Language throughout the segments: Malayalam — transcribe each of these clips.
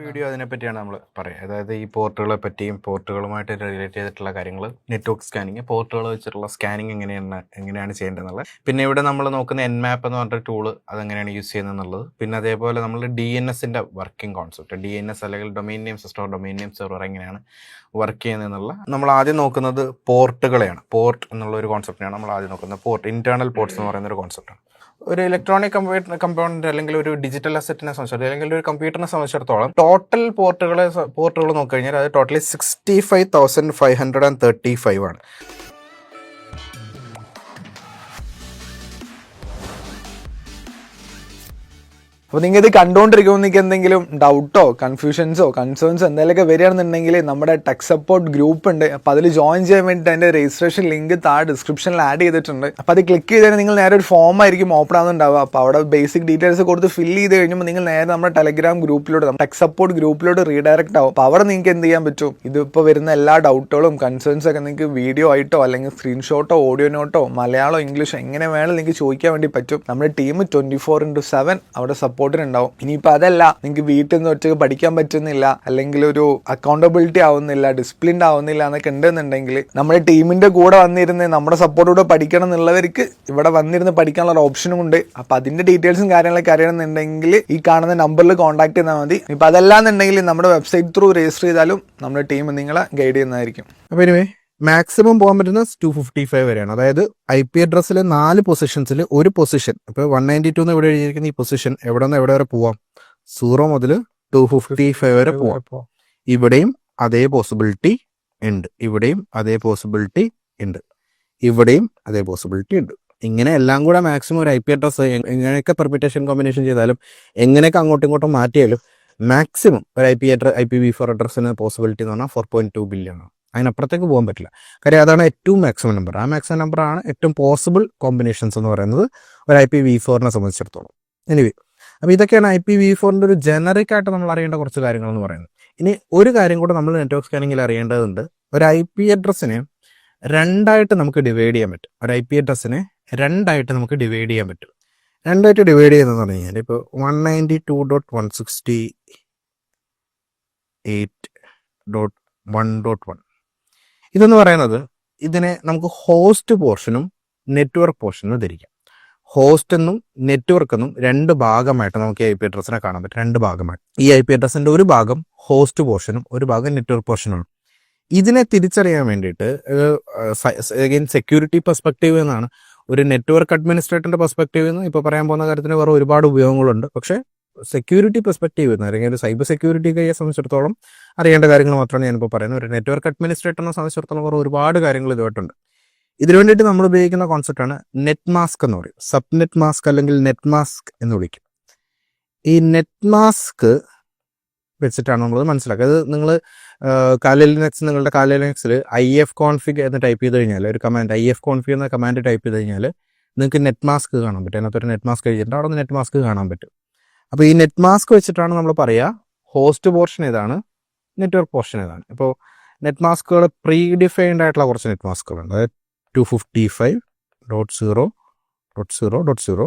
വീഡിയോ അതിനെപ്പറ്റിയാണ് നമ്മൾ പറയുക. അതായത് ഈ പോർട്ടുകളെ പറ്റിയും പോർട്ടുകളുമായിട്ട് റിലേറ്റ് ചെയ്തിട്ടുള്ള കാര്യങ്ങൾ, നെറ്റ്വർക്ക് സ്കാനിങ്, പോർട്ടുകൾ വെച്ചിട്ടുള്ള സ്കാനിങ് എങ്ങനെയാണ് ചെയ്യേണ്ടതെന്നുള്ളത്. പിന്നെ ഇവിടെ നമ്മൾ നോക്കുന്ന എൻമാപ്പ് എന്ന് പറഞ്ഞൊരു ടൂള് അതെങ്ങനെയാണ് യൂസ് ചെയ്യുന്നത് എന്നുള്ളത്. പിന്നെ അതേപോലെ നമ്മൾ DNSൻ്റെ വർക്കിംഗ് കോൺസെപ്റ്റ്, DNS അല്ലെങ്കിൽ domain name system, domain name server എങ്ങനെയാണ് വർക്ക് ചെയ്യുന്നതെന്നുള്ള നമ്മൾ ആദ്യം നോക്കുന്നത് പോർട്ടുകളെയാണ്. പോർട്ട് എന്നുള്ള ഒരു കോൺസെപ്റ്റിനാണ് നമ്മൾ ആദ്യം നോക്കുന്നത്. പോർട്ട്, ഇന്റേണൽ പോർട്ട്സ് എന്ന് പറയുന്ന ഒരു കോൺസെപ്റ്റാണ്. ഒരു ഇലക്ട്രോണിക് കമ്പോണന്റ് അല്ലെങ്കിൽ ഒരു ഡിജിറ്റൽ അസറ്റിനെ സംബന്ധിച്ചിടത്തോളം അല്ലെങ്കിൽ ഒരു കമ്പ്യൂട്ടറിനെ സംബന്ധിച്ചിടത്തോളം ടോട്ടൽ പോർട്ടുകൾ നോക്കിക്കഴിഞ്ഞാൽ അത് ടോട്ടലി 65,535 ആണ്. അപ്പോൾ നിങ്ങൾ ഇത് കണ്ടുകൊണ്ടിരിക്കുമ്പോൾ നിങ്ങൾക്ക് എന്തെങ്കിലും ഡൗട്ടോ കൺഫ്യൂഷൻസോ കൺസേൺസോ എന്തെങ്കിലുമൊക്കെ വരികയാണെന്നുണ്ടെങ്കിൽ നമ്മുടെ ടെക് സപ്പോർട്ട് ഗ്രൂപ്പ് ഉണ്ട്. അപ്പോൾ അതിൽ ജോയിൻ ചെയ്യാൻ വേണ്ടിയിട്ട് അതിൻ്റെ രജിസ്ട്രേഷൻ ലിങ്ക് താഴെ ഡിസ്ക്രിപ്ഷനിൽ ആഡ് ചെയ്തിട്ടുണ്ട്. അപ്പോൾ അത് ക്ലിക്ക് ചെയ്താൽ നിങ്ങൾ നേരെ ഒരു ഫോം ആയിരിക്കും ഓപ്പൺ ആകുന്നുണ്ടാവുക. അപ്പോൾ അവിടെ ബേസിക് ഡീറ്റെയിൽസ് കൊടുത്ത് ഫില്ല് ചെയ്ത് കഴിയുമ്പോൾ നിങ്ങൾ നേരെ നമ്മുടെ ടെലഗ്രാം ഗ്രൂപ്പിലോട്ട്, ടെക് സപ്പോർട്ട് ഗ്രൂപ്പിലോട്ട് റീഡയറക്റ്റ് ആവും. അപ്പോൾ അവിടെ നിങ്ങൾക്ക് എന്ത് ചെയ്യാൻ പറ്റും, ഇതിപ്പോൾ വരുന്ന എല്ലാ ഡൗട്ടുകളും കൺസേൺസും ഒക്കെ നിങ്ങൾക്ക് വീഡിയോ ആയിട്ടോ അല്ലെങ്കിൽ സ്ക്രീൻഷോട്ടോ ഓഡിയോ നോട്ടോ മലയാളമോ ഇംഗ്ലീഷോ എങ്ങനെ വേണം നിങ്ങൾക്ക് ചോദിക്കാൻ വേണ്ടി പറ്റും. നമ്മുടെ ടീം 24/7 അവിടെ സപ്പോർട്ടിനുണ്ടാവും. ഇനിയിപ്പോൾ അതല്ല, നിങ്ങൾക്ക് വീട്ടിൽ നിന്ന് ഒറ്റയ്ക്ക് പഠിക്കാൻ പറ്റുന്നില്ല, അല്ലെങ്കിൽ ഒരു അക്കൗണ്ടബിലിറ്റി ആവുന്നില്ല, ഡിസിപ്ലിൻഡ് ആവുന്നില്ല എന്നൊക്കെ ഉണ്ടെന്നുണ്ടെങ്കിൽ നമ്മുടെ ടീമിന്റെ കൂടെ വന്നിരുന്ന് നമ്മുടെ സപ്പോർട്ടോടെ പഠിക്കണം എന്നുള്ളവർക്ക് ഇവിടെ വന്നിരുന്ന് പഠിക്കാനുള്ള ഒരു ഓപ്ഷനും ഉണ്ട്. അപ്പോൾ അതിന്റെ ഡീറ്റെയിൽസും കാര്യങ്ങളൊക്കെ അറിയണമെന്നുണ്ടെങ്കിൽ ഈ കാണുന്ന നമ്പറിൽ കോൺടാക്ട് ചെയ്താൽ മതി. ഇപ്പം അതല്ലാന്നുണ്ടെങ്കിൽ നമ്മുടെ വെബ്സൈറ്റ് ത്രൂ രജിസ്റ്റർ ചെയ്താലും നമ്മുടെ ടീം നിങ്ങളെ ഗൈഡ് ചെയ്യുന്നതായിരിക്കും. അപ്പോൾ എനിവേ മാക്സിമം പോകാൻ പറ്റുന്ന 255 വരെയാണ്. അതായത് IP അഡ്രസ്സിൽ 4 പൊസിഷൻസിൽ ഒരു പൊസിഷൻ, ഇപ്പോൾ 192 ഇവിടെ എഴുതിയിരിക്കുന്ന ഈ പൊസിഷൻ എവിടെ നിന്ന് എവിടെ വരെ പോവാം, 0 മുതൽ 255 വരെ പോവാം. ഇവിടെയും അതേ പോസിബിലിറ്റി ഉണ്ട്, ഇവിടെയും അതേ പോസിബിലിറ്റി ഉണ്ട്, ഇവിടെയും അതേ പോസിബിലിറ്റി ഉണ്ട്. ഇങ്ങനെ എല്ലാം കൂടെ മാക്സിമം ഒരു IP അഡ്രസ്സ് എങ്ങനെയൊക്കെ പെർമ്യൂട്ടേഷൻ കോമ്പിനേഷൻ ചെയ്താലും എങ്ങനെയൊക്കെ അങ്ങോട്ടും ഇങ്ങോട്ടും മാറ്റിയാലും മാക്സിമം ഒരു IPv4 അഡ്രസ്സിന് പോസിബിലിറ്റി എന്ന് പറഞ്ഞാൽ 4.2 ബില്യൺ ആണ്. അതിനപ്പുറത്തേക്ക് പോകാൻ പറ്റില്ല. കാര്യം അതാണ് ഏറ്റവും മാക്സിമം നമ്പർ. ആ മാക്സിമം നമ്പറാണ് ഏറ്റവും പോസിബിൾ കോമ്പിനേഷൻസ് എന്ന് പറയുന്നത് ഒരു IPv4നെ സംബന്ധിച്ചിടത്തോളം. എനിവേ, അപ്പോൾ ഇതൊക്കെയാണ് IPv4ൻ്റെ ഒരു ജനറിക് ആയിട്ട് നമ്മൾ അറിയേണ്ട കുറച്ച് കാര്യങ്ങൾ എന്ന് പറയുന്നത്. ഇനി ഒരു കാര്യം കൂടെ നമ്മൾ നെറ്റ്വർക്ക് സ്കാനിങ്ങിൽ അറിയേണ്ടതുണ്ട്. ഒരു IP അഡ്രസ്സിനെ രണ്ടായിട്ട് നമുക്ക് ഡിവൈഡ് ചെയ്യാൻ പറ്റും. ഒരു IP അഡ്രസ്സിനെ രണ്ടായിട്ട് നമുക്ക് ഡിവൈഡ് ചെയ്യാൻ പറ്റും. രണ്ടായിട്ട് ഡിവൈഡ് ചെയ്യുന്നതെന്ന് പറഞ്ഞു കഴിഞ്ഞാൽ ഇപ്പോൾ 192.168.1.1 ഇതെന്ന് പറയുന്നത്, ഇതിനെ നമുക്ക് ഹോസ്റ്റ് പോർഷനും നെറ്റ്വർക്ക് പോർഷനും തിരിക്കാം. ഹോസ്റ്റ് എന്നും നെറ്റ്വർക്ക് എന്നും 2 ഭാഗമായിട്ട് നമുക്ക് IP അഡ്രസ്സിനെ കാണാൻ പറ്റും. 2 ഭാഗമായിട്ട് ഈ IP അഡ്രസ്സിന്റെ ഒരു ഭാഗം ഹോസ്റ്റ് പോർഷനും ഒരു ഭാഗം നെറ്റ്വർക്ക് പോർഷനുമാണ്. ഇതിനെ തിരിച്ചറിയാൻ വേണ്ടിയിട്ട് സെക്യൂരിറ്റി പെർസ്പെക്റ്റീവ് എന്നാണ്, ഒരു നെറ്റ്വർക്ക് അഡ്മിനിസ്ട്രേറ്ററിന്റെ പെർസ്പെക്റ്റീവ് എന്ന് ഇപ്പോൾ പറയാൻ പോകുന്ന കാര്യത്തിന് വേറെ ഒരുപാട് ഉപയോഗങ്ങളുണ്ട്. പക്ഷേ സെക്യൂരിറ്റി പെർസ്പെക്റ്റീവ് എന്ന് അല്ലെങ്കിൽ ഒരു സൈബർ സെക്യൂരിറ്റി കൈയെ സംബന്ധിച്ചിടത്തോളം അറിയേണ്ട കാര്യങ്ങൾ മാത്രമാണ് ഞാനിപ്പോൾ പറയുന്നത്. ഒരു നെറ്റ്വർക്ക് അഡ്മിനിസ്ട്രേറ്ററിനെ സംബന്ധിച്ചിടത്തോളം വേറെ ഒരുപാട് കാര്യങ്ങൾ ഇതുമായിട്ടുണ്ട്. ഇതിനു വേണ്ടിയിട്ട് നമ്മൾ ഉപയോഗിക്കുന്ന കോൺസെപ്റ്റാണ് നെറ്റ് മാസ്ക് എന്ന് പറയും. സബ് നെറ്റ് മാസ്ക് അല്ലെങ്കിൽ നെറ്റ് മാസ്ക് എന്ന് വിളിക്കും. ഈ നെറ്റ് മാസ്ക് വെച്ചിട്ടാണ് നമ്മൾ മനസ്സിലാക്കുക. അത് നിങ്ങൾ നിങ്ങളുടെ കാലി ലിനക്സിൽ ifconfig എന്ന് ടൈപ്പ് ചെയ്ത് കഴിഞ്ഞാൽ, ഒരു കമാൻഡ് ifconfig എന്ന കമാൻഡ് ടൈപ്പ് ചെയ്ത് കഴിഞ്ഞാൽ നിങ്ങൾക്ക് നെറ്റ് മാസ്ക് കാണാൻ പറ്റും. അതിനകത്തൊരു നെറ്റ് മാസ്ക് എഴുതിയിട്ടുണ്ട്, അവിടെ നിന്ന് നെറ്റ് മാസ്ക് കാണാൻ പറ്റും. അപ്പോൾ ഈ നെറ്റ് മാസ്ക് വെച്ചിട്ടാണ് നമ്മൾ പറയുക ഹോസ്റ്റ് പോർഷൻ ഏതാണ്, നെറ്റ്വർക്ക് പോർഷൻ ഏതാണ്. ഇപ്പോൾ നെറ്റ് മാസ്കുകൾ പ്രീ ഡിഫൈൻഡ് ആയിട്ടുള്ള കുറച്ച് നെറ്റ് മാസ്കുകളുണ്ട്. അതായത് 255.0.0.0.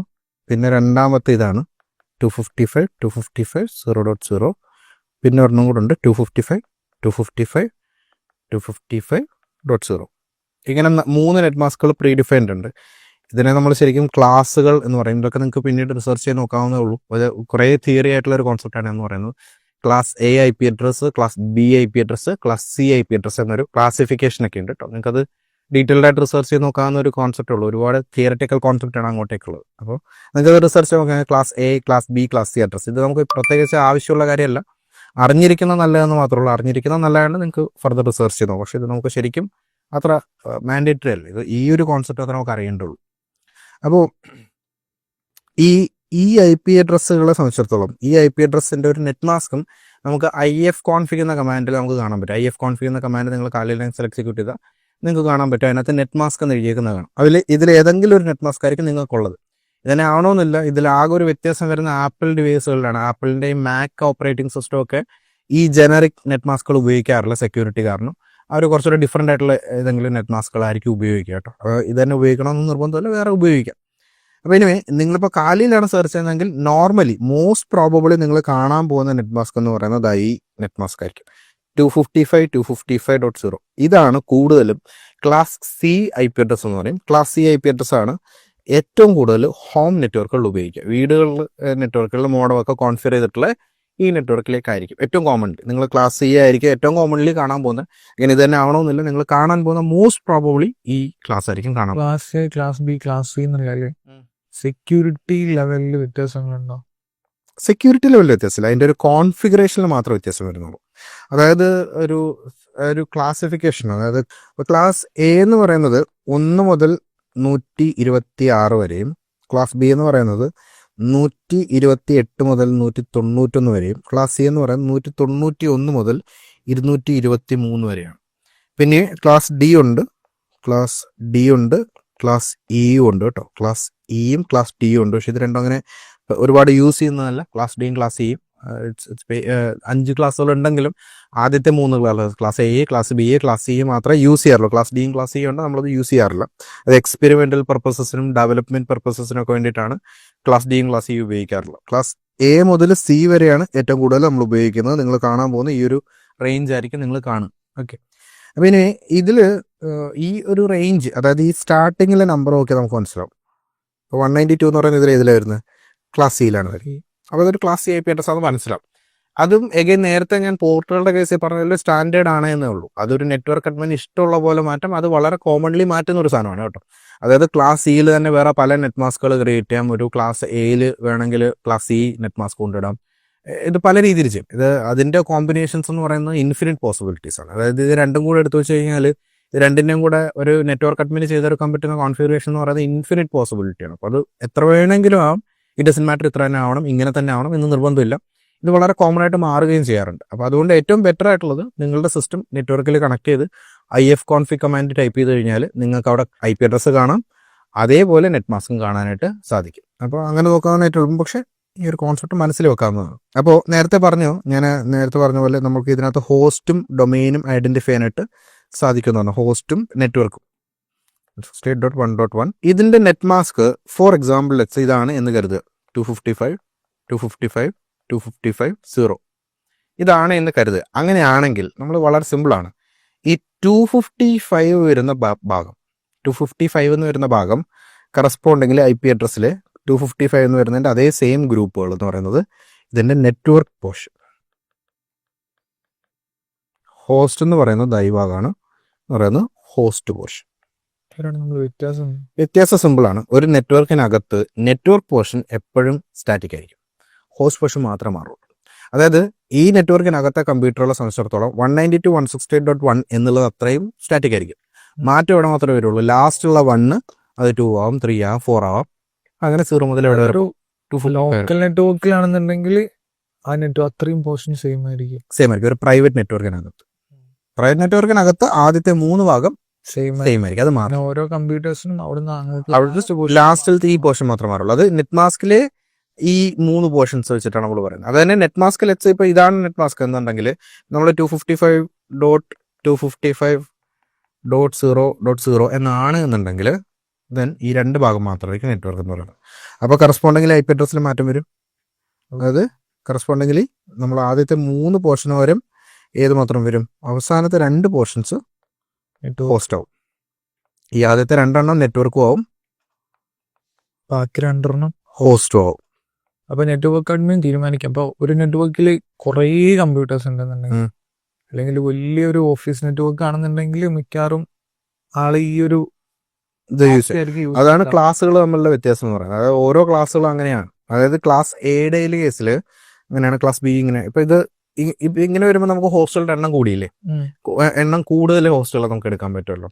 പിന്നെ രണ്ടാമത്തെ ഇതാണ് 255.0.0. പിന്നെ ഒരെണ്ണം കൂടെ ഉണ്ട് 255.255.255.0. ഇങ്ങനെ 3 നെറ്റ് മാസ്കുകൾ പ്രീ ഡിഫൈൻഡ് ഉണ്ട്. ഇതിനെ നമ്മൾ ശരിക്കും ക്ലാസ്സുകൾ എന്ന് പറയും. ഇതൊക്കെ നിങ്ങൾക്ക് പിന്നീട് റിസർച്ച് ചെയ്ത് നോക്കാവുന്നേ ഉള്ളൂ. അത് കുറേ തിയറി ആയിട്ടുള്ള ഒരു കോൺസെപ്റ്റാണ് എന്ന് പറയുന്നത്. Class A IP address, class B IP address, class C IP address എന്നൊരു ക്ലാസിഫിക്കേഷൻ ഒക്കെ ഉണ്ട് കേട്ടോ. നിങ്ങൾക്കത് ഡീറ്റെയിൽഡ് ആയിട്ട് റിസർച്ച് ചെയ്ത് നോക്കാവുന്ന ഒരു കോൺസെപ്റ്റ് ഉള്ളൂ. ഒരുപാട് തിയററ്റിക്കൽ കോൺസെപ്റ്റാണ് അങ്ങോട്ടേക്കുള്ളത്. അപ്പോൾ നിങ്ങൾക്കത് റിസർച്ച് നോക്കാൻ class A, class B, class C address, ഇത് നമുക്ക് പ്രത്യേകിച്ച് ആവശ്യമുള്ള കാര്യമല്ല. അറിഞ്ഞിരിക്കുന്നത് നല്ലതെന്ന് മാത്രമേ ഉള്ളൂ. അറിഞ്ഞിരിക്കുന്നത് നല്ലതാണ്, നിങ്ങൾക്ക് ഫർദർ റിസർച്ച് ചെയ്തു. പക്ഷേ ഇത് നമുക്ക് ശരിക്കും അത്ര മാൻഡേറ്ററി അല്ല. ഇത് ഈ ഒരു കോൺസെപ്റ്റ് അത്ര നമുക്ക് അറിയേണ്ടുള്ളൂ. അപ്പോൾ ഈ IP അഡ്രസ്സുകളെ സംബന്ധിച്ചിടത്തോളം ഈ IP അഡ്രസ്സിൻ്റെ ഒരു നെറ്റ് മാസ്കും നമുക്ക് ifconfig എന്ന കമാൻഡിൽ നമുക്ക് കാണാൻ പറ്റും. ifconfig എന്ന കമാൻഡ് നിങ്ങൾ കാലി ലിനക്സിൽ എക്സിക്യൂട്ട് ചെയ്താൽ നിങ്ങൾക്ക് കാണാൻ പറ്റും. അതിനകത്ത് നെറ്റ് മാസ്ക് എന്ന് എഴുതിയേക്കുന്നത് കാണാം. ഇതിൽ ഏതെങ്കിലും ഒരു നെറ്റ് മാസ്ക് ആയിരിക്കും നിങ്ങൾക്കുള്ളത്. ഇതിനെ ആവണമെന്നില്ല. ഇതിലാകെ ഒരു വ്യത്യാസം വരുന്ന ആപ്പിൾ ഡിവൈസുകളിലാണ്. ആപ്പിളിൻ്റെയും മാക് ഓപ്പറേറ്റിംഗ് സിസ്റ്റം ഒക്കെ ഈ ജനറിക് നെറ്റ് മാസ്കുകൾ ഉപയോഗിക്കാറില്ല സെക്യൂരിറ്റി കാരണം. അവർ കുറച്ചുകൂടെ ഡിഫറെൻ്റ് ആയിട്ടുള്ള ഏതെങ്കിലും നെറ്റ് മാസ്കുകളായിരിക്കും ഉപയോഗിക്കുക കേട്ടോ. ഇത് തന്നെ ഉപയോഗിക്കണമെന്ന് നിർബന്ധമല്ല, വേറെ ഉപയോഗിക്കാം. അപ്പോൾ എനിവേ നിങ്ങളിപ്പോൾ കാലിയിലാണ് സെർച്ച് ചെയ്യുന്നതെങ്കിൽ നോർമലി മോസ്റ്റ് പ്രോബബിളി നിങ്ങൾ കാണാൻ പോകുന്ന നെറ്റ് മാസ്ക് എന്ന് പറയുന്നത് ഈ നെറ്റ് മാസ്ക് ആയിരിക്കും 255.255.0. ഇതാണ് കൂടുതലും ക്ലാസ് സി IP അഡ്രസ് എന്ന് പറയും. ക്ലാസ് സി IP അഡ്രസ് ആണ് ഏറ്റവും കൂടുതൽ ഹോം നെറ്റ്വർക്കുകളിൽ ഉപയോഗിക്കുക. വീടുകളിൽ നെറ്റ്വർക്കുകളിൽ മോഡമൊക്കെ കോൺഫിഗർ ചെയ്തിട്ടുള്ള ഈ നെറ്റ്വർക്കിലേക്കായിരിക്കും ഏറ്റവും കോമൺലി നിങ്ങൾ ക്ലാസ് സി ആയിരിക്കും ഏറ്റവും കോമൺലി കാണാൻ പോകുന്നത്. ഇങ്ങനെ ഇത് തന്നെ ആവണമെന്നില്ല, നിങ്ങൾ കാണാൻ പോകുന്ന മോസ്റ്റ് പ്രോബബിളി ഈ ക്ലാസ് ആയിരിക്കും കാണാൻ. Class A, class B, class C എന്നൊരു കാര്യം സെക്യൂരിറ്റി ലെവലിൽ വ്യത്യാസങ്ങളുണ്ടോ? സെക്യൂരിറ്റി ലെവലിൽ വ്യത്യാസമില്ല, അതിൻ്റെ ഒരു കോൺഫിഗറേഷനിൽ മാത്രമേ വ്യത്യാസം വരുന്നുള്ളൂ. അതായത് ഒരു ക്ലാസിഫിക്കേഷൻ, അതായത് ക്ലാസ് എ എന്ന് പറയുന്നത് 1 മുതൽ 126 വരെയും, ക്ലാസ് ബി എന്ന് പറയുന്നത് 128 മുതൽ 191 വരെയും, ക്ലാസ് സി എന്ന് പറയുന്നത് 191 മുതൽ 223 വരെയാണ്. പിന്നെ ക്ലാസ് ഡി ഉണ്ട്, ക്ലാസ് ഇയും ഉണ്ട് കേട്ടോ. ക്ലാസ് ഇയും ക്ലാസ് ഡിയും ഉണ്ട്. പക്ഷെ ഇത് രണ്ടും അങ്ങനെ ഒരുപാട് യൂസ് ചെയ്യുന്നതല്ല. ക്ലാസ് ഡിയും ക്ലാസ് ഇയും 5 ക്ലാസ്സുകൾ ഉണ്ടെങ്കിലും ആദ്യത്തെ 3 class A, class B, class C മാത്രമേ യൂസ് ചെയ്യാറുള്ളൂ. ക്ലാസ് ഡിയും ക്ലാസ് സിയും ഉണ്ട്, നമ്മളത് യൂസ് ചെയ്യാറില്ല. അത് എക്സ്പെരിമെന്റൽ പർപ്പസസിനും ഡെവലപ്മെന്റ് പർപ്പസസിനും ഒക്കെ വേണ്ടിയിട്ടാണ് ക്ലാസ് ഡിയും ക്ലാസ് സിയും ഉപയോഗിക്കാറുള്ളത്. ക്ലാസ് എ മുതൽ സി വരെയാണ് ഏറ്റവും കൂടുതൽ നമ്മൾ ഉപയോഗിക്കുന്നത്. നിങ്ങൾ കാണാൻ പോകുന്ന ഈ ഒരു റേഞ്ച് ആയിരിക്കും നിങ്ങൾ കാണും. ഓക്കെ, അപ്പം ഇനി ഇതിൽ ഈ ഒരു റേഞ്ച്, അതായത് ഈ സ്റ്റാർട്ടിങ്ങിലെ നമ്പർ നോക്കിയാൽ നമുക്ക് മനസ്സിലാവും. ഇപ്പോൾ 192 എന്ന് പറയുന്നത് ഇതിലാണ് വരുന്നത്, ക്ലാസ് സിയിലാണ് വരുന്നത്. അപ്പോൾ അതൊരു ക്ലാസ് സി IP അഡ്രസ് അത് മനസ്സിലാവും. അതും എഗൈൻ നേരത്തെ ഞാൻ പോർട്ടുകളുടെ കേസിൽ പറഞ്ഞതിൽ സ്റ്റാൻഡേർഡ് ആണ് എന്നേ ഉള്ളൂ. അതൊരു നെറ്റ്വർക്ക് അഡ്മിൻ ഇഷ്ടമുള്ള പോലെ മാറ്റം, അത് വളരെ കോമൺലി മാറ്റുന്ന ഒരു സാധനമാണ് കേട്ടോ. അതായത് ക്ലാസ് സിയിൽ തന്നെ വേറെ പല നെറ്റ് മാസ്കുകൾ ക്രിയേറ്റ് ചെയ്യാം. ഒരു ക്ലാസ് എയിൽ വേണമെങ്കിൽ ക്ലാസ് സി നെറ്റ് മാസ്ക് കൊണ്ടിടാം. ഇത് പല രീതിയിൽ ചെയ്യും. ഇത് അതിൻ്റെ കോമ്പിനേഷൻസ് എന്ന് പറയുന്നത് ഇൻഫിനിറ്റ് പോസിബിലിറ്റീസ് ആണ്. അതായത് ഇത് രണ്ടും കൂടെ എടുത്തു വെച്ച് കഴിഞ്ഞാൽ ഇത് രണ്ടിൻ്റെയും കൂടെ ഒരു നെറ്റ്വർക്ക് അഡ്മിന് ചെയ്തെടുക്കാൻ പറ്റുന്ന കോൺഫിഗറേഷൻ എന്ന് പറയുന്നത് ഇൻഫിനിറ്റ് പോസിബിലിറ്റിയാണ്. അപ്പോൾ അത് എത്ര വേണമെങ്കിലും ആവും. ഇറ്റ് ഡസൻ മാറ്റർ ഇത്ര തന്നെ ആവണം, ഇങ്ങനെ തന്നെ ആവണം എന്ന് നിർബന്ധമില്ല. ഇത് വളരെ കോമൺ ആയിട്ട് മാറുകയും ചെയ്യാറുണ്ട്. അപ്പോൾ അതുകൊണ്ട് ഏറ്റവും ബെറ്റർ ആയിട്ടുള്ളത് നിങ്ങളുടെ സിസ്റ്റം നെറ്റ്വർക്കിൽ കണക്ട് ചെയ്ത് ifconfig കമാൻഡ് ടൈപ്പ് ചെയ്ത് കഴിഞ്ഞാൽ നിങ്ങൾക്ക് അവിടെ IP അഡ്രസ്സ് കാണാം, അതേപോലെ നെറ്റ് മാസ്കും കാണാനായിട്ട് സാധിക്കും. അപ്പോൾ അങ്ങനെ നോക്കാനായിട്ട് എളുപ്പം. പക്ഷേ ഈ ഒരു കോൺസെപ്റ്റ് മനസ്സിൽ വെക്കാവുന്നതാണ്. അപ്പോൾ ഞാൻ നേരത്തെ പറഞ്ഞ പോലെ നമുക്ക് ഇതിനകത്ത് ഹോസ്റ്റും ഡൊമെയിനും ഐഡന്റിഫൈ ചെയ്യാനായിട്ട് സാധിക്കുന്നതാണ്. ഹോസ്റ്റും നെറ്റ്വർക്കും state.1.1 ഇതിൻ്റെ നെറ്റ് മാസ്ക് ഫോർ എക്സാമ്പിൾ ഇതാണ് എന്ന് കരുതുക. 255.255.255.0 ഇതാണ് എന്ന് കരുതുക. അങ്ങനെയാണെങ്കിൽ നമ്മൾ വളരെ സിമ്പിളാണ്. ഈ 255 വരുന്ന ഭാഗം 255 എന്ന് വരുന്ന ഭാഗം കറസ്പോണ്ടിങ്ങിൽ IP അഡ്രസ്സിൽ 255 എന്ന് വരുന്നതിൻ്റെ അതേ സെയിം ഗ്രൂപ്പുകൾ എന്ന് പറയുന്നത് ഇതിൻ്റെ നെറ്റ്വർക്ക് പോർഷൻ. ഹോസ്റ്റ് എന്ന് പറയുന്നത് ഈ ഭാഗമാണ് എന്ന് പറയുന്നത് ഹോസ്റ്റ് പോർഷൻ. വ്യത്യാസം സിമ്പിളാണ്. ഒരു നെറ്റ്വർക്കിനകത്ത് നെറ്റ്വർക്ക് പോർഷൻ എപ്പോഴും സ്റ്റാറ്റിക് ആയിരിക്കും, ഹോസ്റ്റ് പോർഷൻ മാത്രമേ മാറുള്ളൂ. അതായത് ഈ നെറ്റ്വർക്കിനകത്തെ കമ്പ്യൂട്ടറുകളെ സംബന്ധിച്ചിടത്തോളം 192.168.1 എന്നുള്ളത് അത്രയും സ്റ്റാറ്റിക് ആയിരിക്കും. മാറ്റം ഇവിടെ മാത്രമേ വരുള്ളൂ. ലാസ്റ്റുള്ള 1 അത് 2 ആവും, 3 ആവും, 4 ആവാം, അങ്ങനെ 0 മുതൽ എവിടെ വരും. ലോക്കൽ നെറ്റ്വർക്കിലാണെന്നുണ്ടെങ്കിൽ ആ നെറ്റ്വർക്ക് അത്രയും പോർഷൻ സെയിം ആയിരിക്കും. ഒരു പ്രൈവറ്റ് നെറ്റ്വർക്കിനകത്ത് ആദ്യത്തെ 3 ഭാഗം സെയിം ആയിരിക്കും. അത് മാറും. ഓരോ കമ്പ്യൂട്ടേഴ്സിനും അവിടെ ലാസ്റ്റിലത്തെ ഈ പോർഷൻ മാത്രമേ മാറുള്ളൂ. അത് നെറ്റ് മാസ്കിലെ ഈ 3 പോർഷൻസ് വെച്ചിട്ടാണ് നമ്മൾ പറയുന്നത്. അത് തന്നെ നെറ്റ് മാസ്ക് ലെറ്റ്സ് ഇപ്പോൾ ഇതാണ് നെറ്റ് മാസ്ക് എന്നുണ്ടെങ്കിൽ നമ്മൾ 255.255.0.0 എന്നാണ് എന്നുണ്ടെങ്കിൽ ദെൻ ഈ 2 ഭാഗം മാത്രമായിരിക്കും നെറ്റ്വർക്ക് എന്ന് പറയുന്നത്. അപ്പോൾ കറസ്പോണ്ടിങ്ങിൽ IP അഡ്രസ്സിൽ മാറ്റം വരും. അതായത് കറസ്പോണ്ടിങ്ങിൽ നമ്മൾ ആദ്യത്തെ 3 പോർഷൻ വരും ഏത് മാത്രം വരും, അവസാനത്തെ 2 പോർഷൻസ് ഹോസ്റ്റ് ആവും. ഈ ആദ്യത്തെ 2 എണ്ണം നെറ്റ്വർക്കും ആവും, ബാക്കി 2 എണ്ണം ഹോസ്റ്റും ആവും. അപ്പൊ നെറ്റ്വർക്ക് അഡ്മിൻ തീരുമാനിക്കാം. അപ്പോൾ ഒരു നെറ്റ്വർക്കിൽ കുറേ കമ്പ്യൂട്ടേഴ്സ് ഉണ്ടെന്നുണ്ടെങ്കിൽ, അല്ലെങ്കിൽ വലിയൊരു ഓഫീസ് നെറ്റ്വർക്ക് ആണെന്നുണ്ടെങ്കിൽ മിക്കവാറും ആള് ഈ ഒരു അതാണ് ക്ലാസ്സുകൾ തമ്മിലുള്ള വ്യത്യാസം എന്ന് പറയുന്നത്. അതായത് ഓരോ ക്ലാസ്സുകളും അങ്ങനെയാണ്. അതായത് ക്ലാസ് എയുടെ കേസിൽ അങ്ങനെയാണ്, ക്ലാസ് ബി ഇങ്ങനെ. ഇപ്പൊ ഇത് ഇങ്ങനെ വരുമ്പോൾ നമുക്ക് ഹോസ്റ്റലുടെ എണ്ണം കൂടിയില്ലേ, എണ്ണം കൂടുതൽ ഹോസ്റ്റലുകൾ നമുക്ക് എടുക്കാൻ പറ്റുമല്ലോ.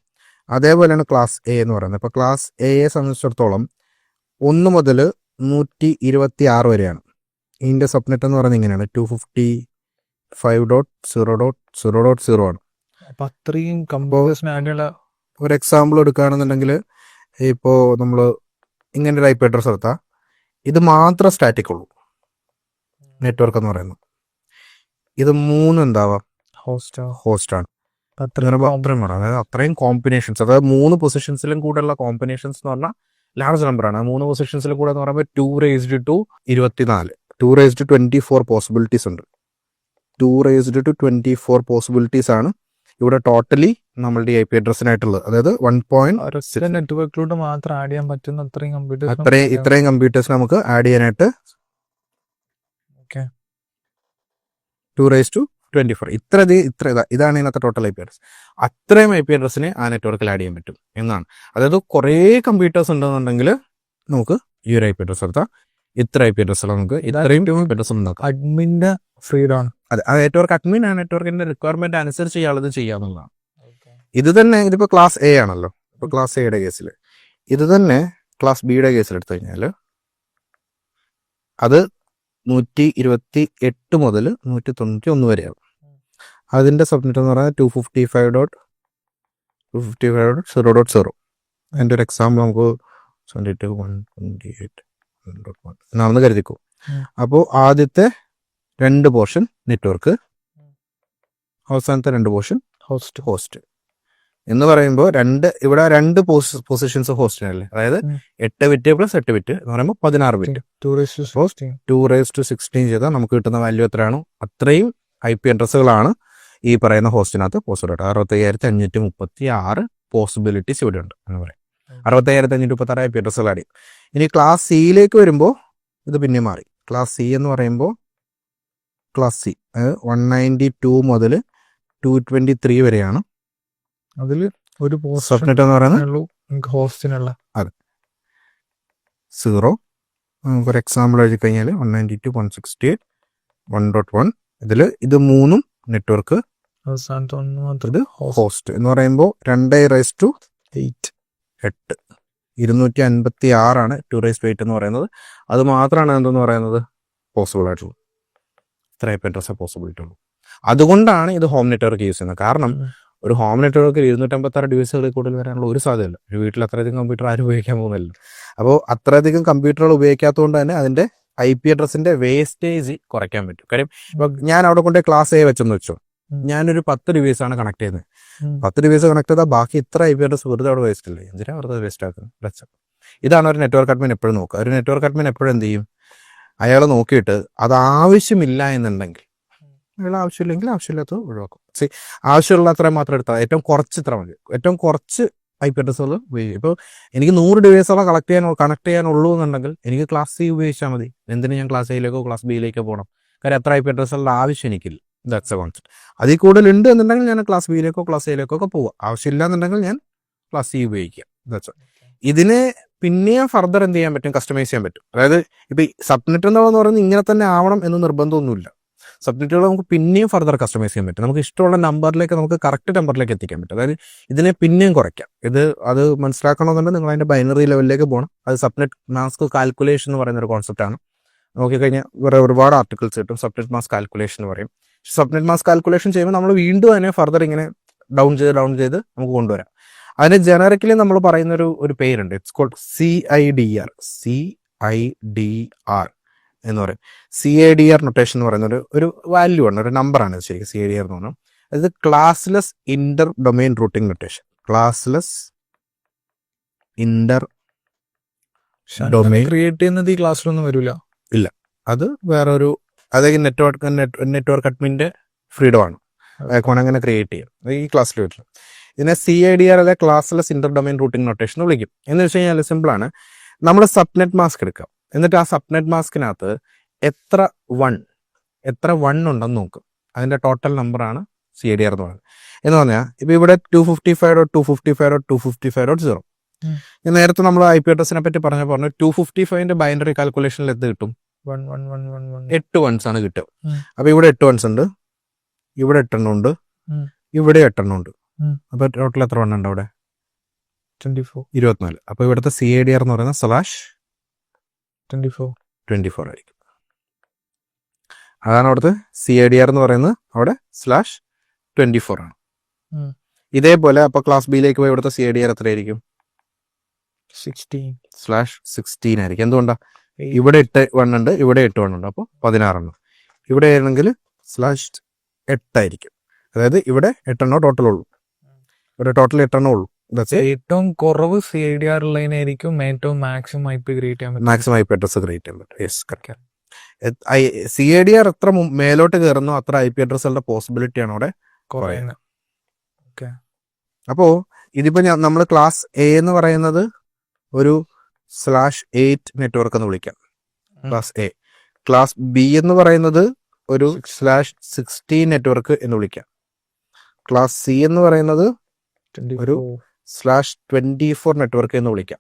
അതേപോലെയാണ് ക്ലാസ് എ എന്ന് പറയുന്നത്. ഇപ്പൊ ക്ലാസ് എയെ സംബന്ധിച്ചിടത്തോളം 1 മുതൽ 126 വരെയാണ്. ഇതിന്റെ സബ്നെറ്റ് എന്ന് പറയുന്നത് ഇങ്ങനെയാണ്, 255.0.0.0 ആണ്. അപ്പൊ അത്രയും കമ്പോസിനുള്ള ഒരു എക്സാമ്പിൾ എടുക്കുകയാണെന്നുണ്ടെങ്കിൽ, ഇപ്പോൾ നമ്മൾ ഇങ്ങനെ ഒരു IP അഡ്രസ് എടുത്താൽ ഇത് മാത്രം സ്റ്റാറ്റിക് ഉള്ളൂ നെറ്റ്വർക്ക് എന്ന് പറയുന്നത്. ഇത് 3 എന്താവാം ഹോസ്റ്റാണ്. അതായത് അത്രയും കോമ്പിനേഷൻസ്, അതായത് 3 പൊസിഷൻസിലും കൂടെയുള്ള കോമ്പിനേഷൻസ് എന്ന് പറഞ്ഞാൽ ലാർജ് നമ്പറാണ്. ആ 3 പൊസിഷൻസിൽ കൂടെ എന്ന് പറയുമ്പോൾ 2^24, 2^24 പോസിബിലിറ്റീസ് ഉണ്ട്. 2^24 പോസിബിലിറ്റീസ് ആണ് ഇവിടെ ടോട്ടലി നമ്മളുടെ IP അഡ്രസ്സിനായിട്ടുള്ളത്. അതായത് 1.6 നെറ്റ്വർക്കിലൂടെ മാത്രം ആഡ് ചെയ്യാൻ പറ്റുന്ന അത്രയും ഇത്രയും കമ്പ്യൂട്ടേഴ്സ് നമുക്ക് ആഡ് ചെയ്യാനായിട്ട് 2^24 ഇതാണ് ഇതിനകത്ത് ടോട്ടൽ IP അഡ്രസ്. അത്രയും IP അഡ്രസ്സിനെ ആ നെറ്റ്വർക്കിൽ ആഡ് ചെയ്യാൻ പറ്റും എന്നാണ്. അതായത് കുറേ കമ്പ്യൂട്ടേഴ്സ് ഉണ്ടെന്നുണ്ടെങ്കിൽ നമുക്ക് ഈ ഒരു IP അഡ്രസ് എടുത്താൽ ഇത്ര IP അഡ്രസ്സുകൾ നമുക്ക് ഇത്രയും IP അഡ്രസ് ഉണ്ടാക്കാം. അഡ്മിന്റെ ഫ്രീഡം ആണ്. അതെ, ആ നെറ്റ്വർക്ക് അഡ്മിൻ ആ നെറ്റ്വർക്കിന്റെ റിക്വയർമെന്റ് അനുസരിച്ച് ഇയാളത് ചെയ്യാവുന്നതാണ്. ഇത് തന്നെ ഇതിപ്പോ ക്ലാസ് A ആണല്ലോ. ഇപ്പൊ ക്ലാസ് എയുടെ കേസിൽ ഇത് തന്നെ ക്ലാസ് ബിയുടെ കേസിൽ എടുത്തു കഴിഞ്ഞാൽ അത് 128 മുതൽ 191 വരെയാണ്. അതിന്റെ സബ്നെറ്റ് എന്ന് പറയുന്നത് 255.0.0. അതിന്റെ ഒരു എക്സാമ്പിൾ നമുക്ക് 22.128.1 എന്നാണെന്ന് കരുതിക്കോ. അപ്പോൾ ആദ്യത്തെ 2 പോർഷൻ നെറ്റ്വർക്ക്, അവസാനത്തെ 2 പോർഷൻ ഹോസ്റ്റ് എന്ന് പറയുമ്പോൾ ഇവിടെ 2 പൊസിഷൻസ് ഹോസ്റ്റിനല്ലേ. അതായത് 8 ബിറ്റ് പ്ലസ് 8 ബിറ്റ് എന്ന് പറയുമ്പോൾ 16 ബിറ്റ്. 2^16 ചെയ്താൽ നമുക്ക് കിട്ടുന്ന വാല്യൂ എത്രയാണോ അത്രയും IP അഡ്രസ്സുകളാണ് ഈ പറയുന്ന ഹോസ്റ്റിനകത്ത് പോസിബിൾ. 6536 പോസിബിലിറ്റീസ് ഇവിടെ ഉണ്ട് എന്ന് പറയും. 6536 IP അഡ്രസ്സുകൾ ആഡ് ചെയ്യും. ഇനി ക്ലാസ് സിയിലേക്ക് വരുമ്പോൾ ഇത് പിന്നെ മാറി. ക്ലാസ് സി എന്ന് പറയുമ്പോൾ ക്ലാസ് സി 192 മുതൽ 223 വരെയാണ്. അതിൽ ഒരു സബ്നെറ്റ് എന്ന് പറയുന്നത് ഹോസ്റ്റിനുള്ള അതെ 0. നമുക്കൊരു എക്സാമ്പിൾ എഴുതി കഴിഞ്ഞാൽ 192.168.1.1 ഇത് 3 നെറ്റ്വർക്ക്. അവസാനത്തെ ഒന്ന് മാത്രം ഇത് ഹോസ്റ്റ് എന്ന് പറയുമ്പോൾ 2^8 256 2^8 എന്ന് പറയുന്നത്. അത് മാത്രമാണ് എന്തെന്ന് പറയുന്നത് പോസിബിൾ ആയിട്ടുള്ളൂ. ഇത്ര IP അഡ്രസ്സേ പോസിബിലിറ്റി ഉള്ളൂ. അതുകൊണ്ടാണ് ഇത് ഹോം നെറ്റ്വർക്ക് യൂസ് ചെയ്യുന്നത്. കാരണം ഒരു ഹോം നെറ്റ്വർക്കിൽ 256 ഡിവൈസുകളിൽ കൂടുതൽ വരാനുള്ള ഒരു സാധ്യതയില്ല. ഒരു വീട്ടിൽ അത്രയധികം കമ്പ്യൂട്ടർ ആരും ഉപയോഗിക്കാൻ പോകുന്നില്ല. അപ്പോൾ അത്രയധികം കമ്പ്യൂട്ടറുകൾ ഉപയോഗിക്കാത്തതുകൊണ്ട് തന്നെ അതിന്റെ IP അഡ്രസ്സിന്റെ വേസ്റ്റേജ് കുറയ്ക്കാൻ പറ്റും. കാര്യം ഇപ്പൊ ഞാൻ അവിടെ കൊണ്ട് ക്ലാസ് A വെച്ചെന്ന് വെച്ചോ, ഞാനൊരു 10 ഡിവൈസാണ് കണക്ട് ചെയ്യുന്നത്. 10 ഡിവൈസ് കണക്ട് ചെയ്താൽ ബാക്കി ഇത്ര IP അഡ്രസ് വെറുതെ അവിടെ വേസ്റ്റ് ഇല്ലേ? എന്തിനാ വെറുതെ വേസ്റ്റ് ആക്കുന്നത്? ഇതാണ് ഒരു നെറ്റ്വർക്ക് അഡ്മിൻ എപ്പോഴും നോക്കുക. ഒരു നെറ്റ്വർക്ക് അഡ്മിൻ എപ്പോഴും എന്ത് ചെയ്യും? അയാൾ നോക്കിയിട്ട് അത് ആവശ്യമില്ല എന്നുണ്ടെങ്കിൽ, അയാൾ ആവശ്യമില്ലെങ്കിൽ ആവശ്യമില്ലാത്തത് ഒഴിവാക്കും. ആവശ്യമുള്ള അത്രയും മാത്രം എടുത്താൽ ഏറ്റവും കുറച്ച് ഇത്ര മതി. ഏറ്റവും കുറച്ച് IP അഡ്രസ്സുകൾ ഉപയോഗിക്കും. ഇപ്പോൾ എനിക്ക് 100 ഡിവൈസുകളെ കണക്ട് ചെയ്യാനുള്ളൂ എന്നുണ്ടെങ്കിൽ എനിക്ക് ക്ലാസ് സി ഉപയോഗിച്ചാൽ മതി. എന്തിന് ഞാൻ ക്ലാസ് എയിലേക്കോ ക്ലാസ് ബിയിലേക്കോ പോകണം? കാര്യം അത്ര IP അഡ്രസ്സുകളുടെ ആവശ്യം എനിക്കില്ല. That's A concept. അതിൽ കൂടുതൽ ഉണ്ട് എന്നുണ്ടെങ്കിൽ ഞാൻ ക്ലാസ് ബിയിലേക്കോ ക്ലാസ് എയിലേക്കോ ഒക്കെ പോവുക. ആവശ്യമില്ല എന്നുണ്ടെങ്കിൽ ഞാൻ ക്ലാസ് സി ഉപയോഗിക്കുക. ദാറ്റ്സ് ഇതിനെ പിന്നെയും ഫർദർ എന്ത് ചെയ്യാൻ പറ്റും? കസ്റ്റമൈസ് ചെയ്യാൻ പറ്റും. അതായത് ഇപ്പം സബ്നെറ്റ് എന്ന് പറയുന്നത് ഇങ്ങനെ തന്നെ ആവണം എന്ന് നിർബന്ധമൊന്നുമില്ല. സബ്നെറ്റുകൾ നമുക്ക് പിന്നെയും ഫർദർ കസ്റ്റമൈസ് ചെയ്യാൻ പറ്റും. നമുക്ക് ഇഷ്ടമുള്ള നമ്പറിലേക്ക് നമുക്ക് കറക്റ്റ് നമ്പറിലേക്ക് എത്തിക്കാൻ പറ്റും. അതായത് ഇതിനെ പിന്നെയും കുറയ്ക്കാം. അത് മനസ്സിലാക്കണമെന്നുണ്ടെങ്കിൽ നിങ്ങൾ അതിന്റെ ബൈനറി ലെവലിലേക്ക് പോകണം. അത് സബ്നെറ്റ് മാസ്ക് കാൽക്കുലേഷൻ എന്ന് പറയുന്ന ഒരു കോൺസെപ്റ്റാണ്. നോക്കിക്കഴിഞ്ഞാൽ ഒരുപാട് ആർട്ടിക്കിൾസ് കിട്ടും. സബ്നെറ്റ് മാസ്ക് കാൽക്കുലേഷൻ എന്ന് പറയും. സബ്നെറ്റ് മാസ്ക് കാൽക്കുലേഷൻ ചെയ്യുമ്പോൾ നമ്മൾ വീണ്ടും അതിനെ ഫർദർ ഇങ്ങനെ ഡൗൺ ചെയ്ത് നമുക്ക് കൊണ്ടുവരാം. അതിന് ജനറിക്കലി നമ്മൾ പറയുന്ന ഒരു പേരുണ്ട്. ഇറ്റ്സ് കോൾഡ് CIDR എന്ന് പറയും. CIDR നൊട്ടേഷൻ എന്ന് പറയുന്ന ഒരു വാല്യൂ ആണ്, ഒരു നമ്പറാണ് ശരിക്കും CIDR എന്ന് പറഞ്ഞാൽ. അത് classless Inter domain routing notation. Classless Inter domain create ചെയ്യുന്നത് ഈ ക്ലാസ്സിലൊന്നും വരില്ല. ഇല്ല, അത് വേറൊരു അതായത് നെറ്റ്വർക്ക് അഡ്മിന്റെ ഫ്രീഡം ആണ്. അങ്ങനെ ക്രിയേറ്റ് ചെയ്യാം. ഈ ക്ലാസ്സിൽ വരില്ല. ഇതിനെ CIDR അല്ലെ classless Inter domain routing notation എന്ന് വിളിക്കും. എന്ന് വെച്ച് കഴിഞ്ഞാൽ സിമ്പിളാണ്. നമ്മൾ സബ്നെറ്റ് മാസ്ക് എടുക്കാം. എന്നിട്ട് ആ സബ്നെറ്റ് മാസ്കിനകത്ത് എത്ര വൺ ഉണ്ടെന്ന് നോക്കും. അതിന്റെ ടോട്ടൽ നമ്പറാണ് CIDR എന്ന് പറയുന്നത്. എന്ന് പറഞ്ഞാൽ ഇപ്പൊ ഇവിടെ 255.255.255.0. ഞാൻ നേരത്തെ നമ്മൾ IP അഡ്രസ്സിനെ പറ്റി പറഞ്ഞു 255ന്റെ ബൈനറി കാൽക്കുലേഷനിൽ എന്ത് കിട്ടും? 8 വൺസ് ആണ് കിട്ടുക. അപ്പൊ ഇവിടെ 8 വൺസ് ഉണ്ട്, ഇവിടെ 8 എണ്ണം ഉണ്ട്, ഇവിടെ 8 എണ്ണം ഉണ്ട്. അപ്പൊ ടോട്ടൽ എത്ര വൺ ഉണ്ട് അവിടെ? 24. അപ്പൊ ഇവിടുത്തെ CIDR എന്ന് പറയുന്നത് /24 ആയിരിക്കും. അതാണ് അവിടുത്തെ CIDR എന്ന് പറയുന്നത്. അവിടെ /24 ആണ്. ഇതേപോലെ അപ്പൊ ക്ലാസ് ബിയിലേക്ക് പോയി ഇവിടുത്തെ CIDR എത്രയായിരിക്കും? 16 ആയിരിക്കും. എന്തുകൊണ്ടാ? ഇവിടെ 8 വൺ ഉണ്ട്, ഇവിടെ 8 വൺ ഉണ്ട്. അപ്പോൾ 16 എണ്ണം. ഇവിടെ ആണെങ്കിൽ /8 ആയിരിക്കും. അതായത് ഇവിടെ 8 എണ്ണോ ടോട്ടൽ ഉള്ളൂ. ഇവിടെ ടോട്ടൽ 8 എണ്ണം ഉള്ളൂ. That's it. ഏറ്റവും കുറവ് CIDR ഉള്ളതിനായിരിക്കും ഏറ്റവും മാക്സിമം IP ക്രിയേറ്റ് ചെയ്യാൻ പറ്റും. മാക്സിമം IP അഡ്രസ് ക്രിയേറ്റ് ചെയ്യാൻ പറ്റും. Yes, correct. CIDR എത്ര മേലോട്ട് കയറുന്നോ അത്ര IP അഡ്രസ്സുകളുടെ പോസിബിലിറ്റി ആണ് അവിടെ കുറയുന്നത്. അപ്പോൾ ഇതിപ്പോ നമ്മൾ ക്ലാസ് A എന്ന് പറയുന്നത് ഒരു /8 നെറ്റ്വർക്ക് എന്ന് വിളിക്കാം, ക്ലാസ് A. ക്ലാസ് B എന്ന് പറയുന്നത് ഒരു /16 നെറ്റ്വർക്ക് എന്ന് വിളിക്കാം. ക്ലാസ് C എന്ന് പറയുന്നത് ഒരു /24 നെറ്റ്വർക്ക് എന്ന് വിളിക്കാം.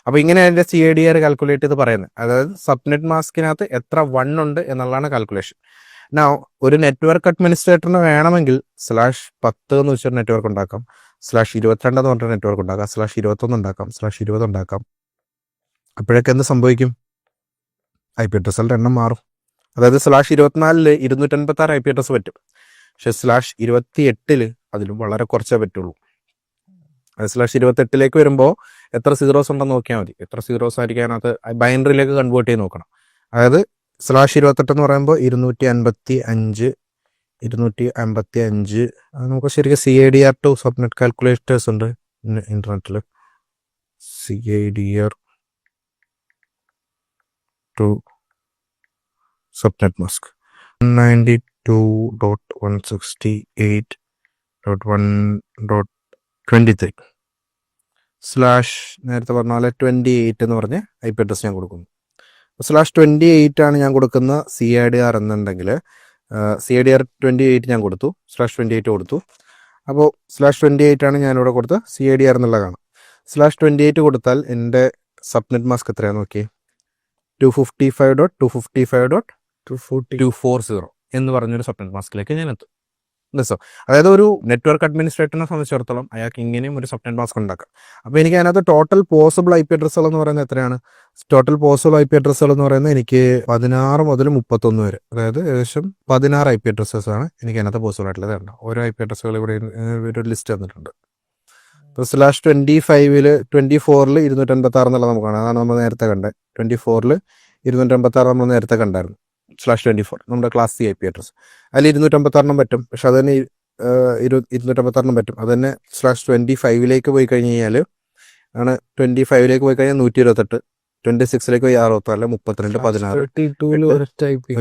അപ്പൊ ഇങ്ങനെ അതിന്റെ CIDR കാൽക്കുലേറ്റ് ചെയ്ത് പറയുന്നത്, അതായത് സബ്നെറ്റ് മാസ്കിനകത്ത് എത്ര 1 ഉണ്ട് എന്നുള്ളതാണ് കാൽക്കുലേഷൻ. ഒരു നെറ്റ്വർക്ക് അഡ്മിനിസ്ട്രേറ്ററിന് വേണമെങ്കിൽ /10 എന്ന് വെച്ചൊരു നെറ്റ്വർക്ക് ഉണ്ടാക്കാം, /22 എന്ന് പറഞ്ഞ നെറ്റ്വർക്ക് ഉണ്ടാക്കാം, /21 ഉണ്ടാക്കാം, /20 ഉണ്ടാക്കാം. അപ്പോഴൊക്കെ എന്ത് സംഭവിക്കും? IP അഡ്രസ്സുകളുടെ എണ്ണം മാറും. അതായത് /24 256 IP അഡ്രസ് പറ്റും, പക്ഷെ /28 അതിലും വളരെ കുറച്ചേ പറ്റുള്ളൂ. അത് /28 വരുമ്പോൾ എത്ര സീറോസ് ഉണ്ടെന്ന് നോക്കിയാൽ മതി. എത്ര സീറോസ് ആയിരിക്കും അതിനകത്ത് ബൈനറിയിലേക്ക് കൺവേർട്ട് ചെയ്ത് നോക്കണം. അതായത് /28 എന്ന് പറയുമ്പോൾ 255 നമുക്ക് ശരിക്കും CIDR ടു സബ്നെറ്റ് കാൽക്കുലേറ്റേഴ്സ് ഉണ്ട് ഇന്റർനെറ്റിൽ. CIDR ടു സബ്നെറ്റ് മാസ്ക് 192.168.1.23 നേരത്തെ പറഞ്ഞ പോലെ 28 എന്ന് പറഞ്ഞ് IP അഡ്രസ് ഞാൻ കൊടുക്കുന്നു. /28 ആണ് ഞാൻ കൊടുക്കുന്ന CIDR എന്നുണ്ടെങ്കിൽ CIDR 28 ഞാൻ കൊടുത്തു, /28 കൊടുത്തു. അപ്പോൾ /28 ആണ് ഞാനിവിടെ കൊടുത്ത CIDR എന്നുള്ളതാണ്. /28 കൊടുത്താൽ എൻ്റെ സബ്നെറ്റ് മാസ്ക് എത്രയാണെന്ന് നോക്കിയേ, 255.255.240 എന്ന് പറഞ്ഞൊരു സബ്നെറ്റ് മാസ്കിലേക്ക് ഞാൻ എത്തും. അതായത് ഒരു നെറ്റ്വർക്ക് അഡ്മിനിസ്ട്രേറ്ററിനെ സംബന്ധിച്ചിടത്തോളം അയാൾക്ക് ഇങ്ങനെയും ഒരു സബ്നെറ്റ് മാസ്ക് ഉണ്ടാക്കാം. അപ്പോൾ എനിക്ക് അതിനകത്ത് ടോട്ടൽ പോസിബിൾ IP അഡ്രസ്സുകൾ എന്ന് പറയുന്നത് എത്രയാണ്? ടോട്ടൽ പോസിബിൾ IP അഡ്രസ്സുകൾ എന്ന് പറയുന്നത് എനിക്ക് 16 മുതൽ 31 വരെ, അതായത് ഏകദേശം 16 IP അഡ്രസ്സസ് ആണ് എനിക്ക് അതിനകത്ത് പോസിബിൾ ആയിട്ടുള്ളത്. ഓരോ IP അഡ്രസ്സുകൾ ഇവിടെ ഒരു ലിസ്റ്റ് തന്നിട്ടുണ്ട്. ഇപ്പോൾ /25 24 256 എന്നുള്ളത് നമുക്ക് കാണാം. അതാണ് നമ്മൾ നേരത്തെ കണ്ടത്. 24 256 നമ്മൾ നേരത്തെ കണ്ടായിരുന്നു. /24 നമ്മുടെ ക്ലാസ് C IP അഡ്രസ്. അതിൽ 256 പറ്റും, പക്ഷെ അത് തന്നെ 256 പറ്റും. അത് തന്നെ /25 പോയി കഴിഞ്ഞ് കഴിഞ്ഞാൽ ആണ് 25 പോയി കഴിഞ്ഞാൽ 128, 26 പോയി 64, 32, 16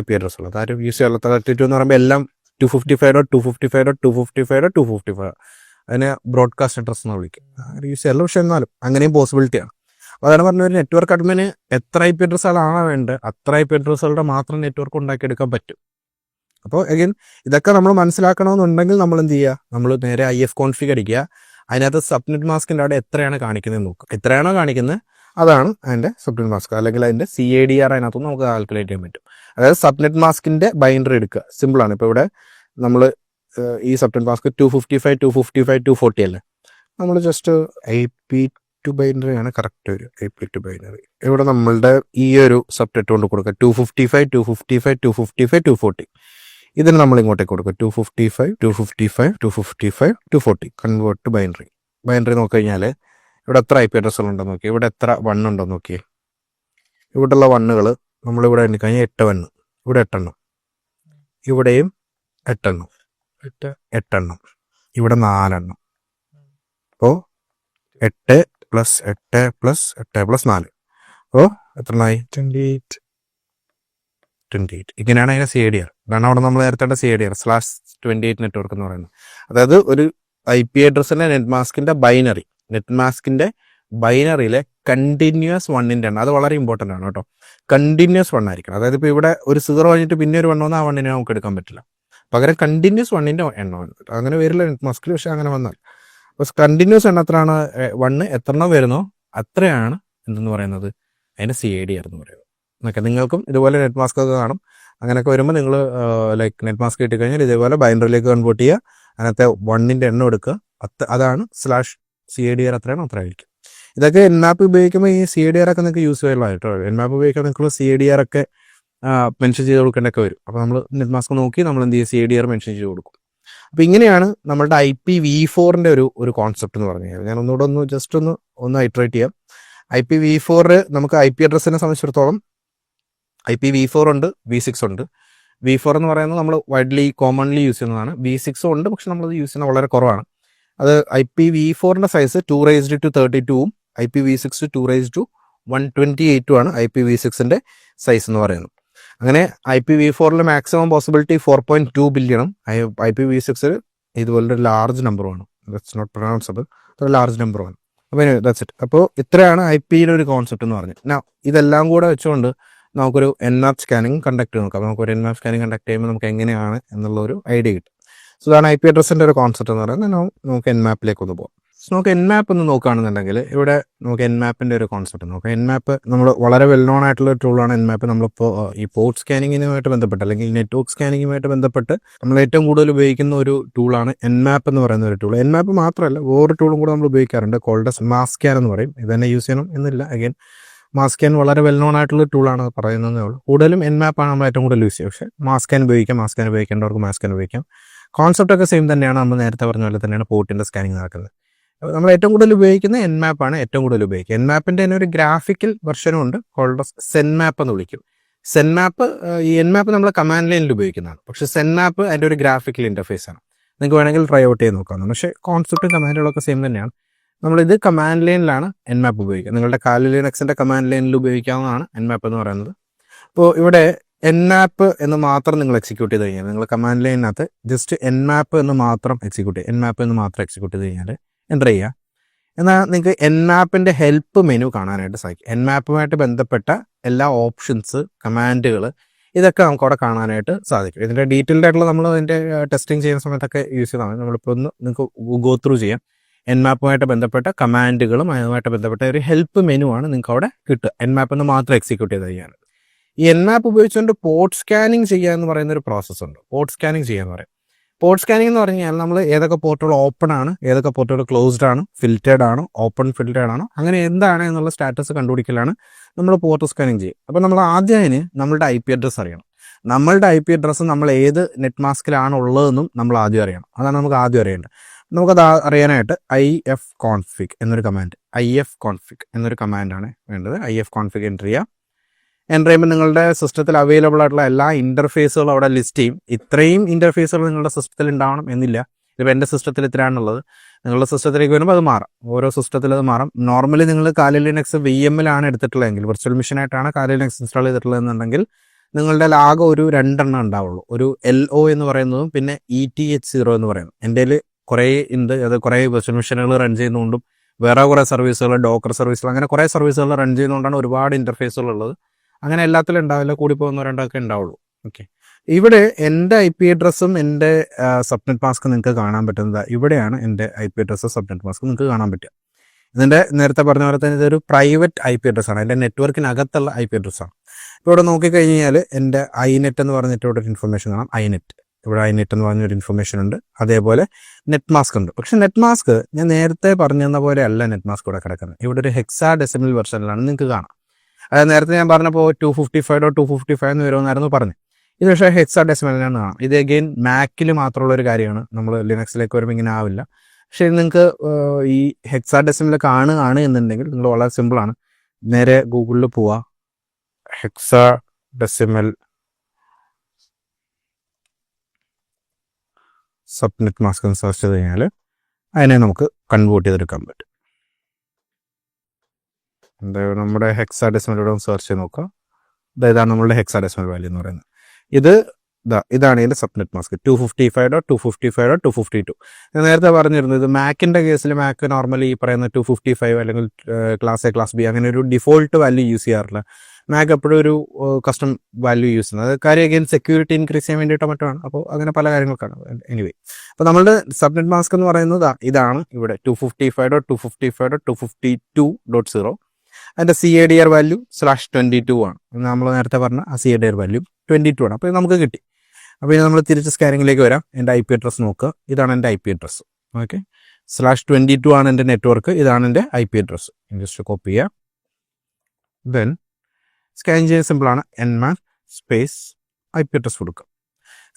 IP അഡ്രസ് ഉള്ളത്. ആരും യൂസ് ചെയ്യാനുള്ള 32 എന്ന് പറയുമ്പോൾ എല്ലാം 255.255.255.255 അതിനെ ബ്രോഡ്കാസ്റ്റ് അഡ്രസ് എന്ന് വിളിക്കും. യൂസ് ചെയ്യാറില്ല, പക്ഷെ എന്നാലും അങ്ങനെയും പോസിബിലിറ്റിയാണ്. അതാണ് പറഞ്ഞ ഒരു നെറ്റ്വർക്ക് അഡ്മിന് എത്ര IP അഡ്രസ്സുകളാണ് വേണ്ടത് അത്ര IP അഡ്രസ്സുകളുടെ മാത്രം നെറ്റ്വർക്ക് ഉണ്ടാക്കിയെടുക്കാൻ പറ്റും. അപ്പോൾ അഗൈൻ ഇതൊക്കെ നമ്മൾ മനസ്സിലാക്കണമെന്നുണ്ടെങ്കിൽ നമ്മൾ എന്ത് ചെയ്യുക, നമ്മൾ നേരെ IF കോൺഫിഗ് അടിക്കുക. അതിനകത്ത് സബ്നെറ്റ് മാസ്കിൻ്റെ അവിടെ എത്രയാണ് കാണിക്കുന്നത് നോക്കുക. എത്രയാണോ കാണിക്കുന്നത് അതാണ് അതിൻ്റെ സബ്നെറ്റ് മാസ്ക്, അല്ലെങ്കിൽ അതിൻ്റെ CIDR അതിനകത്തുനിന്ന് നമുക്ക് കാൽക്കുലേറ്റ് ചെയ്യാൻ പറ്റും. അതായത് സബ്നെറ്റ് മാസ്കിൻ്റെ ബൈനറി എടുക്കുക, സിമ്പിളാണ്. ഇപ്പോൾ ഇവിടെ നമ്മൾ ഈ സബ്നെറ്റ് മാസ്ക് 255, 255, 240 അല്ലേ, നമ്മൾ ജസ്റ്റ് IP2 ബൈനറി ആണ് കറക്റ്റ് ഒരു IP2 ബൈനറി. ഇവിടെ നമ്മളുടെ ഈ ഒരു സബ്നെറ്റ് കൊണ്ട് കൊടുക്കുക 255, 255, 255, 240. ഇതിന് നമ്മൾ ഇങ്ങോട്ടേക്ക് കൊടുക്കുക 255, 255, 255, 240 കൺവേർട്ട് ബൈനറി. ബൈനറി നോക്കി കഴിഞ്ഞാൽ ഇവിടെ എത്ര IP അഡ്രസ്സുകൾ ഉണ്ടെന്ന് നോക്കിയേ, ഇവിടെ എത്ര 1 ഉണ്ടെന്ന് നോക്കിയേ. ഇവിടെയുള്ള 1കൾ നമ്മളിവിടെ എണ്ണി കഴിഞ്ഞാൽ 8 1, ഇവിടെ 8 എണ്ണം, ഇവിടെയും 8 എണ്ണം, 8 എണ്ണം, ഇവിടെ 4 എണ്ണം. അപ്പോൾ 8 + 8 + 8 + 4 അപ്പോൾ എത്രണ്ണായി? 28. ഇങ്ങനെയാണ് അതിൻ്റെ CIDR. അതാണ് അവിടെ നമ്മൾ നേരത്തെ CIDR /28 നെറ്റ്വർക്ക് എന്ന് പറയുന്നത്. അതായത് ഒരു IP അഡ്രസ്സിൻ്റെ നെറ്റ് മാസ്കിൻ്റെ ബൈനറിയിലെ കണ്ടിന്യൂസ് 1ൻ്റെ എണ്ണം. അത് വളരെ ഇമ്പോർട്ടൻ്റ് ആണ് കേട്ടോ. കണ്ടിന്യൂസ് 1 ആയിരിക്കണം. അതായത് ഇപ്പോൾ ഇവിടെ ഒരു 0 കഴിഞ്ഞിട്ട് പിന്നെ ഒരു 1 വന്നാൽ ആ 1നെ നമുക്ക് എടുക്കാൻ പറ്റില്ല. പകരം കണ്ടിന്യൂസ് 1ൻ്റെ എണ്ണം അങ്ങനെ വരില്ല നെറ്റ് മാസ്കിൽ, പക്ഷെ അങ്ങനെ വന്നാൽ അപ്പോൾ കണ്ടിന്യൂസ് എണ്ണം എത്രയാണ് 1 എത്രണ്ണം വരുന്നോ അത്രയാണ് എന്തെന്ന് പറയുന്നത് അതിൻ്റെ CIDR എന്ന് പറയുന്നത്. എന്നൊക്കെ നിങ്ങൾക്കും ഇതുപോലെ നെറ്റ് മാസ്ക് ഒക്കെ കാണും. അങ്ങനെയൊക്കെ വരുമ്പോൾ നിങ്ങൾ ലൈക്ക് നെറ്റ് മാസ്ക് കിട്ടിക്കഴിഞ്ഞാൽ ഇതേപോലെ ബൈനറിലേക്ക് കൺവേർട്ട് ചെയ്യുക, അതിനകത്തെ 1ൻ്റെ എണ്ണം എടുക്കുക, അതാണ് /CIDR എത്രയാണ് അത്രയായിരിക്കും. ഇതൊക്കെ Nmap ഉപയോഗിക്കുമ്പോൾ ഈ CIDR ഒക്കെ നിങ്ങൾക്ക് യൂസ് ചെയ്യാനുള്ള കേട്ടോ. Nmap ഉപയോഗിക്കാൻ നിങ്ങൾ CIDR ഒക്കെ മെൻഷൻ ചെയ്ത് കൊടുക്കേണ്ടൊക്കെ വരും. അപ്പോൾ നമ്മൾ നെറ്റ് മാസ്ക് നോക്കി നമ്മൾ എന്ത് ചെയ്യും, CIDR മെൻഷൻ ചെയ്ത് കൊടുക്കും. അപ്പോൾ ഇങ്ങനെയാണ് നമ്മളുടെ IPv4ൻ്റെ ഒരു കോൺസെപ്റ്റ് എന്ന് പറഞ്ഞു കഴിഞ്ഞാൽ. ഞാൻ ഒന്നുകൂടെ ഒന്ന് ഐട്രേറ്റ് ചെയ്യാം. IPv4 നമുക്ക് IP അഡ്രസ്സിനെ സംബന്ധിച്ചിടത്തോളം IPv4 ഉണ്ട്, V6 ഉണ്ട്. V4 എന്ന് പറയുന്നത് നമ്മൾ വൈഡ്ലി കോമൺലി യൂസ് ചെയ്യുന്നതാണ്. V6 ഉണ്ട്, പക്ഷെ നമ്മളത് യൂസ് ചെയ്യുന്നത് വളരെ കുറവാണ്. അത് IPv4 സൈസ് 2^32ഉം IPv6 2^128 ആണ് IPv6 സൈസ് എന്ന് പറയുന്നത്. അങ്ങനെ IPv4 മാക്സിമം പോസിബിലിറ്റി 4.2 ബില്യണും IPv6 ഇതുപോലൊരു ലാർജ് നമ്പറുമാണ്. ദാറ്റ്സ് നോട്ട് പ്രൊനൗൺസബിൾ, ലാർജ് നമ്പറുമാണ്. അപ്പോൾ ദാറ്റ്സ് ഇറ്റ്. അപ്പോൾ ഇത്രയാണ് IP-യുടെ ഒരു കോൺസെപ്റ്റ് എന്ന് പറഞ്ഞത്. ഇതെല്ലാം കൂടെ വെച്ചുകൊണ്ട് നമുക്കൊരു NMAP സ്കാനിങ് കണ്ടക്ട് ചെയ്ത് നോക്കാം. നമുക്കൊരു NMAP സ്കാനിങ് കണ്ടക്ട് ചെയ്യുമ്പോൾ നമുക്ക് എങ്ങനെയാണ് എന്നുള്ളൊരു ഐഡിയ കിട്ടും. സോ ഇതാണ് IP അഡ്രസ്സിൻ്റെ ഒരു കോൺസെപ്റ്റ് എന്ന് പറയുന്നത്. നമുക്ക് NMAP-ലേക്ക് ഒന്ന് പോകാം. സോ നമുക്ക് NMAP ഒന്ന് നോക്കുകയാണെന്നുണ്ടെങ്കിൽ ഇവിടെ നമുക്ക് NMAP-ൻ്റെ ഒരു കോൺസെപ്റ്റ് നോക്കാം. NMAP നമ്മൾ വളരെ വെൽ നോൺ ആയിട്ടുള്ള ഒരു ടൂളാണ് NMAP. നമ്മളിപ്പോൾ ഈ പോർട്ട് സ്കാനിങ്ങിനുമായിട്ട് ബന്ധപ്പെട്ട് അല്ലെങ്കിൽ നെറ്റ്വർക്ക് സ്കാനിങ്ങുമായിട്ട് ബന്ധപ്പെട്ട് നമ്മൾ ഏറ്റവും കൂടുതൽ ഉപയോഗിക്കുന്ന ഒരു ടൂളാണ് NMAP എന്ന് പറയുന്ന ഒരു ടൂൾ. NMAP മാത്രമല്ല വേറൊരു ടൂളും കൂടെ നമ്മൾ ഉപയോഗിക്കാറുണ്ട്, കോൾഡ് മാസ്കാൻ എന്ന് പറയും. ഇത് തന്നെ യൂസ് ചെയ്യണം എന്നില്ല. അഗൈൻ മാസ്കാൻ വളരെ വെൽ നോൺ ആയിട്ടുള്ള ടൂളാണ് പറയുന്നതേ ഉള്ളൂ. കൂടുതലും NMAP ആണ് നമ്മൾ ഏറ്റവും കൂടുതൽ യൂസ് ചെയ്യുക. പക്ഷേ മാസ്കാൻ ഉപയോഗിക്കേണ്ടവർക്ക് മാസ്കാൻ ഉപയോഗിക്കാം. കോൺസെപ്റ്റ് ഒക്കെ സെയിം തന്നെയാണ്. നമ്മൾ നേരത്തെ പറഞ്ഞ പോലെ തന്നെയാണ് പോർട്ടിൻ്റെ സ്കാനിങ് നടക്കുന്നത്. നമ്മൾ ഏറ്റവും കൂടുതൽ ഉപയോഗിക്കുന്ന NMAP ആണ് ഏറ്റവും കൂടുതൽ ഉപയോഗിക്കുക. NMAP-ൻ്റെ തന്നെ ഒരു ഗ്രാഫിക്കൽ വെർഷനും ഉണ്ട്, കോൾഡ് സെൻമാപ്പ് എന്ന് വിളിക്കും. സെൻമാപ്പ് ഈ NMAP നമ്മൾ കമാൻഡ് ലൈനിൽ ഉപയോഗിക്കുന്നതാണ്. പക്ഷേ സെൻമാപ്പ് അതിൻ്റെ ഒരു ഗ്രാഫിക്കൽ ഇൻ്റർഫേസ് ആണ്. നിങ്ങൾക്ക് വേണമെങ്കിൽ ട്രൈ ഔട്ട് ചെയ്ത് നോക്കാം. പക്ഷേ കോൺസെപ്റ്റും കമാൻഡുകളൊക്കെ സെയിം തന്നെയാണ്. നമ്മളിത് കമാൻഡ് ലൈനിലാണ് NMAP ഉപയോഗിക്കുക. നിങ്ങളുടെ കാലി ലിനക്സിൻ്റെ കമാൻഡ് ലൈനിൽ ഉപയോഗിക്കാവുന്നതാണ് NMAP എന്ന് പറയുന്നത്. അപ്പോൾ ഇവിടെ NMAP എന്ന് മാത്രം നിങ്ങൾ എക്സിക്യൂട്ട് ചെയ്ത് കഴിഞ്ഞാൽ, നിങ്ങൾ കമാൻഡ് ലൈനിനകത്ത് ജസ്റ്റ് NMAP എന്ന് മാത്രം എക്സിക്യൂട്ട് ചെയ്ത് കഴിഞ്ഞാൽ എൻ്റർ ചെയ്യുക. എന്നാൽ നിങ്ങൾക്ക് NMAP-ൻ്റെ ഹെൽപ്പ് മെനു കാണാനായിട്ട് സാധിക്കും. NMAP-ഉമായിട്ട് ബന്ധപ്പെട്ട എല്ലാ ഓപ്ഷൻസ്, കമാൻഡുകൾ ഇതൊക്കെ നമുക്ക് അവിടെ കാണാനായിട്ട് സാധിക്കും. ഇതിൻ്റെ ഡീറ്റെയിൽഡ് ആയിട്ടുള്ള നമ്മൾ അതിൻ്റെ ടെസ്റ്റിംഗ് ചെയ്യുന്ന സമയത്തൊക്കെ യൂസ് ചെയ്താൽ നമ്മളിപ്പോൾ ഒന്ന് നിങ്ങൾക്ക് ഗോ ത്രൂ ചെയ്യാം. NMAP-ഉമായിട്ട് ബന്ധപ്പെട്ട കമാൻഡുകളും അതുമായിട്ട് ബന്ധപ്പെട്ട ഒരു ഹെൽപ്പ് മെനു ആണ് നിങ്ങൾക്ക് അവിടെ കിട്ടുക. NMAP എന്ന് മാത്രം എക്സിക്യൂട്ട് ചെയ്ത് കഴിഞ്ഞാൽ. ഈ NMAP ഉപയോഗിച്ചുകൊണ്ട് പോർട്ട് സ്കാനിങ് ചെയ്യുക എന്ന് പറയുന്ന ഒരു പ്രോസസ്സുണ്ട്. പോർട്ട് സ്കാനിങ് ചെയ്യാന്ന് പറയും. പോർട്ട് സ്കാനിങ് എന്ന് പറഞ്ഞു കഴിഞ്ഞാൽ നമ്മൾ ഏതൊക്കെ പോർട്ടുകൾ ഓപ്പൺ ആണ്, ഏതൊക്കെ പോർട്ടുകൾ ക്ലോസ്ഡ് ആണ്, ഫിൽറ്റേഡ് ആണോ, ഓപ്പൺ ഫിൽറ്റേഡ് ആണോ, അങ്ങനെ എന്താണ് എന്നുള്ള സ്റ്റാറ്റസ് കണ്ടുപിടിക്കലാണ് നമ്മൾ പോർട്ട് സ്കാനിങ് ചെയ്യുക. അപ്പോൾ നമ്മൾ ആദ്യം അതിന് നമ്മളുടെ IP അഡ്രസ്സ് അറിയണം. നമ്മളുടെ IP അഡ്രസ്സ് നമ്മൾ ഏത് നെറ്റ് മാസ്കിലാണ് ഉള്ളതെന്നും നമ്മൾ ആദ്യം അറിയണം. അതാണ് നമുക്ക് ആദ്യം അറിയേണ്ടത്. നമുക്കത് അറിയാനായിട്ട് ifconfig എന്നൊരു കമാൻഡാണ് വേണ്ടത്. ifconfig എൻ്റർ ചെയ്യുക. എൻ്റർ ചെയ്യുമ്പോൾ നിങ്ങളുടെ സിസ്റ്റത്തിൽ അവൈലബിൾ ആയിട്ടുള്ള എല്ലാ ഇൻ്റർഫേസുകളും അവിടെ ലിസ്റ്റ് ചെയ്യും. ഇത്രയും ഇൻ്റർഫേസുകൾ നിങ്ങളുടെ സിസ്റ്റത്തിൽ ഉണ്ടാവണം എന്നില്ല. ഇപ്പോൾ എൻ്റെ സിസ്റ്റത്തിൽ ഇത്രയാണുള്ളത്. നിങ്ങളുടെ സിസ്റ്റത്തിലേക്ക് വരുമ്പോൾ അത് മാറാം. ഓരോ സിസ്റ്റത്തിൽ അത് മാറാം. നോർമലി നിങ്ങൾ കാലി ലിനക്സ് VM-ലാണ് എടുത്തിട്ടുള്ളതെങ്കിൽ, വെർച്വൽ മെഷീനായിട്ടാണ് കാലി ലിനക്സ് ഇൻസ്റ്റാൾ ചെയ്തിട്ടുള്ളതെന്നുണ്ടെങ്കിൽ നിങ്ങളുടെ ആകെ ഒരു 2 എണ്ണം ഉണ്ടാവുള്ളൂ. ഒരു LO എന്ന് പറയുന്നതും പിന്നെ ETH0 എന്ന് പറയുന്നത്. എൻ്റെ കയ്യിൽ കുറേ ഉണ്ട്. അത് കുറേ വെർച്വൽ മെഷീനുകൾ റൺ ചെയ്യുന്നതുകൊണ്ടും വേറെ കുറേ സർവീസുകൾ, ഡോക്കർ സർവീസുകൾ, അങ്ങനെ കുറേ സർവീസുകൾ റൺ ചെയ്യുന്നതുകൊണ്ടാണ് ഒരുപാട് ഇൻ്റർഫേസുകൾ ഉള്ളത്. അങ്ങനെ എല്ലാത്തിലും ഉണ്ടാവില്ല, കൂടി പോകുന്ന 2 ഉണ്ടാവുള്ളൂ. ഓക്കെ, ഇവിടെ എൻ്റെ IP അഡ്രസ്സും എൻ്റെ സബ്നെറ്റ് മാസ്ക് നിങ്ങൾക്ക് കാണാൻ പറ്റുന്നത് ഇവിടെയാണ്. എൻ്റെ IP അഡ്രസ്സും സബ്നെറ്റ് മാസ്ക് നിങ്ങൾക്ക് കാണാൻ പറ്റുക. ഇതിൻ്റെ നേരത്തെ പറഞ്ഞ പോലെ തന്നെ ഇതൊരു പ്രൈവറ്റ് IP അഡ്രസ്സാണ്. എൻ്റെ നെറ്റ്വർക്കിനകത്തുള്ള IP അഡ്രസ്സാണ്. ഇപ്പോൾ ഇവിടെ നോക്കിക്കഴിഞ്ഞാൽ എൻ്റെ iNet എന്ന് പറഞ്ഞിട്ട് ഇവിടെ ഒരു ഇൻഫർമേഷൻ കാണാം. ഇവിടെ iNet എന്ന് പറഞ്ഞൊരു ഇൻഫർമേഷൻ ഉണ്ട്. അതേപോലെ നെറ്റ് മാസ്ക് ഉണ്ട്. പക്ഷേ നെറ്റ് മാസ്ക് ഞാൻ നേരത്തെ പറഞ്ഞെന്ന പോലെ അല്ല നെറ്റ് മാസ്ക് ഇവിടെ കിടക്കുന്നത്. ഇവിടെ ഒരു ഹെക്സാഡെസിമൽ വെർഷനിലാണ് നിങ്ങൾക്ക് കാണാം. അതായത് നേരത്തെ ഞാൻ പറഞ്ഞപ്പോൾ 255 എന്ന് വരുമെന്നായിരുന്നു പറഞ്ഞത്. ഇത് പക്ഷേ ഹെക്സാഡെസിമലിനാണ് കാണാം. ഇത് അഗെയിൻ മാക്കിൽ മാത്രമുള്ള ഒരു കാര്യമാണ്. നമ്മൾ ലിനക്സിലേക്ക് വരുമ്പോൾ ഇങ്ങനെ ആവില്ല. പക്ഷേ നിങ്ങൾക്ക് ഈ ഹെക്സാഡെസിമൽ കാണുകയാണ് എന്നുണ്ടെങ്കിൽ നിങ്ങൾ വളരെ സിമ്പിളാണ്. നേരെ ഗൂഗിളിൽ പോവുക, ഹെക്സാഡെസിമൽ സബ്നെറ്റ് മാസ്ക് എന്ന് സെർച്ച് ചെയ്ത് കഴിഞ്ഞാൽ അതിനെ നമുക്ക് കൺവേർട്ട് ചെയ്തെടുക്കാൻ പറ്റും. എന്തായാലും നമ്മുടെ ഹെക്സാഡെസിമലോടെ സെർച്ച് ചെയ്ത് നോക്കുക. ഇതാണ് നമ്മളുടെ ഹെക്സാഡെസിമൽ വാല്യൂ എന്ന് പറയുന്നത്. ഇതാണ് ഇതിൻ്റെ സബ്നെറ്റ് മാസ്ക് 255.255.252. ഞാൻ നേരത്തെ പറഞ്ഞിരുന്നു, ഇത് മാക്കിൻ്റെ കേസിൽ മാക്ക് നോർമലി ഈ പറയുന്ന 255 അല്ലെങ്കിൽ ക്ലാസ് A ക്ലാസ് B അങ്ങനെ ഒരു ഡിഫോൾട്ട് വാല്യൂ യൂസ് ചെയ്യാറില്ല. മാക്ക് എപ്പോഴും ഒരു കസ്റ്റം വാല്യൂ യൂസ് ചെയ്യുന്നത്. അത് കാര്യം അഗെയിൻ സെക്യൂരിറ്റി ഇൻക്രീസ് ചെയ്യാൻ വേണ്ടിയിട്ടോ മറ്റാണ്. അപ്പോൾ അങ്ങനെ പല കാര്യങ്ങൾക്കാണ്. എനിവേ, അപ്പോൾ നമ്മളുടെ സബ്നെറ്റ് മാസ്ക് എന്ന് പറയുന്നത് ഇതാണ്. ഇവിടെ 255.255.252.0 അതിൻ്റെ CADR വാല്യൂ /22 ആണ്. നമ്മൾ നേരത്തെ പറഞ്ഞ ആ CADR വാല്യൂ 22 ആണ്. അപ്പോൾ ഇത് നമുക്ക് കിട്ടി. അപ്പോൾ ഇനി നമ്മൾ തിരിച്ച് സ്കാനിങ്ങിലേക്ക് വരാം. എൻ്റെ IP അഡ്രസ്സ് നോക്കുക. ഇതാണ് എൻ്റെ IP അഡ്രസ്സ്. ഓക്കെ, /22 ആണ് എൻ്റെ നെറ്റ്വർക്ക്. ഇതാണ് എൻ്റെ IP അഡ്രസ്സ്. ജസ്റ്റ് കോപ്പി ചെയ്യുക. ദെൻ സ്കാൻ ചെയ്യാൻ സിമ്പിളാണ്. nmap സ്പേസ് IP അഡ്രസ്സ് കൊടുക്കുക.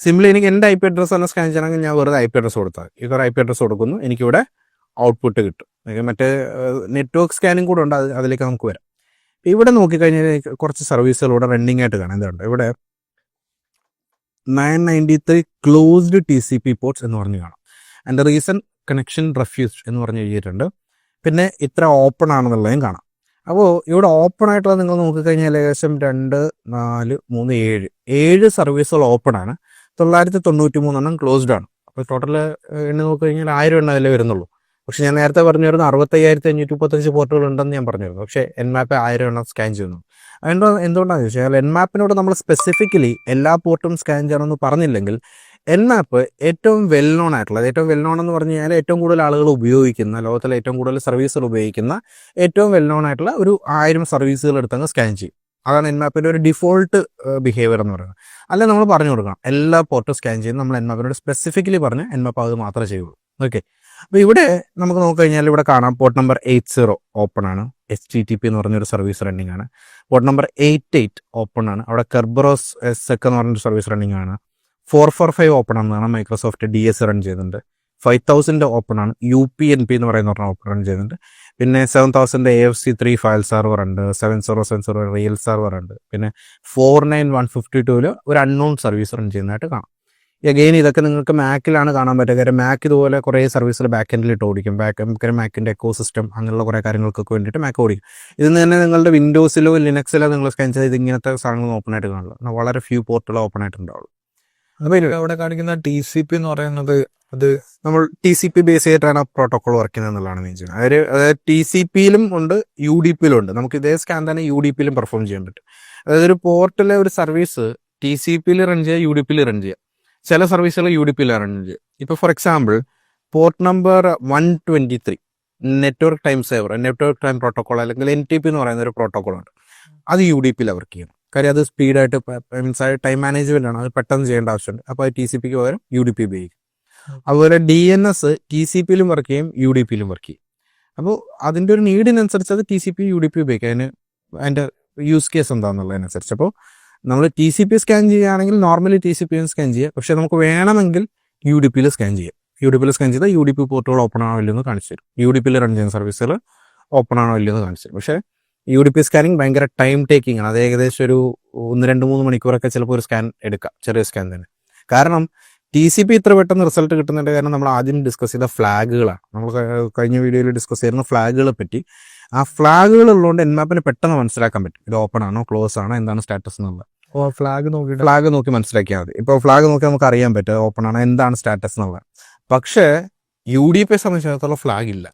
സിമ്പിളി എനിക്ക് എൻ്റെ IP അഡ്രസ്സ് തന്നെ സ്കാൻ ചെയ്യണമെങ്കിൽ ഞാൻ വെറുതെ IP അഡ്രസ്സ് കൊടുത്താൽ ഇതൊരു IP അഡ്രസ്സ് കൊടുക്കുന്നു, എനിക്കിവിടെ ഔട്ട്പുട്ട് കിട്ടും. മറ്റേ നെറ്റ്വർക്ക് സ്കാനിങ് കൂടെ ഉണ്ട്, അതിലേക്ക് നമുക്ക് വരാം. ഇവിടെ നോക്കിക്കഴിഞ്ഞാൽ കുറച്ച് സർവീസുകൾ ഇവിടെ റണ്ണിങ് ആയിട്ട് കാണാം. എന്തുണ്ട് ഇവിടെ 993 ക്ലോസ്ഡ് TCP പോർട്ട്സ് എന്ന് പറഞ്ഞ് കാണാം. ആൻഡ് റീസൺ കണക്ഷൻ റെഫ്യൂസ്ഡ് എന്ന് പറഞ്ഞ് എഴുതിയിട്ടുണ്ട്. പിന്നെ ഇത്ര ഓപ്പൺ ആണെന്നുള്ളതും കാണാം. അപ്പോൾ ഇവിടെ ഓപ്പൺ ആയിട്ടുള്ള നിങ്ങൾ നോക്കിക്കഴിഞ്ഞാൽ ഏകദേശം 2, 4, 3, 7 സർവീസുകൾ ഓപ്പൺ ആണ്. 993 ക്ലോസ്ഡ് ആണ്. അപ്പോൾ ടോട്ടൽ എണ്ണി നോക്കിക്കഴിഞ്ഞാൽ 1000 എണ്ണം അതിലേ വരുന്നുള്ളൂ. പക്ഷെ ഞാൻ നേരത്തെ പറഞ്ഞിരുന്നു 65,535 പോർട്ടുകൾ ഉണ്ടെന്ന് ഞാൻ പറഞ്ഞിരുന്നു. പക്ഷേ എൻമാപ്പ് 1000 എണ്ണം സ്കാൻ ചെയ്യുന്നു. എന്തുകൊണ്ടാണെന്ന് ചോദിച്ചാൽ എൻമാപ്പിനോട് നമ്മൾ സ്പെസിഫിക്കലി എല്ലാ പോർട്ടും സ്കാൻ ചെയ്യണമെന്ന് പറഞ്ഞില്ലെങ്കിൽ എൻമാപ്പ് ഏറ്റവും വെൽ നോൺ ആയിട്ടുള്ളത്, ഏറ്റവും വെൽ നോൺ എന്ന് പറഞ്ഞു കഴിഞ്ഞാൽ ഏറ്റവും കൂടുതൽ ആളുകൾ ഉപയോഗിക്കുന്ന, ലോകത്തിലെ ഏറ്റവും കൂടുതൽ സർവീസുകൾ ഉപയോഗിക്കുന്ന ഏറ്റവും വെൽ നോൺ ആയിട്ടുള്ള ഒരു 1000 സർവീസുകൾ എടുത്തങ്ങ് സ്കാൻ ചെയ്യും. അതാണ് എൻമാപ്പിൻ്റെ ഒരു ഡിഫോൾട്ട് ബിഹേവിയർ എന്ന് പറയുന്നത്. അല്ല നമ്മൾ പറഞ്ഞു കൊടുക്കണം എല്ലാ പോർട്ടും സ്കാൻ ചെയ്യുന്നത് നമ്മൾ എൻമാപ്പിനോട് സ്പെസിഫിക്കലി പറഞ്ഞ് എൻമാപ്പ് അത് മാത്രമേ ചെയ്യുള്ളൂ. ഓക്കെ, അപ്പോൾ ഇവിടെ നമുക്ക് നോക്കിക്കഴിഞ്ഞാൽ ഇവിടെ കാണാം പോർട്ട് നമ്പർ 80 ഓപ്പൺ ആണ്. HTTP എന്ന് പറഞ്ഞൊരു സർവീസ് റണ്ണിങ് ആണ്. പോർട്ട് നമ്പർ 88 ഓപ്പൺ ആണ്. അവിടെ കെർബറോസ് SEC എന്ന് പറഞ്ഞൊരു സർവീസ് റണ്ണിങ് ആണ്. 445 ഓപ്പൺ ആണെന്നാണ് മൈക്രോസോഫ്റ്റ് DS റൺ ചെയ്യുന്നുണ്ട്. 5000 ഓപ്പൺ ആണ്. UPnP എന്ന് പറയുന്ന ഓപ്പൺ റൺ ചെയ്യുന്നുണ്ട്. പിന്നെ 7000 AFC3 ഫയൽ സെർവർ ഉണ്ട്. 7070 റിയൽ സെർവർ ഉണ്ട്. പിന്നെ 49152 ഒരു അൺനോൺ സർവീസ് റൺ ചെയ്യുന്നതായിട്ട് കാണാം. അഗെയിൻ ഇതൊക്കെ നിങ്ങൾക്ക് മാക്കിലാണ് കാണാൻ പറ്റുക. കാര്യം മാക്ക് ഇതുപോലെ കുറേ സർവീസുകൾ ബാക്ക് എൻഡിലിട്ട് ഓടിക്കും. മാക്കിൻ്റെ എക്കോ സിസ്റ്റം അങ്ങനെയുള്ള കുറേ കാര്യങ്ങൾക്കൊക്കെ വേണ്ടിയിട്ട് മാക്ക് ഓടിക്കും. ഇതിന് തന്നെ നിങ്ങളുടെ വിൻഡോസിലോ ലിനക്സിലോ നിങ്ങൾ സ്കാൻ ചെയ്ത് ഇങ്ങനത്തെ സാധനങ്ങൾ ഓപ്പൺ ആയിട്ട് കാണില്ല. വളരെ ഫ്യൂ പോർട്ടുകൾ ഓപ്പൺ ആയിട്ടുണ്ടാവുള്ളൂ. അപ്പോൾ അവിടെ കാണിക്കുന്ന TCP എന്ന് പറയുന്നത് അത് നമ്മൾ TCP ബേസ് ചെയ്തിട്ടാണ് പ്രോട്ടോകോൾ വർക്ക് ചെയ്യുന്നത് എന്നുള്ളതാണ് മെയിൻ ചെയ്യുന്നത്. അതായത് TCPയിലും ഉണ്ട്, UDPയിലും ഉണ്ട്. നമുക്ക് ഇതേ സ്കാൻ തന്നെ UDPയിലും പെർഫോം ചെയ്യാൻ പറ്റും. അതായത് ഒരു പോർട്ടിലെ ഒരു സർവീസ് TCPയിൽ റൺ ചെയ്യുക, UDPയിൽ റൺ ചെയ്യുക. ചില സർവീസുകൾ UDPയിൽ റൺ ചെയ്യുക. ഇപ്പോൾ for example port number 123 network time saver, network time protocol അല്ലെങ്കിൽ NTP എന്ന് പറയുന്ന ഒരു പ്രോട്ടോകോളുണ്ട്. അത് UDPയിൽ വർക്ക് ചെയ്യണം. കാര്യം അത് സ്പീഡായിട്ട് മീൻസ് ടൈം മാനേജ്മെന്റ് ആണ്, അത് പെട്ടെന്ന് ചെയ്യേണ്ട ആവശ്യമുണ്ട്. അപ്പോൾ അത് TCPക്ക് പകരം UDP ഉപയോഗിക്കും. അതുപോലെ DNS TCPയിലും വർക്ക് ചെയ്യും, UDPയിലും വർക്ക് ചെയ്യും. അപ്പോൾ അതിൻ്റെ ഒരു നീഡിനനുസരിച്ച് അത് TCP UDP ഉപയോഗിക്കും. അതിൻ്റെ യൂസ് കേസ് എന്താണെന്നുള്ളതിനനുസരിച്ച്. അപ്പോൾ നമ്മൾ TCP സ്കാൻ ചെയ്യുകയാണെങ്കിൽ നോർമലി TCP സ്കാൻ ചെയ്യുക. പക്ഷേ നമുക്ക് വേണമെങ്കിൽ UDPയിൽ സ്കാൻ ചെയ്യാം. UDPയിൽ സ്കാൻ ചെയ്താൽ UDP പോർട്ടുകൾ ഓപ്പൺ ആണോ ഇല്ലെന്ന് കാണിച്ചു തരും. UDPയിൽ റൺ ചെയ്യുന്ന സർവീസുകൾ ഓപ്പൺ ആണോ ഇല്ലെന്ന് കാണിച്ചു തരും. പക്ഷേ UDP സ്കാനിങ് ഭയങ്കര ടൈം ടേക്കിംഗ് ആണ്. അത് ഏകദേശം ഒരു 1-2-3 മണിക്കൂറൊക്കെ ചിലപ്പോൾ ഒരു സ്കാൻ എടുക്കാം, ചെറിയ സ്കാൻ തന്നെ. കാരണം TCP ഇത്ര പെട്ടെന്ന് റിസൾട്ട് കിട്ടുന്നതിൻ്റെ കാരണം നമ്മൾ ആദ്യം ഡിസ്കസ് ചെയ്ത ഫ്ലാഗുകളാണ്. നമ്മൾ കഴിഞ്ഞ വീഡിയോയിൽ ഡിസ്കസ് ചെയ്യുന്ന ഫ്ലാഗുകളെ പറ്റി. ആ ഫ്ലാഗുകൾ ഉള്ളതുകൊണ്ട് എൻമാപ്പിന് പെട്ടെന്ന് മനസ്സിലാക്കാൻ പറ്റും ഇത് ഓപ്പൺ ആണോ ക്ലോസ് ആണോ എന്താണ് സ്റ്റാറ്റസ് എന്നുള്ളത്. ഫ്ലാഗ് നോക്കി മനസ്സിലാക്കിയാൽ മതി. ഇപ്പോൾ ഫ്ലാഗ് നോക്കി നമുക്ക് അറിയാൻ പറ്റും ഓപ്പൺ ആണോ എന്താണ് സ്റ്റാറ്റസ് എന്നുള്ളത്. പക്ഷേ UDPയെ സംബന്ധിച്ചിടത്തോളം ഫ്ലാഗ് ഇല്ല.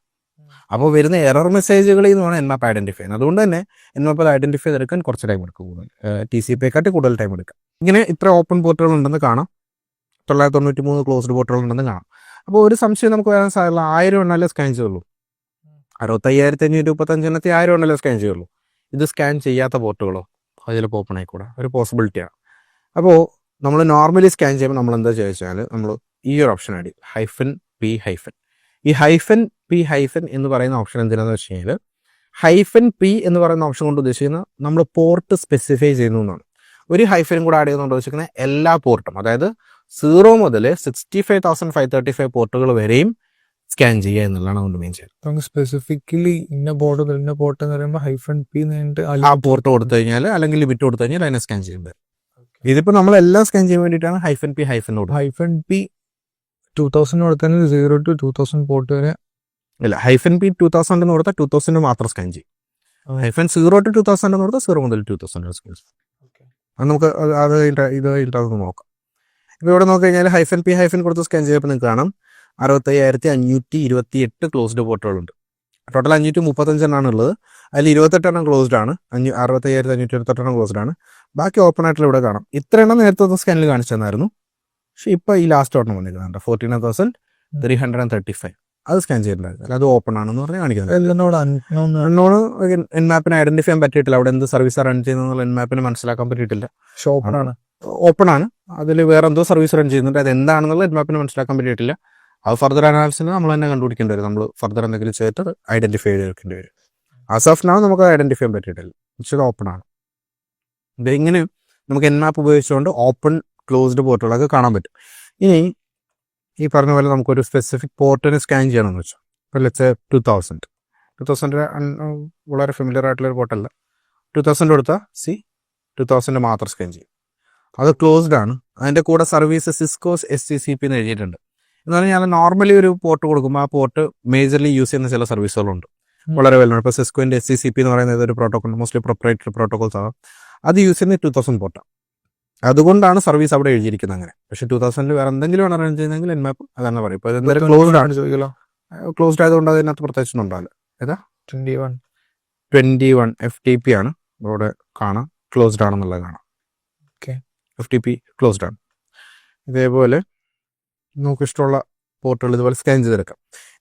അപ്പോൾ വരുന്ന എറർ മെസ്സേജുകളിൽ നിന്നാണ് എൻമാപ്പ് ഐഡന്റിഫൈ ചെയ്യുന്നത്. അതുകൊണ്ട് തന്നെ എൻമാപ്പ് അത് ഐഡന്റിഫൈ ചെയ്തെടുക്കാൻ കുറച്ച് ടൈം എടുക്കും. TCPയെക്കാട്ടി കൂടുതൽ ടൈം എടുക്കാം. ഇങ്ങനെ ഇത്ര ഓപ്പൺ പോർട്ടുകൾ ഉണ്ടെന്ന് കാണാം. 993 ക്ലോസ്ഡ് പോർട്ടുകൾ ഉണ്ടെന്ന് കാണാം. അപ്പോൾ ഒരു സംശയം നമുക്ക് വരാൻ സാധ്യത 1000 എണ്ണല്ലേ സ്കാൻ ചെയ്യുള്ളൂ. 65,535 എണ്ണത്തിൽ 1000 എണ്ണല്ലേ സ്കാൻ ചെയ്യുള്ളൂ. ഇത് സ്കാൻ ചെയ്യാത്ത പോർട്ടുകളോ അത് ചിലപ്പോൾ ഓപ്പൺ ആയിക്കൂടാ, ഒരു പോസിബിലിറ്റിയാണ്. അപ്പോൾ നമ്മൾ നോർമലി സ്കാൻ ചെയ്യുമ്പോൾ നമ്മൾ എന്താ ചോദിച്ചാൽ നമ്മൾ ഈ ഒരു ഓപ്ഷൻ ആഡ് ചെയ്യും, -P-. ഈ -P- എന്ന് പറയുന്ന ഓപ്ഷൻ എന്തിനാന്ന് വെച്ച് കഴിഞ്ഞാൽ -P എന്ന് പറയുന്ന ഓപ്ഷൻ കൊണ്ട് ഉദ്ദേശിക്കുന്നത് നമ്മൾ പോർട്ട് സ്പെസിഫൈ ചെയ്യുന്നു എന്നാണ്. ഒരു ഹൈഫനും കൂടെ ആഡ് ചെയ്യുന്നുണ്ട് ഉദ്ദേശിക്കുന്നത് എല്ലാ പോർട്ടും, അതായത് 0 മുതൽ 65,535 പോർട്ടുകൾ വരെയും സ്കാൻ ചെയ്യുക എന്നുള്ളതാണ് അതുകൊണ്ട് മെയിൻ ചെയ്യുന്നത്. സ്പെസിഫിക്കലി ഇന്ന പോർട്ട് എന്ന് പറയുമ്പോൾ -P ആ പോർട്ട് കൊടുത്തു കഴിഞ്ഞാൽ അല്ലെങ്കിൽ ലിമിറ്റ് കൊടുത്തു കഴിഞ്ഞാൽ അതിനെ സ്കാൻ ചെയ്യുന്നത്. ഇതിപ്പോൾ നമ്മളെല്ലാം സ്കാൻ ചെയ്യാൻ വേണ്ടിയിട്ടാണ് -P 2000 കൊടുത്താൽ 0 to 2000 പോർട്ട് വരെ ഇല്ല. -P 2000 എന്ന് കൊടുത്താൽ 2000 മാത്രം സ്കാൻ ചെയ്യും. -0 to 2000 എന്ന് കൊടുത്താൽ 0 മുതൽ 2000 സ്കാൻ ചെയ്യും. അത് നമുക്ക് ഇത് നോക്കാം. ഇപ്പോൾ ഇവിടെ നോക്കി കഴിഞ്ഞാൽ -P കൊടുത്ത് സ്കാൻ ചെയ്യുമ്പോൾ നിങ്ങൾക്ക് കാണാം 65,528 ക്ലോസ്ഡ് പോർട്ടുകളുണ്ട്. ടോട്ടൽ 535 എണ്ണമാണ് ഉള്ളത്. അതിൽ 28 എണ്ണം ക്ലോസ്ഡ് ആണ്. 65,528 എണ്ണം ക്ലോസ്ഡ് ആണ്. ബാക്കി ഓപ്പൺ ആയിട്ടുള്ള ഇവിടെ കാണാം. ഇത്ര എണ്ണം നേരത്തെ സ്കാനിൽ കാണിച്ചു തന്നായിരുന്നു. പക്ഷെ ഇപ്പോൾ ഈ ലാസ്റ്റ് ഓട്ടം വന്നിരിക്കുന്നുണ്ട് 14,335. അത് സ്കാൻ ചെയ്തിട്ടുണ്ടായിരുന്നു. അത് ഓപ്പൺ ആണെന്ന് പറഞ്ഞ് കാണിക്കുന്നത്. അൺനോൺ എൻമാപ്പിനെ ഐഡന്റിഫൈ ചെയ്യാൻ പറ്റിയിട്ടില്ല. അവിടെ എന്ത് സർവീസ് റൺ ചെയ്യുന്നുള്ള എൻമാപ്പിന് മനസ്സിലാക്കാൻ പറ്റിയിട്ടില്ല. ഓപ്പൺ ആണ്. അതിൽ വേറെ എന്തോ സർവീസ് റൺ ചെയ്യുന്നുണ്ട്. അത് എന്താണെന്നുള്ള എൻമാപ്പിന് മനസ്സിലാക്കാൻ പറ്റിയിട്ടില്ല. അത് ഫർദർ അനാലിസിന് നമ്മൾ തന്നെ കണ്ടുപിടിക്കേണ്ടി വരും. നമ്മൾ ഫർദർ എന്തെങ്കിലും ചെയ്തിട്ട് ഐഡന്റിഫൈ ചെയ്തെടുക്കേണ്ടി വരും. ആസ് ഓഫ് നൗ നമുക്ക് ഐഡന്റിഫൈ ചെയ്യാൻ പറ്റിയിട്ടില്ല. പക്ഷേ ഇത് ഓപ്പൺ ആണ്. ഇതിങ്ങനെ നമുക്ക് എൻമാപ്പ് ഉപയോഗിച്ചുകൊണ്ട് ഓപ്പൺ ക്ലോസ്ഡ് പോർട്ടുകളൊക്കെ കാണാൻ പറ്റും. ഇനി ഈ പറഞ്ഞ പോലെ നമുക്കൊരു സ്പെസിഫിക് പോർട്ടിനെ സ്കാൻ ചെയ്യണമെന്ന് വെച്ചാൽ ഇപ്പോൾ ലെറ്റ്സ് 2000 വളരെ ഫെമിലിയർ ആയിട്ടുള്ളൊരു പോർട്ടല്ല. 2000 കൊടുത്താൽ 2000 മാത്രം സ്കാൻ ചെയ്യും. അത് ക്ലോസ്ഡ് ആണ്. അതിൻ്റെ കൂടെ സർവീസ് സിസ്കോസ് SCCP എന്ന് എഴുതിയിട്ടുണ്ട്. എന്ന് പറഞ്ഞാൽ ഞാൻ നോർമലി ഒരു പോർട്ട് കൊടുക്കുമ്പോൾ ആ പോർട്ട് മേജർലി യൂസ് ചെയ്യുന്ന ചില സർവീസുകളുണ്ട് വളരെ വെല്ലുണ്ട്. ഇപ്പോൾ സിസ്കോൻ്റെ SCCP എന്ന് പറയുന്നത് ഒരു പ്രോട്ടോകോൾ, മോസ്റ്റ്ലി പ്രൊപ്പറേറ്ററി പ്രോട്ടോകോൾസ് ആണ്. അത് യൂസ് ചെയ്യുന്നത് 2000 പോർട്ടാണ്. അതുകൊണ്ടാണ് സർവീസ് അവിടെ എഴുതിയിരിക്കുന്നത് അങ്ങനെ. പക്ഷേ 2000 വേറെ എന്തെങ്കിലും ആണ് അറേഞ്ച് ചെയ്യുന്നതെങ്കിൽ Nmap അതാണ് പറയും. ഇപ്പോൾ എന്തായാലും ക്ലോസ്ഡ് ആണ്, ചോദിക്കലോ. ക്ലോസ്ഡ് ആയതുകൊണ്ട് അതിനകത്ത് പ്രത്യേകിച്ചൊന്നും ഉണ്ടാവില്ല. ഏതാ 21 FTP ആണ് ഇവിടെ കാണാം, ക്ലോസ്ഡ് ആണെന്നുള്ളത് കാണാം. Okay. FTP ക്ലോസ്ഡ് ആണ്. ഇതേപോലെ നമുക്ക് ഇഷ്ടമുള്ള പോർട്ടുകൾ ഇതുപോലെ സ്കാൻ ചെയ്തെടുക്കാം.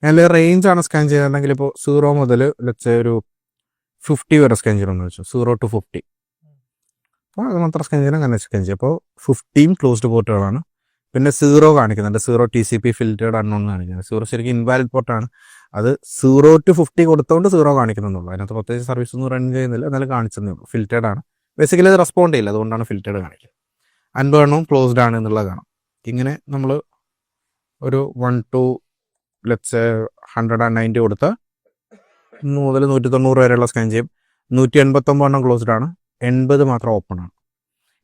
അതിൽ റേഞ്ച് ആണ് സ്കാൻ ചെയ്തിട്ടുണ്ടെങ്കിൽ ഇപ്പോൾ 0 മുതൽ ഒരു 50 വരെ സ്കാൻ ചെയ്യണമെന്ന് വെച്ചു, 0 to 50. അപ്പോൾ അത് മാത്രം സ്കാൻ ചെയ്യണം, അങ്ങനെ സ്കാൻ ചെയ്യും. അപ്പോൾ 15 ക്ലോസ്ഡ് പോർട്ടുകളാണ്. പിന്നെ 0 കാണിക്കുന്നുണ്ട്, 0 TCP ഫിൽറ്റേർഡ് അൺനോൺ കാണിക്കുന്നത്. 0 ശരിക്കും ഇൻവാലിഡ് പോർട്ടാണ്. അത് 0 to 50 കൊടുത്തുകൊണ്ട് 0 കാണിക്കുന്നുള്ളൂ. അതിനകത്ത് പ്രത്യേകിച്ച് സർവീസ് ഒന്നും റൺ ചെയ്യുന്നില്ല, എന്നാലും കാണിച്ചതേ ഉള്ളൂ. ഫിൽറ്റേർഡ് ആണ്. ബേസിക്കലി അത് റെസ്പോണ്ട് ചെയ്യില്ല, അതുകൊണ്ടാണ് ഫിൽറ്റേർഡ് കാണിക്കുക. 50 ക്ലോസ്ഡ് ആണ് എന്നുള്ളത് കാണാം. ഇങ്ങനെ നമ്മൾ ഒരു 1 to 190 കൊടുത്ത് 1 മുതൽ 190 വരെയുള്ള സ്കാൻ ചെയ്യും. 189 ക്ലോസ്ഡ് ആണ്, 80 മാത്രം ഓപ്പൺ ആണ്.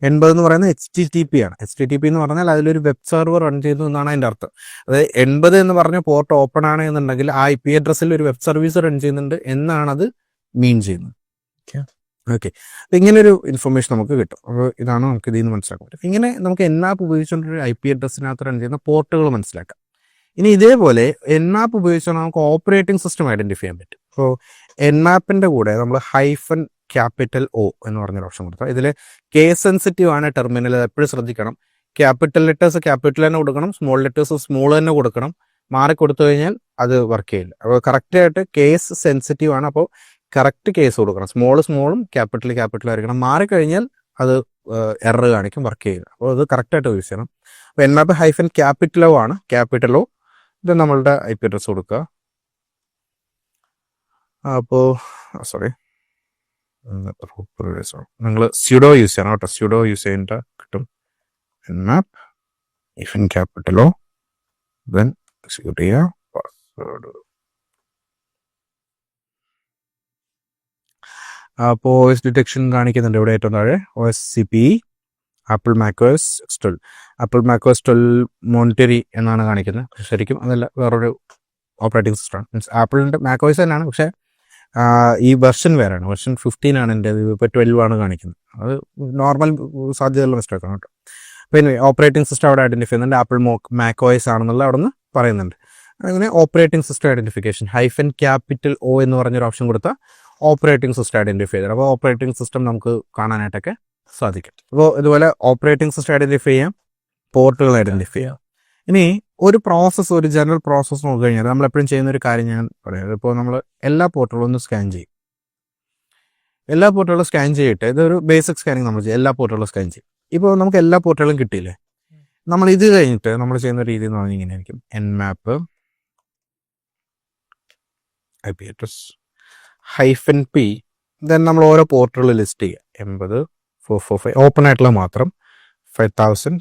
80 എന്ന് പറയുന്നത് HTTP ആണ്. HTTP എന്ന് പറഞ്ഞാൽ അതിലൊരു വെബ് സെർവർ റൺ ചെയ്യുന്നു എന്നാണ് അതിൻ്റെ അർത്ഥം. അതായത് 80 എന്ന് പറഞ്ഞ പോർട്ട് ഓപ്പൺ ആണ് എന്നുണ്ടെങ്കിൽ ആ IP അഡ്രസ്സിൽ ഒരു വെബ് സർവീസ് റൺ ചെയ്യുന്നുണ്ട് എന്നാണ് അത് മീൻ ചെയ്യുന്നത്. ഓക്കെ, അപ്പം ഇങ്ങനൊരു ഇൻഫർമേഷൻ നമുക്ക് കിട്ടും. അപ്പോൾ ഇതാണ് നമുക്ക് ഇതിൽ നിന്ന് മനസ്സിലാക്കാൻ പറ്റും. ഇങ്ങനെ നമുക്ക് Nmap ഉപയോഗിച്ചുകൊണ്ടൊരു IP അഡ്രസ്സിനകത്ത് റൺ ചെയ്യുന്ന പോർട്ടുകൾ മനസ്സിലാക്കാം. ഇനി ഇതേപോലെ Nmap ഉപയോഗിച്ചുകൊണ്ട് നമുക്ക് ഓപ്പറേറ്റിംഗ് സിസ്റ്റം ഐഡൻറ്റിഫൈ ചെയ്യാൻ പറ്റും. അപ്പോൾ Nmapൻ്റെ കൂടെ നമ്മൾ -O എന്ന് പറഞ്ഞൊരു ഓപ്ഷൻ കൊടുത്താൽ ഇതിൽ കേസ് സെൻസിറ്റീവ് ആണ് ടെർമിനൽ, എപ്പോഴും ശ്രദ്ധിക്കണം. ക്യാപിറ്റൽ ലെറ്റേഴ്സ് ക്യാപിറ്റൽ തന്നെ കൊടുക്കണം, സ്മോൾ ലെറ്റേഴ്സ് സ്മോൾ തന്നെ കൊടുക്കണം. മാറി കൊടുത്തു കഴിഞ്ഞാൽ അത് വർക്ക് ചെയ്യില്ല. അപ്പോൾ കറക്റ്റായിട്ട് കേസ് സെൻസിറ്റീവ് ആണ്, അപ്പോൾ കറക്റ്റ് കേസ് കൊടുക്കണം. സ്മോളും ക്യാപിറ്റലും ആയിരിക്കണം. മാറിക്കഴിഞ്ഞാൽ അത് എറർ കാണിക്കും, വർക്ക് ചെയ്യില്ല. അപ്പോൾ അത് കറക്റ്റായിട്ട് യൂസ് ചെയ്യണം. അപ്പോൾ Nmap -O ആണ്, O. ഇത് നമ്മളുടെ IP അഡ്രസ് കൊടുക്കുക. അപ്പോൾ നിങ്ങൾ സ്യൂഡോ യൂസ് ചെയ്യണം കേട്ടോ. സ്യൂഡോ യൂസ് ചെയ്യേണ്ട കിട്ടും. Nmap -O, then sudo password. അപ്പോൾ OS ഡിറ്റക്ഷൻ കാണിക്കുന്നുണ്ട് ഇവിടെ ഏറ്റവും താഴെ. OS CPE, Apple macOS 12. Apple macOS 12 Monterey എന്നാണ് കാണിക്കുന്നത്. ശരിക്കും അതല്ല, വേറൊരു ഓപ്പറേറ്റിംഗ് സിസ്റ്റമാണ്. മീൻസ് ആപ്പിളിൻ്റെ macOS തന്നെയാണ്, പക്ഷേ ഈ വെർഷൻ വേറെയാണ്. വെർഷൻ 15 ആണ് എൻ്റെ, ഇപ്പോൾ 12 ആണ് കാണിക്കുന്നത്. അത് നോർമൽ സാധ്യതയുള്ള മിസ്റ്റേക്കാണ് കേട്ടോ. പിന്നെ ഓപ്പറേറ്റിംഗ് സിസ്റ്റം അവിടെ ഐഡൻറ്റിഫൈ ചെയ്യുന്നുണ്ട്, ആപ്പിൾ macOS ആണെന്നുള്ള അവിടെ നിന്ന് പറയുന്നുണ്ട്. അങ്ങനെ ഓപ്പറേറ്റിംഗ് സിസ്റ്റം ഐഡൻറ്റിഫിക്കേഷൻ -O എന്ന് പറഞ്ഞൊരു ഓപ്ഷൻ കൊടുത്താൽ ഓപ്പറേറ്റിംഗ് സിസ്റ്റം ഐഡൻറ്റിഫൈ ചെയ്തത്. അപ്പോൾ ഓപ്പറേറ്റിംഗ് സിസ്റ്റം നമുക്ക് കാണാനായിട്ടൊക്കെ സാധിക്കും. അപ്പോൾ ഇതുപോലെ ഓപ്പറേറ്റിംഗ് സിസ്റ്റം ഐഡൻറ്റിഫൈ ചെയ്യാം, പോർട്ടുകൾ ഐഡൻറ്റിഫൈ ചെയ്യാം. ഇനി ഒരു ജനറൽ പ്രോസസ്സ് നോക്കി കഴിഞ്ഞാൽ നമ്മളെപ്പോഴും ചെയ്യുന്ന ഒരു കാര്യം ഞാൻ പറയാം. ഇപ്പോൾ നമ്മൾ എല്ലാ പോർട്ടുകളും ഒന്ന് സ്കാൻ ചെയ്യും. എല്ലാ പോർട്ടുകളും സ്കാൻ ചെയ്തിട്ട് ഇതൊരു ബേസിക് സ്കാനിങ് നമ്മൾ ചെയ്യും. എല്ലാ പോർട്ടുകളും സ്കാൻ ചെയ്യും. ഇപ്പോൾ നമുക്ക് എല്ലാ പോർട്ടുകളും കിട്ടിയില്ലേ, നമ്മൾ ഇത് കഴിഞ്ഞിട്ട് നമ്മൾ ചെയ്യുന്ന രീതി എന്ന് പറഞ്ഞാൽ ഇങ്ങനെ ആയിരിക്കും. Nmap IP address -P, then നമ്മൾ ഓരോ പോർട്ടുകൾ ലിസ്റ്റ് ചെയ്യുക. 80, 445 ഓപ്പൺ ആയിട്ടുള്ള മാത്രം, 5000,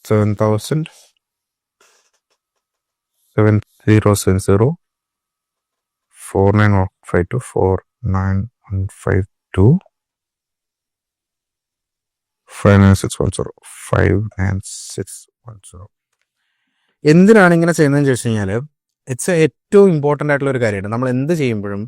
7000, 7070, 49152, 49152, 59610, 59610. എന്തിനാണ് ഇങ്ങനെ ചെയ്യുന്നതെന്ന് ചോദിച്ചു കഴിഞ്ഞാൽ ഏറ്റവും ഇമ്പോർട്ടൻ്റ് ആയിട്ടുള്ള ഒരു കാര്യമാണ്. നമ്മൾ എന്ത് ചെയ്യുമ്പോഴും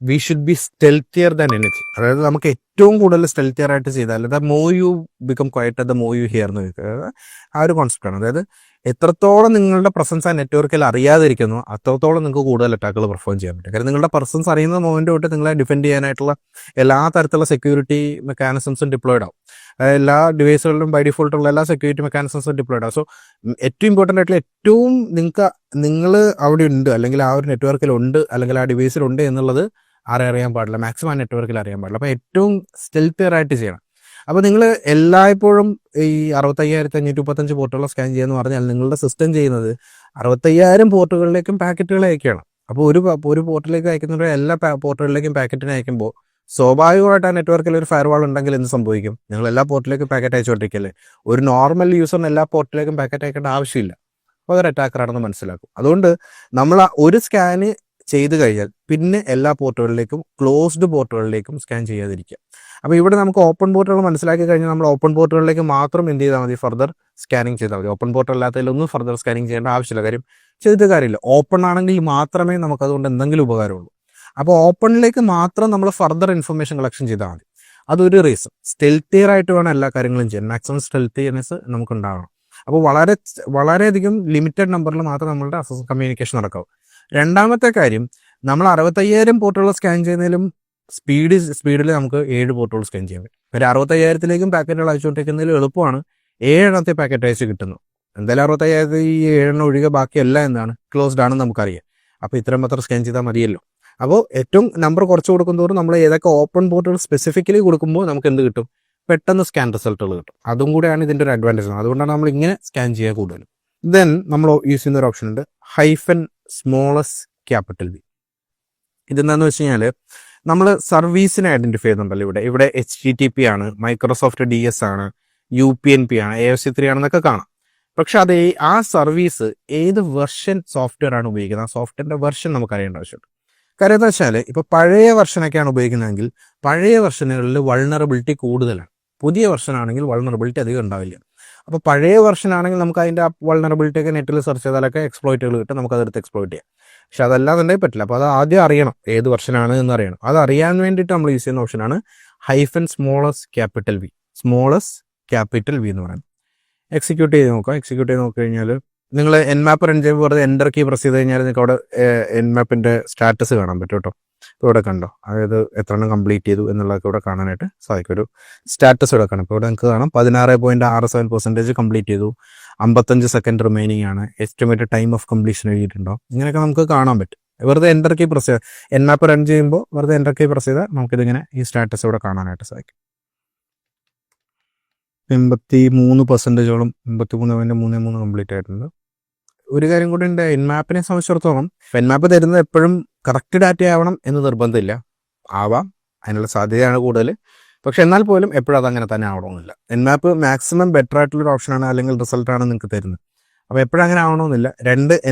we should be stealthier than anything. അതായത് നമുക്ക് ഏറ്റവും കൂടുതൽ സ്റ്റെൽത്തിയർ ആയിട്ട് ചെയ്താൽ the more you become quiet the more you hear എന്ന് ചോദിക്കുക. ആ ഒരു കോൺസെപ്റ്റാണ്. അതായത് എത്രത്തോളം നിങ്ങളുടെ പ്രസൻസ് ആ നെറ്റ്വർക്കിൽ അറിയാതിരിക്കുന്നു അത്രത്തോളം നിങ്ങൾക്ക് കൂടുതൽ അറ്റാക്കുകൾ പെർഫോം ചെയ്യാൻ പറ്റും. കാരണം നിങ്ങളുടെ പ്രസൻസ് അറിയുന്ന മൊമെന്റ് തൊട്ട് നിങ്ങളെ ഡിഫെൻഡ് ചെയ്യാനായിട്ടുള്ള എല്ലാ തരത്തിലുള്ള സെക്യൂരിറ്റി മെക്കാനിസംസും ഡിപ്ലോയിഡ് ആവും. എല്ലാ ഡിവൈസുകളിലും ബൈ ഡിഫോൾട്ടുള്ള എല്ലാ സെക്യൂരിറ്റി മെക്കാനിസംസും ഡിപ്ലോയിഡ് ആവും. സോ ഏറ്റവും ഇമ്പോർട്ടൻ്റ് ആയിട്ടുള്ള നിങ്ങൾ അവിടെ ഉണ്ട്, അല്ലെങ്കിൽ ആ ഒരു നെറ്റ്വർക്കിലുണ്ട്, അല്ലെങ്കിൽ ആ ഡിവൈസിലുണ്ട് എന്നുള്ളത് അറിയാൻ പാടില്ല. മാക്സിമം ആ നെറ്റ്വർക്കിൽ അറിയാൻ പാടില്ല. അപ്പോൾ ഏറ്റവും സ്റ്റെൽത്തിയർ ആയിട്ട് ചെയ്യണം. അപ്പോൾ നിങ്ങൾ എല്ലായ്പ്പോഴും ഈ 65,535 പോർട്ടുകൾ സ്കാൻ ചെയ്യുക എന്ന് പറഞ്ഞാൽ നിങ്ങളുടെ സിസ്റ്റം ചെയ്യുന്നത് 65,000 പോർട്ടുകളിലേക്കും പാക്കറ്റുകൾ അയക്കുകയാണ്. അപ്പോൾ ഒരു പോർട്ടിലേക്ക് അയക്കുന്ന എല്ലാ പോർട്ടുകളിലേക്കും പാക്കറ്റിനെ അയക്കുമ്പോൾ സ്വാഭാവികമായിട്ട് ആ നെറ്റ്വർക്കിൽ ഒരു ഫയർവാൾ ഉണ്ടെങ്കിൽ എന്ത് സംഭവിക്കും? നിങ്ങൾ എല്ലാ പോർട്ടിലേക്കും പാക്കറ്റ് അയച്ചുകൊണ്ടിരിക്കല്ലേ. ഒരു നോർമൽ യൂസറിന് എല്ലാ പോർട്ടിലേക്കും പാക്കറ്റ് അയക്കേണ്ട ആവശ്യമില്ല. അപ്പോൾ അതൊരു അറ്റാക്കറാണെന്ന് മനസ്സിലാക്കും. അതുകൊണ്ട് നമ്മൾ ഒരു സ്കാന് ചെയ്ത് കഴിഞ്ഞാൽ പിന്നെ എല്ലാ പോർട്ടുകളിലേക്കും ക്ലോസ്ഡ് പോർട്ടുകളിലേക്കും സ്കാൻ ചെയ്യാതിരിക്കുക. അപ്പോൾ ഇവിടെ നമുക്ക് ഓപ്പൺ പോർട്ടുകൾ മനസ്സിലാക്കി കഴിഞ്ഞാൽ നമ്മൾ ഓപ്പൺ പോർട്ടുകളിലേക്ക് മാത്രം എന്ത് ചെയ്താൽ മതി, ഫർദർ സ്കാനിങ് ചെയ്താൽ മതി. ഓപ്പൺ പോർട്ട് അല്ലാത്തതിലൊന്നും ഫർദർ സ്കാനിങ് ചെയ്യേണ്ട ആവശ്യമില്ല. കാര്യം ചെയ്തിട്ട് കാര്യമില്ല. ഓപ്പൺ ആണെങ്കിൽ മാത്രമേ നമുക്കതുകൊണ്ട് എന്തെങ്കിലും ഉപകാരമുള്ളൂ. അപ്പോൾ ഓപ്പണിലേക്ക് മാത്രം നമ്മൾ ഫർദർ ഇൻഫർമേഷൻ കളക്ഷൻ ചെയ്താൽ മതി. അതൊരു റീസൺ. സ്റ്റെൽത്തിയർ ആയിട്ട് വേണം എല്ലാ കാര്യങ്ങളും ചെയ്യാൻ. മാക്സിമം സ്റ്റെൽത്തിയർനെസ് നമുക്ക് ഉണ്ടാവണം. അപ്പോൾ വളരെയധികം ലിമിറ്റഡ് നമ്പറിൽ മാത്രം നമ്മളുടെ കമ്മ്യൂണിക്കേഷൻ നടക്കാവും. രണ്ടാമത്തെ കാര്യം, നമ്മൾ 65,000 പോർട്ടുകൾ സ്കാൻ ചെയ്യുന്നതിലും സ്പീഡിൽ നമുക്ക് 7 പോർട്ടുകൾ സ്കാൻ ചെയ്യാൻ പറ്റും. ഒരു 65,000ലേക്കും പാക്കറ്റുകൾ അയച്ചുകൊണ്ടിരിക്കുന്നതിൽ എളുപ്പമാണ് 7 പാക്കറ്റ് അയച്ച് കിട്ടുന്നു. എന്തായാലും 65,000 ഈ 7 ഒഴികെ ബാക്കിയെല്ലാം എന്താണ് ക്ലോസ്ഡ് ആണെന്ന് നമുക്കറിയാം. അപ്പോൾ ഇത്രയും മാത്രം സ്കാൻ ചെയ്താൽ മതിയല്ലോ. അപ്പോൾ ഏറ്റവും നമ്പർ കുറച്ച് കൊടുക്കുന്തോറും നമ്മൾ ഏതൊക്കെ ഓപ്പൺ പോർട്ടുകൾ സ്പെസിഫിക്കലി കൊടുക്കുമ്പോൾ നമുക്ക് എന്ത് കിട്ടും, പെട്ടെന്ന് സ്കാൻ റിസൾട്ടുകൾ കിട്ടും. അതും കൂടെയാണ് ഇതിൻ്റെ ഒരു അഡ്വാൻറ്റേജ്. അതുകൊണ്ടാണ് നമ്മൾ ഇങ്ങനെ സ്കാൻ ചെയ്യുക കൂടുതലും. ദെൻ നമ്മൾ യൂസ് ചെയ്യുന്ന ഒരു ഓപ്ഷൻ ഉണ്ട്, -v. ഇതെന്താണെന്ന് വെച്ച് കഴിഞ്ഞാൽ നമ്മൾ സർവീസിനെ ഐഡന്റിഫൈ ചെയ്യുന്നുണ്ടല്ലോ. ഇവിടെ HTTP ആണ്, മൈക്രോസോഫ്റ്റ് DS ആണ്, UPnP ആണ്, AOC3 ആണെന്നൊക്കെ കാണാം. പക്ഷെ അത് ആ സർവീസ് ഏത് വെർഷൻ സോഫ്റ്റ്വെയർ ആണ് ഉപയോഗിക്കുന്നത്, ആ സോഫ്റ്റ്വെയറിന്റെ വെർഷൻ നമുക്ക് അറിയേണ്ട ആവശ്യമുണ്ട്. കാര്യം എന്താ വെച്ചാൽ ഇപ്പോൾ പഴയ വെർഷനൊക്കെയാണ് ഉപയോഗിക്കുന്നതെങ്കിൽ പഴയ വെർഷനുകളിൽ വൾണറബിലിറ്റി കൂടുതലാണ്. പുതിയ വെർഷൻ ആണെങ്കിൽ വൾണറബിലിറ്റി അധികം ഉണ്ടാവില്ല. അപ്പോൾ പഴയ വെർഷൻ ആണെങ്കിൽ നമുക്ക് അതിൻ്റെ ആ വൾണറബിലിറ്റി ഒക്കെ നെറ്റിൽ സെർച്ച് ചെയ്താലൊക്കെ എക്സ്പ്ലോയിറ്റുകൾ കിട്ടും, നമുക്ക് അതെടുത്ത് എക്സ്പ്ലോയിറ്റ് ചെയ്യാം. പക്ഷെ അതല്ലാന്നുണ്ടെങ്കിൽ പറ്റില്ല. അപ്പോൾ അത് ആദ്യം അറിയണം ഏത് വെർഷനാണ് എന്ന് അറിയണം. അത് അറിയാൻ വേണ്ടിയിട്ട് നമ്മൾ യൂസ് ചെയ്യുന്ന ഓപ്ഷനാണ് -v. എന്ന് പറയുന്നത്. എക്സിക്യൂട്ട് ചെയ്ത് നോക്കി കഴിഞ്ഞാൽ നിങ്ങൾ Nmap റൺ ചെയ്യുമ്പോൾ വെറുതെ എൻ്റർ കീ പ്രസ് ചെയ്ത് കഴിഞ്ഞാൽ നിങ്ങൾക്ക് അവിടെ Nmapന്റെ സ്റ്റാറ്റസ് കാണാൻ പറ്റും കേട്ടോ. ഇപ്പോൾ ഇവിടെ കണ്ടോ, അതായത് എത്ര എണ്ണം കംപ്ലീറ്റ് ചെയ്തു എന്നുള്ളതൊക്കെ ഇവിടെ കാണാനായിട്ട് സാധിക്കും. ഒരു സ്റ്റാറ്റസ് ഇവിടെ കാണാം. ഇപ്പോൾ ഇവിടെ നിങ്ങൾക്ക് കാണാം 16.67% കംപ്ലീറ്റ് ചെയ്തു, 55 സെക്കൻഡ് റിമൈനിങ് ആണ്, എസ്റ്റിമേറ്റഡ് ടൈം ഓഫ് കംപ്ലീഷൻ എഴുതിയിട്ടുണ്ടോ, ഇങ്ങനെയൊക്കെ നമുക്ക് കാണാൻ പറ്റും. വെറുതെ എൻ്റർ കീ പ്രസ് ചെയ്യുക, Nmap റൺ ചെയ്യുമ്പോൾ വെറുതെ എൻ്റർ കീ പ്രസ് ചെയ്താൽ നമുക്കിതിങ്ങനെ ഈ സ്റ്റാറ്റസ് ഇവിടെ കാണാനായിട്ട് സാധിക്കും. 83%ഓളം 83.33 കംപ്ലീറ്റ് ആയിട്ടുണ്ട്. ഒരു കാര്യം കൂടി ഉണ്ട്, Nmapനെ സംബന്ധിച്ചിടത്തോളം Nmap തരുന്നത് എപ്പോഴും കറക്റ്റ് ഡാറ്റ ആവണം എന്ന് നിർബന്ധമില്ല. ആവാം, അതിനുള്ള സാധ്യതയാണ് കൂടുതൽ. പക്ഷെ എന്നാൽ പോലും എപ്പോഴും അതങ്ങനെ തന്നെ ആവണമെന്നില്ല. Nmap മാക്സിമം ബെറ്റർ ആയിട്ടുള്ളൊരു ഓപ്ഷനാണ്, അല്ലെങ്കിൽ റിസൾട്ടാണ് നിങ്ങൾക്ക് തരുന്നത്. അപ്പോൾ എപ്പോഴും അങ്ങനെ ആവണമെന്നില്ല.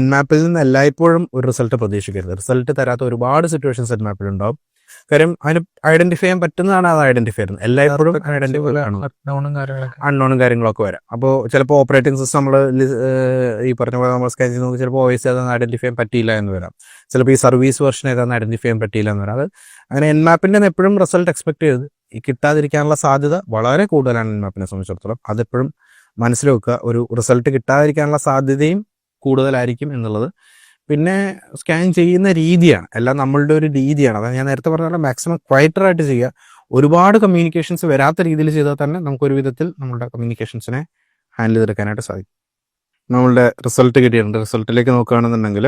Nmapൽ നിന്ന് എല്ലായ്പ്പോഴും ഒരു റിസൾട്ട് പ്രതീക്ഷിക്കരുത്. റിസൾട്ട് തരാത്ത ഒരുപാട് സിറ്റുവേഷൻസ് Nmapൽ ഉണ്ടാവും. കാര്യം അതിന് ഐഡന്റിഫൈ ചെയ്യാൻ പറ്റുന്നതാണ് അത് ഐഡന്റിഫൈ ചെയ്യുന്നത്. എല്ലായ്പ്പോഴും അൺനോണും കാര്യങ്ങളൊക്കെ വരാം. അപ്പോൾ ചിലപ്പോൾ ഓപ്പറേറ്റിംഗ് സിസ്റ്റം നമ്മൾ ഈ പറഞ്ഞ പോലെ നമ്മൾ സ്കാൻ ചെയ്ത് നോക്കി ചിലപ്പോൾ OS ഏതാണെന്ന് ഐഡന്റിഫൈ ചെയ്യാൻ പറ്റിയില്ല എന്ന് വരാം. ചിലപ്പോൾ ഈ സർവീസ് വെർഷൻ ഏതാണെന്ന് ഐഡന്റിഫൈ ചെയ്യാൻ പറ്റിയില്ല എന്ന് വരാം. അത് അങ്ങനെ Nmapന്റെ എപ്പോഴും റിസൾട്ട് എക്സ്പെക്ട് ചെയ്ത് ഈ കിട്ടാതിരിക്കാനുള്ള സാധ്യത വളരെ കൂടുതലാണ് Nmapനെ സംബന്ധിച്ചിടത്തോളം. അതെപ്പോഴും മനസ്സിൽ വെക്കുക. ഒരു റിസൾട്ട് കിട്ടാതിരിക്കാനുള്ള സാധ്യതയും കൂടുതലായിരിക്കും എന്നുള്ളത്. പിന്നെ സ്കാൻ ചെയ്യുന്ന രീതിയാണ്, എല്ലാം നമ്മളുടെ ഒരു രീതിയാണ്. അതായത് ഞാൻ നേരത്തെ പറഞ്ഞ പോലെ മാക്സിമം ക്വയറ്ററായിട്ട് ചെയ്യുക. ഒരുപാട് കമ്മ്യൂണിക്കേഷൻസ് വരാത്ത രീതിയിൽ ചെയ്താൽ തന്നെ നമുക്കൊരു വിധത്തിൽ നമ്മളുടെ കമ്മ്യൂണിക്കേഷൻസിനെ ഹാൻഡിൽ ചെയ്തെടുക്കാനായിട്ട് സാധിക്കും. നമ്മളുടെ റിസൾട്ട് കിട്ടിയിട്ടുണ്ട്. റിസൾട്ടിലേക്ക് നോക്കുകയാണെന്നുണ്ടെങ്കിൽ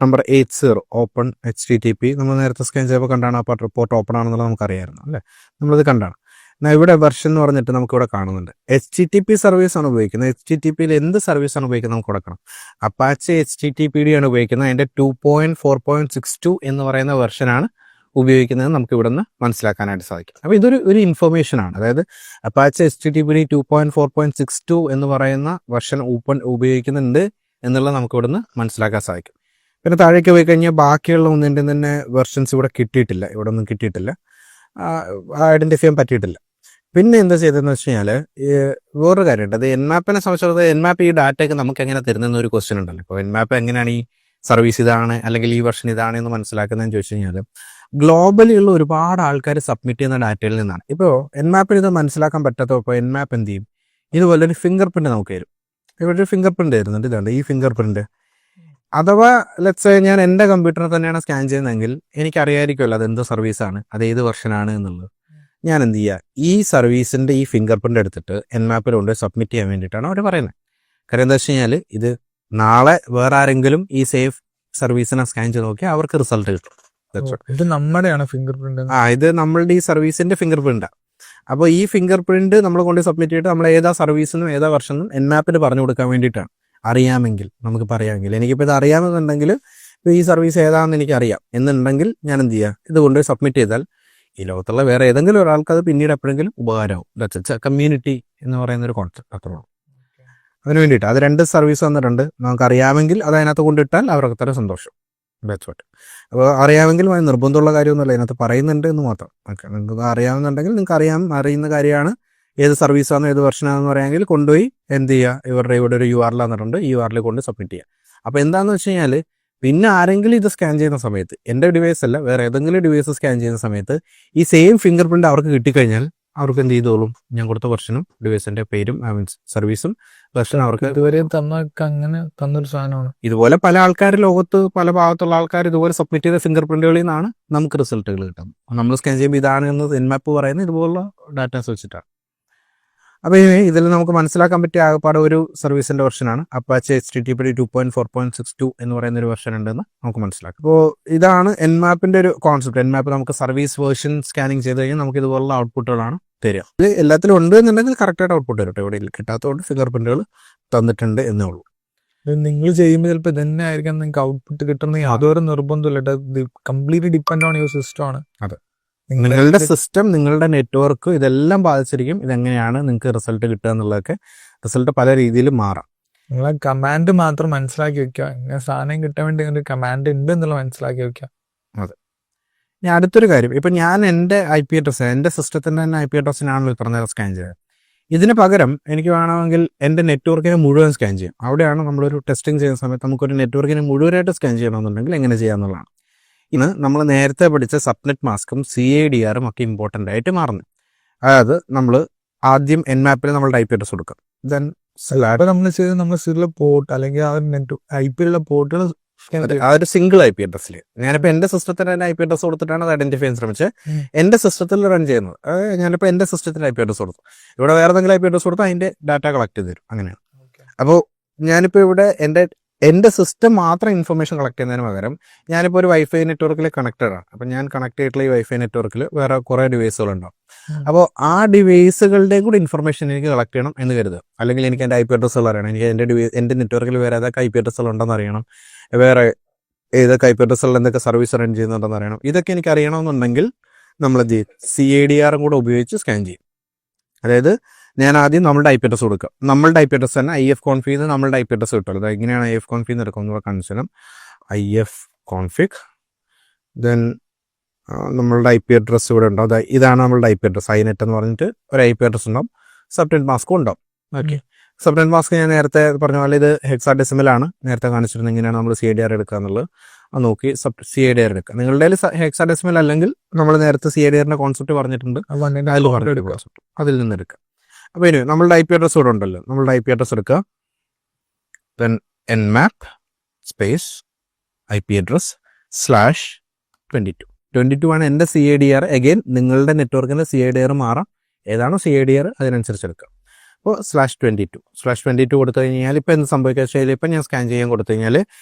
നമ്പർ 80 ഓപ്പൺ HTTP നമ്മൾ നേരത്തെ സ്കാൻ ചെയ്യുമ്പോൾ കണ്ടാണ് ആ റിപ്പോർട്ട് ഓപ്പൺ ആണെന്നുള്ളത് നമുക്കറിയായിരുന്നു അല്ലേ, നമ്മളത് കണ്ടാണ്. എന്നാൽ ഇവിടെ വെർഷൻ എന്ന് പറഞ്ഞിട്ട് നമുക്കിവിടെ കാണുന്നുണ്ട് HTTP സർവീസാണ് ഉപയോഗിക്കുന്നത്. HTTPയിൽ എന്ത് സർവീസാണ് ഉപയോഗിക്കുന്നത് നമുക്ക് കൊടുക്കണം. അപ്പാച്ചെ HTTPD ആണ് ഉപയോഗിക്കുന്നത്. അതിൻ്റെ 2.4.62 എന്ന് പറയുന്ന വെർഷനാണ് ഉപയോഗിക്കുന്നത്. നമുക്ക് ഇവിടെ നിന്ന് മനസ്സിലാക്കാനായിട്ട് സാധിക്കും. അപ്പോൾ ഇതൊരു ഇൻഫർമേഷനാണ്. അതായത് അപ്പാച്ചെ HTTPD 2.4.62 എന്ന് പറയുന്ന വെർഷൻ ഉപയോഗിക്കുന്നുണ്ട് എന്നുള്ളത് നമുക്ക് ഇവിടെ നിന്ന് മനസ്സിലാക്കാൻ സാധിക്കും. പിന്നെ താഴേക്ക് പോയി കഴിഞ്ഞാൽ ബാക്കിയുള്ള ഒന്നിൻ്റെ തന്നെ വെർഷൻസ് ഇവിടെ കിട്ടിയിട്ടില്ല, ഇവിടെ ഒന്നും കിട്ടിയിട്ടില്ല, ഐഡന്റിഫൈ ചെയ്യാൻ പറ്റിയിട്ടില്ല. പിന്നെ എന്താ ചെയ്തതെന്ന് വെച്ച് കഴിഞ്ഞാൽ വേറൊരു കാര്യമുണ്ട്. അത് Nmapനെ സംബന്ധിച്ചിടത്തോളം Nmap ഈ ഡാറ്റയൊക്കെ നമുക്ക് എങ്ങനെ തരുന്ന ഒരു ക്വസ്റ്റ്യൻ ഉണ്ടല്ലോ. ഇപ്പോൾ Nmap എങ്ങനെയാണ് ഈ സർവീസ് ഇതാണ് അല്ലെങ്കിൽ ഈ വെർഷൻ ഇതാണ് എന്ന് മനസ്സിലാക്കുന്നതെന്ന് ചോദിച്ചു കഴിഞ്ഞാൽ ഗ്ലോബലി ഉള്ള ഒരുപാട് ആൾക്കാർ സബ്മിറ്റ് ചെയ്യുന്ന ഡാറ്റയിൽ നിന്നാണ്. ഇപ്പോൾ Nmapന് ഇത് മനസ്സിലാക്കാൻ പറ്റാത്തപ്പോൾ ഇപ്പോൾ Nmap എന്ത് ചെയ്യും, ഇതുപോലെ ഒരു ഫിംഗർ പ്രിന്റ് നമുക്ക് തരും. ഇവിടെ ഒരു ഫിംഗർ പ്രിന്റ് തരുന്നുണ്ട്. ഇതുണ്ട് ഈ ഫിംഗർ പ്രിന്റ്. അഥവാ ലെറ്റ്സ് ഞാൻ എൻ്റെ കമ്പ്യൂട്ടറിൽ തന്നെയാണ് സ്കാൻ ചെയ്യുന്നതെങ്കിൽ എനിക്കറിയാമായിരിക്കുമല്ലോ അതെന്ത് സർവീസാണ്, അത് ഏത് വെർഷനാണ് എന്നുള്ളത്. ഞാൻ എന്ത് ചെയ്യുക, ഈ സർവീസിൻ്റെ ഈ ഫിംഗർ പ്രിന്റ് എടുത്തിട്ട് Nmapൽ കൊണ്ട് സബ്മിറ്റ് ചെയ്യാൻ വേണ്ടിയിട്ടാണ് അവർ പറയുന്നത്. കാര്യം എന്താ വെച്ച് കഴിഞ്ഞാൽ ഇത് നാളെ വേറെ ആരെങ്കിലും ഈ സേഫ് സർവീസിനെ സ്കാൻ ചെയ്ത് നോക്കിയാൽ അവർക്ക് റിസൾട്ട് കിട്ടും. ഇത് നമ്മുടെയാണ് ഫിംഗർ പ്രിന്റ്. ഇത് നമ്മളുടെ ഈ സർവീസിന്റെ ഫിംഗർ പ്രിന്റാണ്. അപ്പോൾ ഈ ഫിംഗർ പ്രിന്റ് നമ്മൾ കൊണ്ട് സബ്മിറ്റ് ചെയ്തിട്ട് നമ്മൾ ഏതാ സർവീസിനും ഏതാ വെർഷനും Nmapന് പറഞ്ഞു കൊടുക്കാൻ വേണ്ടിയിട്ടാണ്. അറിയാമെങ്കിൽ നമുക്ക് പറയാമെങ്കിൽ എനിക്കിപ്പോൾ ഇത് അറിയാമെന്നുണ്ടെങ്കിൽ ഇപ്പോൾ ഈ സർവീസ് ഏതാണെന്ന് എനിക്കറിയാം എന്നുണ്ടെങ്കിൽ ഞാൻ എന്ത് ചെയ്യുക, ഇതുകൊണ്ട് സബ്മിറ്റ് ചെയ്താൽ ഈ ലോകത്തുള്ള വേറെ ഏതെങ്കിലും ഒരാൾക്ക് അത് പിന്നീട് എപ്പോഴെങ്കിലും ഉപകാരമാവും. കമ്മ്യൂണിറ്റി എന്ന് പറയുന്ന ഒരു കോൺസെപ്റ്റ് അത്രയുള്ളൂ. അതിന് വേണ്ടിയിട്ട് അത് 2 സർവീസ് വന്നിട്ടുണ്ട്. നമുക്കറിയാമെങ്കിൽ അത് അതിനകത്ത് കൊണ്ടിട്ടാൽ അവർക്ക് അത്ര സന്തോഷം. That's what. അപ്പോൾ അറിയാമെങ്കിൽ നിർബന്ധമുള്ള കാര്യമൊന്നുമല്ല, ഇതിനകത്ത് പറയുന്നുണ്ട് എന്ന് മാത്രം. ഓക്കെ, നിങ്ങൾക്ക് അറിയാവുന്നുണ്ടെങ്കിൽ നിങ്ങൾക്ക് അറിയുന്ന കാര്യമാണ് ഏത് സർവീസാണെന്നോ ഏത് വെർഷനാണെന്ന് പറയാമെങ്കിൽ കൊണ്ടുപോയി എന്ത് ചെയ്യുക, ഇവരുടെ ഇവിടെ ഒരു URL തന്നിട്ടുണ്ട്, ഈ URL കൊണ്ട് സബ്മിറ്റ് ചെയ്യുക. അപ്പോൾ എന്താണെന്ന് വെച്ച് കഴിഞ്ഞാൽ പിന്നെ ആരെങ്കിലും ഇത് സ്കാൻ ചെയ്യുന്ന സമയത്ത്, എൻ്റെ ഡിവൈസ് അല്ല വേറെ ഏതെങ്കിലും ഡിവൈസ് സ്കാൻ ചെയ്യുന്ന സമയത്ത് ഈ സെയിം ഫിംഗർ പ്രിൻ്റ് അവർക്ക് കിട്ടിക്കഴിഞ്ഞാൽ അവർക്ക് എന്ത് ചെയ്തോളും, ഞാൻ കൊടുത്ത വെർഷനും ഡിവൈസിൻ്റെ പേരും സർവീസും വെർഷൻ അവർക്ക് ഇതുവരെ അങ്ങനെ തന്നൊരു സാധനമാണ്. ഇതുപോലെ പല ആൾക്കാർ ലോകത്ത് പല ഭാഗത്തുള്ള ആൾക്കാർ ഇതുപോലെ സബ്മിറ്റ് ചെയ്ത ഫിംഗർ പ്രിന്റുകളിൽ നിന്നാണ് നമുക്ക് റിസൾട്ടുകൾ കിട്ടും. നമ്മൾ സ്കാൻ ചെയ്യുമ്പോൾ ഇതാണ് എന്ന് Nmap പറയുന്നത് ഇതുപോലുള്ള ഡാറ്റാസ് വെച്ചിട്ടാണ്. അപ്പോൾ ഇതിൽ നമുക്ക് മനസ്സിലാക്കാൻ പറ്റിയ ആകപ്പാടെ ഒരു സർവീസിൻ്റെ വെർഷനാണ് അപ്പാച്ചെ HTTPD 2.4.62 എന്ന് പറയുന്ന ഒരു വെർഷൻ ഉണ്ടെന്ന് നമുക്ക് മനസ്സിലാക്കാം. അപ്പോൾ ഇതാണ് Nmapൻ്റെ ഒരു കോൺസെപ്റ്റ്. Nmap നമുക്ക് സർവീസ് വേർഷൻ സ്കാനിങ് ചെയ്ത് കഴിഞ്ഞാൽ നമുക്ക് ഇതുപോലുള്ള ഔട്ട്പുട്ടുകളാണ് തരിക. ഇത് എല്ലാത്തിലും ഉണ്ട് എന്നുണ്ടെങ്കിൽ കറക്റ്റായിട്ട് ഔട്ട്പുട്ട് തരും. ഇവിടെ കിട്ടാത്തതുകൊണ്ട് ഫിംഗർ പ്രിന്റുകൾ തന്നിട്ടുണ്ട് എന്നേ ഉള്ളൂ. നിങ്ങൾ ചെയ്യുമ്പോൾ ചിലപ്പോൾ ഇതന്നെ ആയിരിക്കാം നിങ്ങൾക്ക് ഔട്ട്പുട്ട് കിട്ടുന്ന യാതൊരു നിർബന്ധമില്ല. Completely depend on your system ആണ്. അതെ, നിങ്ങളുടെ സിസ്റ്റം, നിങ്ങളുടെ നെറ്റ്വർക്ക് ഇതെല്ലാം ബാധിച്ചിരിക്കും. ഇതെങ്ങനെയാണ് നിങ്ങൾക്ക് റിസൾട്ട് കിട്ടുക എന്നുള്ളതൊക്കെ റിസൾട്ട് പല രീതിയിൽ മാറാം. നിങ്ങളെ കമാൻഡ് മാത്രം മനസ്സിലാക്കി വെക്കുക. ഇങ്ങനെ സാധനം കിട്ടാൻ വേണ്ടി ഒരു കമാൻഡ് ഉണ്ട് എന്നുള്ളത് മനസ്സിലാക്കി വെക്കുക. അതെ. ഇനി അടുത്തൊരു കാര്യം, ഇപ്പം ഞാൻ എൻ്റെ IP അഡ്രസ്സ്, എൻ്റെ സിസ്റ്റത്തിൻ്റെ തന്നെ IP അഡ്രസ്സിനാണല്ലോ ഇത്ര നേരം സ്കാൻ ചെയ്തത്. ഇതിന് പകരം എനിക്ക് വേണമെങ്കിൽ എൻ്റെ നെറ്റ്വർക്കിനെ മുഴുവൻ സ്കാൻ ചെയ്യാം. അവിടെയാണ് നമ്മളൊരു ടെസ്റ്റിംഗ് ചെയ്യുന്ന സമയത്ത് നമുക്കൊരു നെറ്റ്വർക്കിനെ മുഴുവനായിട്ട് സ്കാൻ ചെയ്യണമെന്നുണ്ടെങ്കിൽ എങ്ങനെ ചെയ്യാമെന്നുള്ളതാണ്. ഇന്ന് നമ്മൾ നേരത്തെ പഠിച്ച സബ്നെറ്റ് മാസ്കും CADR ഒക്കെ ഇമ്പോർട്ടൻ്റ് ആയിട്ട് മാറുന്നു. അതായത് നമ്മൾ ആദ്യം Nmapൽ നമ്മളുടെ IP അഡ്രസ് കൊടുക്കും. ദെൻ നമ്മൾ ചെയ്ത് നമ്മുടെ സിറിലെ പോർട്ട് അല്ലെങ്കിൽ ആ നെറ്റ് IP ലുള്ള പോർട്ടുകൾ ആ ഒരു സിംഗിൾ IP അഡ്രസ്സിൽ ഞാനിപ്പോൾ എൻ്റെ സിസ്റ്റത്തിന് തന്നെ IP അഡ്രസ് കൊടുത്തിട്ടാണ് അത് ഐഡന്റിഫൈ ചെയ്യാൻ ശ്രമിച്ചത്. എൻ്റെ സിസ്റ്റത്തിൽ റൺ ചെയ്യുന്നത് ഞാനിപ്പോൾ എൻ്റെ സിസ്റ്റത്തിന് IP അഡ്രസ് കൊടുത്തു. ഇവിടെ വേറെ എന്തെങ്കിലും IP അഡ്രസ് കൊടുത്താൽ അതിൻ്റെ ഡാറ്റ കളക്ട് ചെയ്ത് തരും. അങ്ങനെയാണ്. അപ്പോൾ ഞാനിപ്പോൾ ഇവിടെ എൻ്റെ സിസ്റ്റം മാത്രം ഇൻഫർമേഷൻ കളക്ട് ചെയ്യുന്നതിന് പകരം ഞാനിപ്പോൾ ഒരു വൈഫൈ നെറ്റ്വർക്കിൽ കണക്റ്റഡ് ആണ്. അപ്പം ഞാൻ കണക്ട് ചെയ്തിട്ടുള്ള ഈ വൈഫൈ നെറ്റ്വർക്കിൽ വേറെ കുറേ ഡിവൈസുകളുണ്ടാവും. അപ്പോൾ ആ ഡിവൈസുകളുടെയും കൂടി ഇൻഫർമേഷൻ എനിക്ക് കളക്ട് ചെയ്യണം എന്ന് കരുതുക. അല്ലെങ്കിൽ എനിക്ക് എൻ്റെ IP അഡ്രസ്സുകൾ അറിയണം. എനിക്ക് എൻ്റെ നെറ്റ്വർക്കിൽ വേറെ ഏതൊക്കെ IP അഡ്രസ്സുകൾ ഉണ്ടെന്ന് അറിയണം. വേറെ ഏതൊക്കെ IP അഡ്രസ്സുകൾ എന്തൊക്കെ സർവീസ് റൺ ചെയ്യുന്നുണ്ടെന്ന് അറിയണം. ഇതൊക്കെ എനിക്ക് അറിയണമെന്നുണ്ടെങ്കിൽ നമ്മൾ CADR കൂടെ ഉപയോഗിച്ച് സ്കാൻ ചെയ്യും. അതായത് ഞാൻ ആദ്യം നമ്മളുടെ IP അഡ്രസ് കൊടുക്കുക. നമ്മളുടെ IP അഡ്രസ് തന്നെ ifconfig നമ്മളുടെ IP അഡ്രസ് കിട്ടുമല്ലോ. അത് എങ്ങനെയാണ് ifconfig എടുക്കുന്നത് കാണിച്ചു തരാം. ifconfig ദെൻ നമ്മളുടെ IP അഡ്രസ് ഇവിടെ ഉണ്ടാവും. ഇതാണ് നമ്മളുടെ IP അഡ്രസ്. inet എന്ന് പറഞ്ഞിട്ട് ഒരു IP അഡ്രസ് ഉണ്ടാവും. സബ്നെറ്റ് മാസ്കും ഉണ്ടാവും. ഓക്കെ, സബ്നെറ്റ് മാസ്ക് ഞാൻ നേരത്തെ പറഞ്ഞ പോലെ ഇത് ഹെക്സാഡെസിമൽ ആണ്. നേരത്തെ കാണിച്ചിരുന്നത് എങ്ങനെയാണ് നമ്മൾ CADR എടുക്കുക എന്നുള്ളത് അത് നോക്കി CADR എടുക്കുക. നിങ്ങളുടെ ഹെക്സാഡെസിമൽ അല്ലെങ്കിൽ നമ്മൾ നേരത്തെ CADRന്റെ കോൺസെപ്റ്റ് പറഞ്ഞിട്ടുണ്ട്, അതിൽ നിന്ന് എടുക്കുക. അപ്പോൾ ഇനി നമ്മളുടെ IP അഡ്രസ് ഇവിടെ ഉണ്ടല്ലോ. നമ്മളുടെ IP അഡ്രസ് എടുക്കുക. Then Nmap space IP address /22 ആണ് എൻ്റെ CADR. അഗെയിൻ നിങ്ങളുടെ നെറ്റ്വർക്കിൻ്റെ CADR മാറാം. ഏതാണോ CADR അതിനനുസരിച്ച് എടുക്കുക. അപ്പോൾ /22 കൊടുത്തു കഴിഞ്ഞാൽ ഇപ്പോൾ എന്ത് സംഭവിക്കുക വെച്ചാൽ ഇപ്പം ഞാൻ സ്കാൻ ചെയ്യാൻ കൊടുത്തു കഴിഞ്ഞാൽ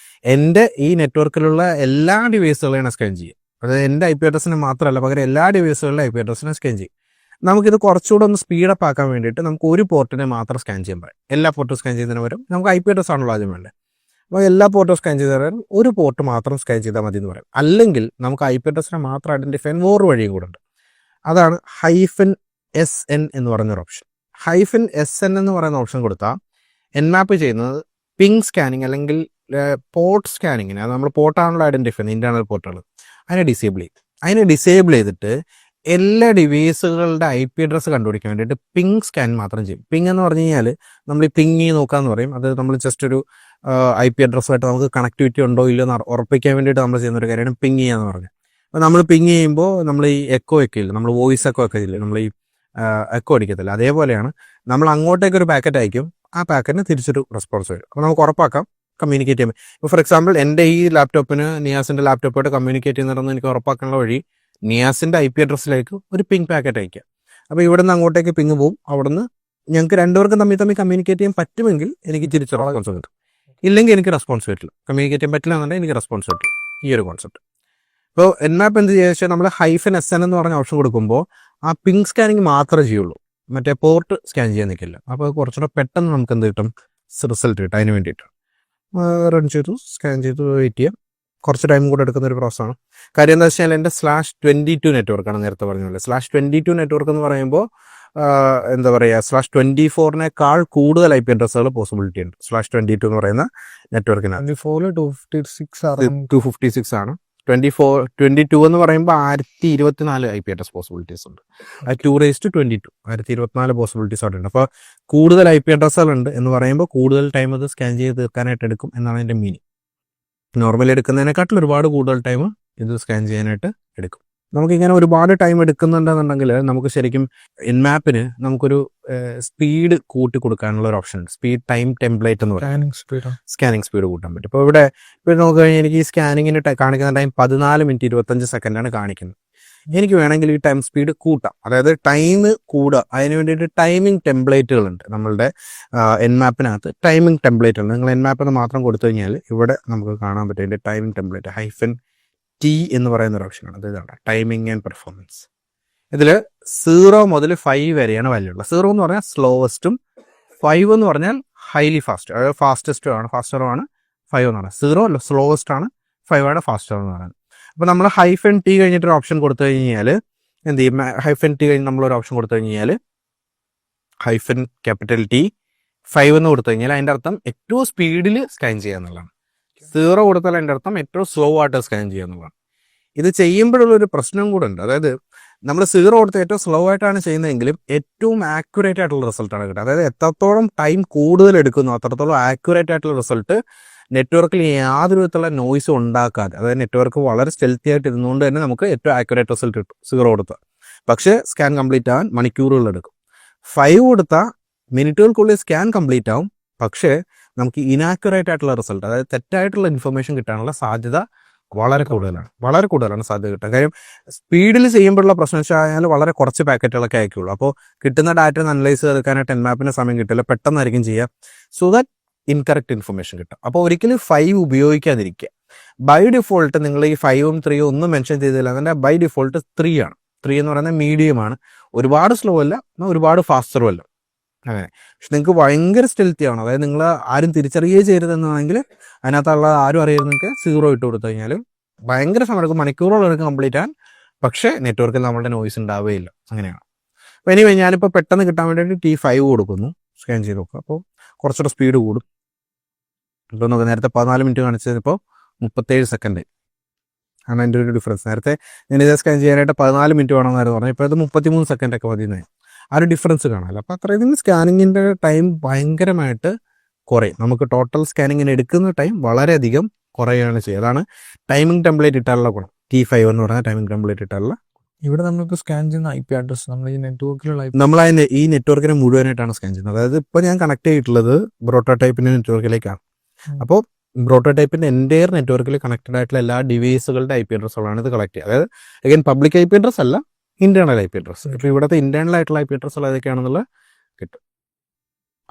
എൻ്റെ ഈ നെറ്റ്വർക്കിലുള്ള എല്ലാ ഡിവൈസുകളെയാണ് സ്കാൻ ചെയ്യുക. അതായത് എൻ്റെ IP അഡ്രസ്സിനെ മാത്രമല്ല, പകരം എല്ലാ ഡിവൈസുകളുടെ IP അഡ്രസ്സിനെ സ്കാൻ ചെയ്യും. നമുക്കിത് കുറച്ചുകൂടെ ഒന്ന് സ്പീഡപ്പ് ആക്കാൻ വേണ്ടിയിട്ട് നമുക്ക് ഒരു പോർട്ടിനെ മാത്രം സ്കാൻ ചെയ്യാൻ പറയും. എല്ലാ പോർട്ടും സ്കാൻ ചെയ്യുന്നതിന് പകരം നമുക്ക് IP അഡ്രസ് ആണല്ലോ ആദ്യം വേണ്ടത്. അപ്പോൾ എല്ലാ പോർട്ടും സ്കാൻ ചെയ്ത് തരാൻ ഒരു പോർട്ട് മാത്രം സ്കാൻ ചെയ്താൽ മതി എന്ന് പറയും. അല്ലെങ്കിൽ നമുക്ക് IP അഡ്രസ്സിനെ മാത്രം ഐഡന്റിഫൈ ചെയ്യാൻ വേറൊരു വഴിയും കൂടെ ഉണ്ട്. അതാണ് -SN എന്ന് പറയുന്നൊരു ഓപ്ഷൻ. -SN എന്ന് പറയുന്ന ഓപ്ഷൻ കൊടുത്താൽ Nmap ചെയ്യുന്നത് പിങ് സ്കാനിങ് അല്ലെങ്കിൽ പോർട്ട് സ്കാനിങ്ങിന്, അത് നമ്മൾ പോർട്ടാണല്ലോ ഐഡന്റിഫൈ ചെയ്യുന്നത്, ഇന്റേണൽ പോർട്ടുകൾ, അതിനെ ഡിസേബിൾ ചെയ്തിട്ട് എല്ലാ ഡിവൈസുകളുടെ IP അഡ്രസ്സ് കണ്ടുപിടിക്കാൻ വേണ്ടിയിട്ട് പിങ് സ്കാൻ മാത്രം ചെയ്യും. പിങ് എന്ന് പറഞ്ഞു കഴിഞ്ഞാൽ നമ്മൾ ഈ പിങ് നോക്കാന്ന് പറയും. അത് നമ്മൾ ജസ്റ്റ് ഒരു IP അഡ്രസ്സുമായിട്ട് നമുക്ക് കണക്ടിവിറ്റി ഉണ്ടോ ഇല്ലയോ എന്ന് ഉറപ്പിക്കാൻ വേണ്ടിയിട്ട് നമ്മൾ ചെയ്യുന്ന ഒരു കാര്യമാണ് പിങ് ചെയ്യാന്ന് പറഞ്ഞത്. അപ്പോൾ നമ്മൾ പിങ് ചെയ്യുമ്പോൾ നമ്മൾ ഈ എക്കോ ഒക്കെ ഇല്ല, നമ്മൾ വോയിസ് എക്കോ ഒക്കെ ഇല്ല, നമ്മൾ ഈ എക്കോ അടിക്കത്തില്ല. അതേപോലെയാണ് നമ്മൾ അങ്ങോട്ടേക്ക് ഒരു പാക്കറ്റ് അയക്കും, ആ പാക്കറ്റിന് തിരിച്ചൊരു റെസ്പോൺസ് വരും. അപ്പോൾ നമുക്ക് ഉറപ്പാക്കാം കമ്മ്യൂണിക്കേറ്റ് ചെയ്യാൻ. ഇപ്പോൾ ഫോർ എക്സാമ്പിൾ എൻ്റെ ഈ ലാപ്ടോപ്പിന് നിയാസിൻ്റെ ലാപ്ടോപ്പായിട്ട് കമ്മ്യൂണിക്കേറ്റ് ചെയ്യുന്നതെന്ന് എനിക്ക് ഉറപ്പാക്കാനുള്ള വഴി നിയാസിൻ്റെ IP അഡ്രസ്സിലേക്ക് ഒരു പിങ് പാക്കറ്റ് അയക്കുക. അപ്പോൾ ഇവിടെ നിന്ന് അങ്ങോട്ടേക്ക് പിങ് പോവും. അവിടെ നിന്ന് ഞങ്ങൾക്ക് രണ്ടുപേർക്കും തമ്മിൽ കമ്മ്യൂണിക്കേറ്റ് ചെയ്യാൻ പറ്റുമെങ്കിൽ എനിക്ക് തിരിച്ച് റെസ്പോൺസ് കിട്ടും. ഇല്ലെങ്കിൽ എനിക്ക് റെസ്പോൺസ് വരില്ല. കമ്മ്യൂണിക്കേറ്റ് ചെയ്യാൻ പറ്റില്ല എന്നുണ്ടെങ്കിൽ എനിക്ക് റെസ്പോൺസ് കിട്ടും. ഈ ഒരു കോൺസെപ്റ്റ്. ഇപ്പോൾ Nmap എന്ത് ചെയ്യുക വെച്ചാൽ നമ്മൾ -SN എന്ന് പറഞ്ഞ ഓപ്ഷൻ കൊടുക്കുമ്പോൾ ആ പിങ് സ്കാനിങ് മാത്രമേ ചെയ്യുള്ളൂ, മറ്റേ പോർട്ട് സ്കാൻ ചെയ്യാൻ നിൽക്കില്ല. അപ്പോൾ കുറച്ചുകൂടെ പെട്ടെന്ന് നമുക്ക് എന്ത് കിട്ടും, റിസൾട്ട് കിട്ടും. അതിന് വേണ്ടിയിട്ട് റൺ ചെയ്തു, സ്കാൻ ചെയ്തു, വെയിറ്റ് ചെയ്യാം. കുറച്ച് ടൈം കൂടെ എടുക്കുന്ന ഒരു പ്രോസസ്സാണ്. കാര്യം എന്താ വെച്ചാൽ എൻ്റെ /22 നെറ്റ്വർക്കാണ് നേരത്തെ പറഞ്ഞ പോലെ. /22 നെറ്റ്വർക്ക് എന്ന് പറയുമ്പോൾ എന്താ പറയുക /24 കൂടുതൽ IP അഡ്രസ്സുകൾ പോസിബിലിറ്റി ഉണ്ട്. /22 എന്ന് പറയുന്ന നെറ്റ്വർക്കിനകത്ത് 24 256 ആണ്. 22 എന്ന് പറയുമ്പോൾ 1024 IP അഡ്രസ് പോസിബിലിറ്റീസ് ഉണ്ട്. 2/22 1024 പോസിബിലിറ്റീസ് അവിടെ ഉണ്ട്. അപ്പോൾ കൂടുതൽ IP അഡ്രസ്സുകളുണ്ട് എന്ന് പറയുമ്പോൾ കൂടുതൽ ടൈം അത് സ്കാൻ ചെയ്ത് തീർക്കാനായിട്ട് എടുക്കും എന്നാണ് എൻ്റെ മീനിങ്. നോർമലി എടുക്കുന്നതിനെക്കാട്ടിൽ ഒരുപാട് കൂടുതൽ ടൈം ഇത് സ്കാൻ ചെയ്യാനായിട്ട് എടുക്കും. നമുക്കിങ്ങനെ ഒരുപാട് ടൈം എടുക്കുന്നുണ്ടെന്നുണ്ടെങ്കിൽ നമുക്ക് ശരിക്കും ഇൻമാപ്പിന് നമുക്കൊരു സ്പീഡ് കൂട്ടി കൊടുക്കാനുള്ള ഒരു ഓപ്ഷൻ ഉണ്ട്. സ്പീഡ് ടൈം ടെംപ്ലേറ്റ് എന്ന് പറയും. സ്കാനിങ് സ്പീഡ് കൂട്ടാൻ പറ്റും. ഇപ്പോൾ ഇവിടെ നോക്കി കഴിഞ്ഞാൽ എനിക്ക് ഈ സ്കാനിങ്ങിന് കാണിക്കുന്ന ടൈം 14 മിനിറ്റ് 25 സെക്കൻഡാണ് കാണിക്കുന്നത്. എനിക്ക് വേണമെങ്കിൽ ഈ ടൈം സ്പീഡ് കൂട്ടാം, അതായത് ടൈം കൂടുക. അതിന് വേണ്ടിയിട്ട് ടൈമിംഗ് ടെംപ്ലേറ്റുകളുണ്ട് നമ്മളുടെ എൻമാപ്പിനകത്ത്. ടൈമിംഗ് ടെംപ്ലേറ്റ് ഉണ്ട്. നിങ്ങൾ എൻമാപ്പ് എന്ന് മാത്രം കൊടുത്തു കഴിഞ്ഞാൽ ഇവിടെ നമുക്ക് കാണാൻ പറ്റും ഇതിൻ്റെ ടൈമിംഗ് ടെംപ്ലേറ്റ് -T എന്ന് പറയുന്ന ഒരു ഓപ്ഷനാണ്. അത് ഇതാണ് ടൈമിംഗ് ആൻഡ് പെർഫോമൻസ്. ഇതിൽ 0 മുതൽ 5 വരെയാണ് വാല്യൂ ഉള്ളത്. 0 എന്ന് പറഞ്ഞാൽ സ്ലോവസ്റ്റും 5 എന്ന് പറഞ്ഞാൽ ഹൈലി ഫാസ്റ്റ്, അതായത് ഫാസ്റ്ററുമാണ്. 5 എന്ന് പറഞ്ഞാൽ 0 അല്ല സ്ലോവസ്റ്റ് ആണ്, 5 ആണ് ഫാസ്റ്റർ എന്ന് പറയുന്നത്. അപ്പോൾ നമ്മൾ -T കഴിഞ്ഞിട്ടൊരു ഓപ്ഷൻ കൊടുത്തു കഴിഞ്ഞാൽ എന്ത് ചെയ്യും? -T കഴിഞ്ഞ് നമ്മളൊരു ഓപ്ഷൻ കൊടുത്തു കഴിഞ്ഞാൽ -T 5 എന്ന് കൊടുത്തു കഴിഞ്ഞാൽ അതിൻ്റെ അർത്ഥം ഏറ്റവും സ്പീഡിൽ സ്കാൻ ചെയ്യുക എന്നുള്ളതാണ്. 0 കൊടുത്താൽ അതിൻ്റെ അർത്ഥം ഏറ്റവും സ്ലോ ആയിട്ട് സ്കാൻ ചെയ്യുക എന്നുള്ളതാണ്. ഇത് ചെയ്യുമ്പോഴുള്ളൊരു പ്രശ്നം കൂടെ ഉണ്ട്. അതായത് നമ്മൾ 0 കൊടുത്ത് ഏറ്റവും സ്ലോ ആയിട്ടാണ് ചെയ്യുന്നതെങ്കിലും ഏറ്റവും ആക്യുറേറ്റ് ആയിട്ടുള്ള റിസൾട്ടാണ് കിട്ടുക. അതായത് എത്രത്തോളം ടൈം കൂടുതൽ എടുക്കുന്നു അത്രത്തോളം ആക്യുറേറ്റ് ആയിട്ടുള്ള റിസൾട്ട് നെറ്റ്വർക്കിൽ യാതൊരു വിധത്തിലുള്ള നോയ്സും ഉണ്ടാക്കാതെ, അതായത് നെറ്റ്വർക്ക് വളരെ സ്റ്റെൽത്തി ആയിട്ട് ഇരുന്നുകൊണ്ട് തന്നെ നമുക്ക് ഏറ്റവും ആക്യുറേറ്റ് റിസൾട്ട് കിട്ടും 0 കൊടുത്താൽ. പക്ഷേ സ്കാൻ കംപ്ലീറ്റ് ആവാൻ മണിക്കൂറുകൾ എടുക്കും. 5 കൊടുത്താൽ മിനിറ്റുകൾക്കുള്ളിൽ സ്കാൻ കംപ്ലീറ്റ് ആവും, പക്ഷേ നമുക്ക് ഇനാക്യുറേറ്റ് ആയിട്ടുള്ള റിസൾട്ട്, അതായത് തെറ്റായിട്ടുള്ള ഇൻഫർമേഷൻ കിട്ടാനുള്ള സാധ്യത വളരെ കൂടുതലാണ് സാധ്യത കിട്ടുക. കാര്യം സ്പീഡിൽ ചെയ്യുമ്പോഴുള്ള പ്രശ്നം വെച്ചാൽ വളരെ കുറച്ച് പാക്കറ്റുകളൊക്കെ അയക്കുള്ളൂ. അപ്പോൾ കിട്ടുന്ന ഡാറ്റ അനലൈസ് ചെയ്തെടുക്കാനായിട്ട് എൻമാപ്പിന് സമയം കിട്ടില്ല, പെട്ടെന്നായിരിക്കും ചെയ്യുക. സോ ദാറ്റ് ഇൻകറക്റ്റ് ഇൻഫർമേഷൻ കിട്ടും. അപ്പോൾ ഒരിക്കലും 5 ഉപയോഗിക്കാതിരിക്കുക. ബൈ ഡിഫോൾട്ട് നിങ്ങൾ ഈ 5ഉം 3ഉം ഒന്നും മെൻഷൻ ചെയ്തില്ല, അതിൻ്റെ ബൈ ഡിഫോൾട്ട് 3 ആണ്. 3 എന്ന് പറയുന്നത് മീഡിയമാണ്, ഒരുപാട് സ്ലോ അല്ല, ഒരുപാട് ഫാസ്റ്ററും അല്ല. അങ്ങനെ. പക്ഷെ നിങ്ങൾക്ക് ഭയങ്കര സ്റ്റെൽത്തി ആണ്, അതായത് നിങ്ങൾ ആരും തിരിച്ചറിയുകയേ ചെയ്യരുതെന്നാണെങ്കിൽ അതിനകത്തുള്ള ആരും അറിയരുത്. നിങ്ങൾക്ക് 0 ഇട്ട് കൊടുത്തു കഴിഞ്ഞാൽ ഭയങ്കര സമയം എടുക്കും, മണിക്കൂറോളം എടുക്കും കംപ്ലീറ്റ് ആൻ. പക്ഷേ നെറ്റ്വർക്കിൽ നമ്മളുടെ നോയ്സ് ഉണ്ടാവുകയില്ല. അങ്ങനെയാണ്. അപ്പോൾ ഇനി ഞാനിപ്പോൾ പെട്ടെന്ന് കിട്ടാൻ വേണ്ടിയിട്ട് T5 കൊടുക്കുന്നു, സ്കാൻ ചെയ്ത് നോക്കുക. അപ്പോൾ കുറച്ചുകൂടെ സ്പീഡ് കൂടും. ഇപ്പോൾ നോക്കുക, നേരത്തെ 14 മിനിറ്റ് കാണിച്ചത് ഇപ്പോൾ 37 സെക്കൻഡ് ആണ് അതിൻ്റെ ഒരു ഡിഫറൻസ്. നേരത്തെ ഞാനിത് സ്കാൻ ചെയ്യാനായിട്ട് 14 മിനിറ്റ് വേണമെന്നായിരുന്നു പറഞ്ഞത്, ഇപ്പോൾ ഇത് 33 സെക്കൻഡൊക്കെ മതി. ആ ഒരു ഡിഫറൻസ് കാണാമല്ലോ. അപ്പോൾ അത്രയും സ്കാനിങ്ങിൻ്റെ ടൈം ഭയങ്കരമായിട്ട് കുറയും. നമുക്ക് ടോട്ടൽ സ്കാനിങ്ങിന് എടുക്കുന്ന ടൈം വളരെയധികം കുറയുകയാണ് ചെയ്യുക. അതാണ് ടൈമിംഗ് ടെംപ്ലേറ്റ് ഇട്ടാലുള്ള ഗുണം. T5 എന്ന് പറയുന്ന ടൈമിംഗ് ടെംപ്ലേറ്റ് ഇട്ടാലുള്ള. ഇവിടെ നമ്മളിപ്പോൾ സ്കാൻ ചെയ്യുന്ന IP അഡ്രസ് നമ്മൾ ഈ നെറ്റ്വർക്കിലുള്ള നമ്മൾ ഈ നെറ്റ്വർക്കിനെ മുഴുവനായിട്ടാണ് സ്കാൻ ചെയ്യുന്നത്. അതായത് ഇപ്പോൾ ഞാൻ കണക്ട് ചെയ്തിട്ടുള്ളത് ബ്രോട്ടോടൈപ്പിൻ്റെ നെറ്റ്വർക്കിലേക്കാണ്. അപ്പോൾ ബ്രോട്ടോടൈപ്പിൻ്റെ എൻ്റെയർ നെറ്റ്വർക്കിൽ കണക്റ്റഡ് ആയിട്ടുള്ള എല്ലാ ഡിവൈസുകളുടെ IP അഡ്രസ്സുകളാണ് ഇത് കളക്ട് ചെയ്യുക. അതായത് അഗൈൻ പബ്ലിക് IP അഡ്രസ് അല്ല, ഇന്റേണൽ IP അഡ്രസ്. ഇപ്പോൾ ഇവിടുത്തെ ഇന്റേണൽ ആയിട്ടുള്ള IP അഡ്രസ്സുകൾ ഏതൊക്കെയാണെന്നുള്ളത് കിട്ടും.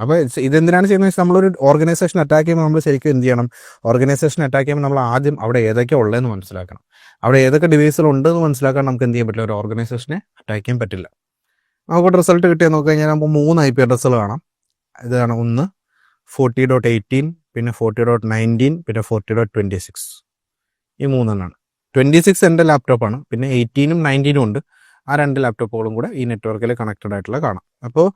അപ്പോൾ ഇതെന്തിനാണ് ചെയ്യുന്നത് വെച്ചാൽ നമ്മളൊരു ഓർഗനൈസേഷൻ അറ്റാക്ക് ചെയ്യുമ്പോൾ നമ്മൾ ശരിക്കും എന്ത് ചെയ്യണം? ഓർഗനൈസേഷൻ അറ്റാക്ക് ചെയ്യുമ്പോൾ നമ്മൾ ആദ്യം അവിടെ ഏതൊക്കെ ഉള്ളതെന്ന് മനസ്സിലാക്കണം. അവിടെ ഏതൊക്കെ ഡിവൈസുകൾ ഉണ്ടെന്ന് മനസ്സിലാക്കാൻ നമുക്ക് എന്ത് ചെയ്യാൻ പറ്റില്ല? ഒരു ഓർഗനൈസേഷനെ അറ്റാക്ക് ചെയ്യാൻ പറ്റില്ല. നമുക്ക് റിസൾട്ട് കിട്ടിയാൽ നോക്കി കഴിഞ്ഞാൽ നമുക്ക് 3 IP അഡ്രസ്സുകൾ കാണാം. ഇതാണ് ഒന്ന് 40.18, പിന്നെ 40.19, പിന്നെ 40.26. ഈ 3 26 എൻ്റെ ലാപ്ടോപ്പാണ്. പിന്നെ 18ഉം 19ഉം ഉണ്ട്. ആ 2 ലാപ്ടോപ്പുകളും കൂടെ ഈ നെറ്റ്വർക്കിൽ കണക്റ്റഡ് ആയിട്ടുള്ള കാണാം. അപ്പോൾ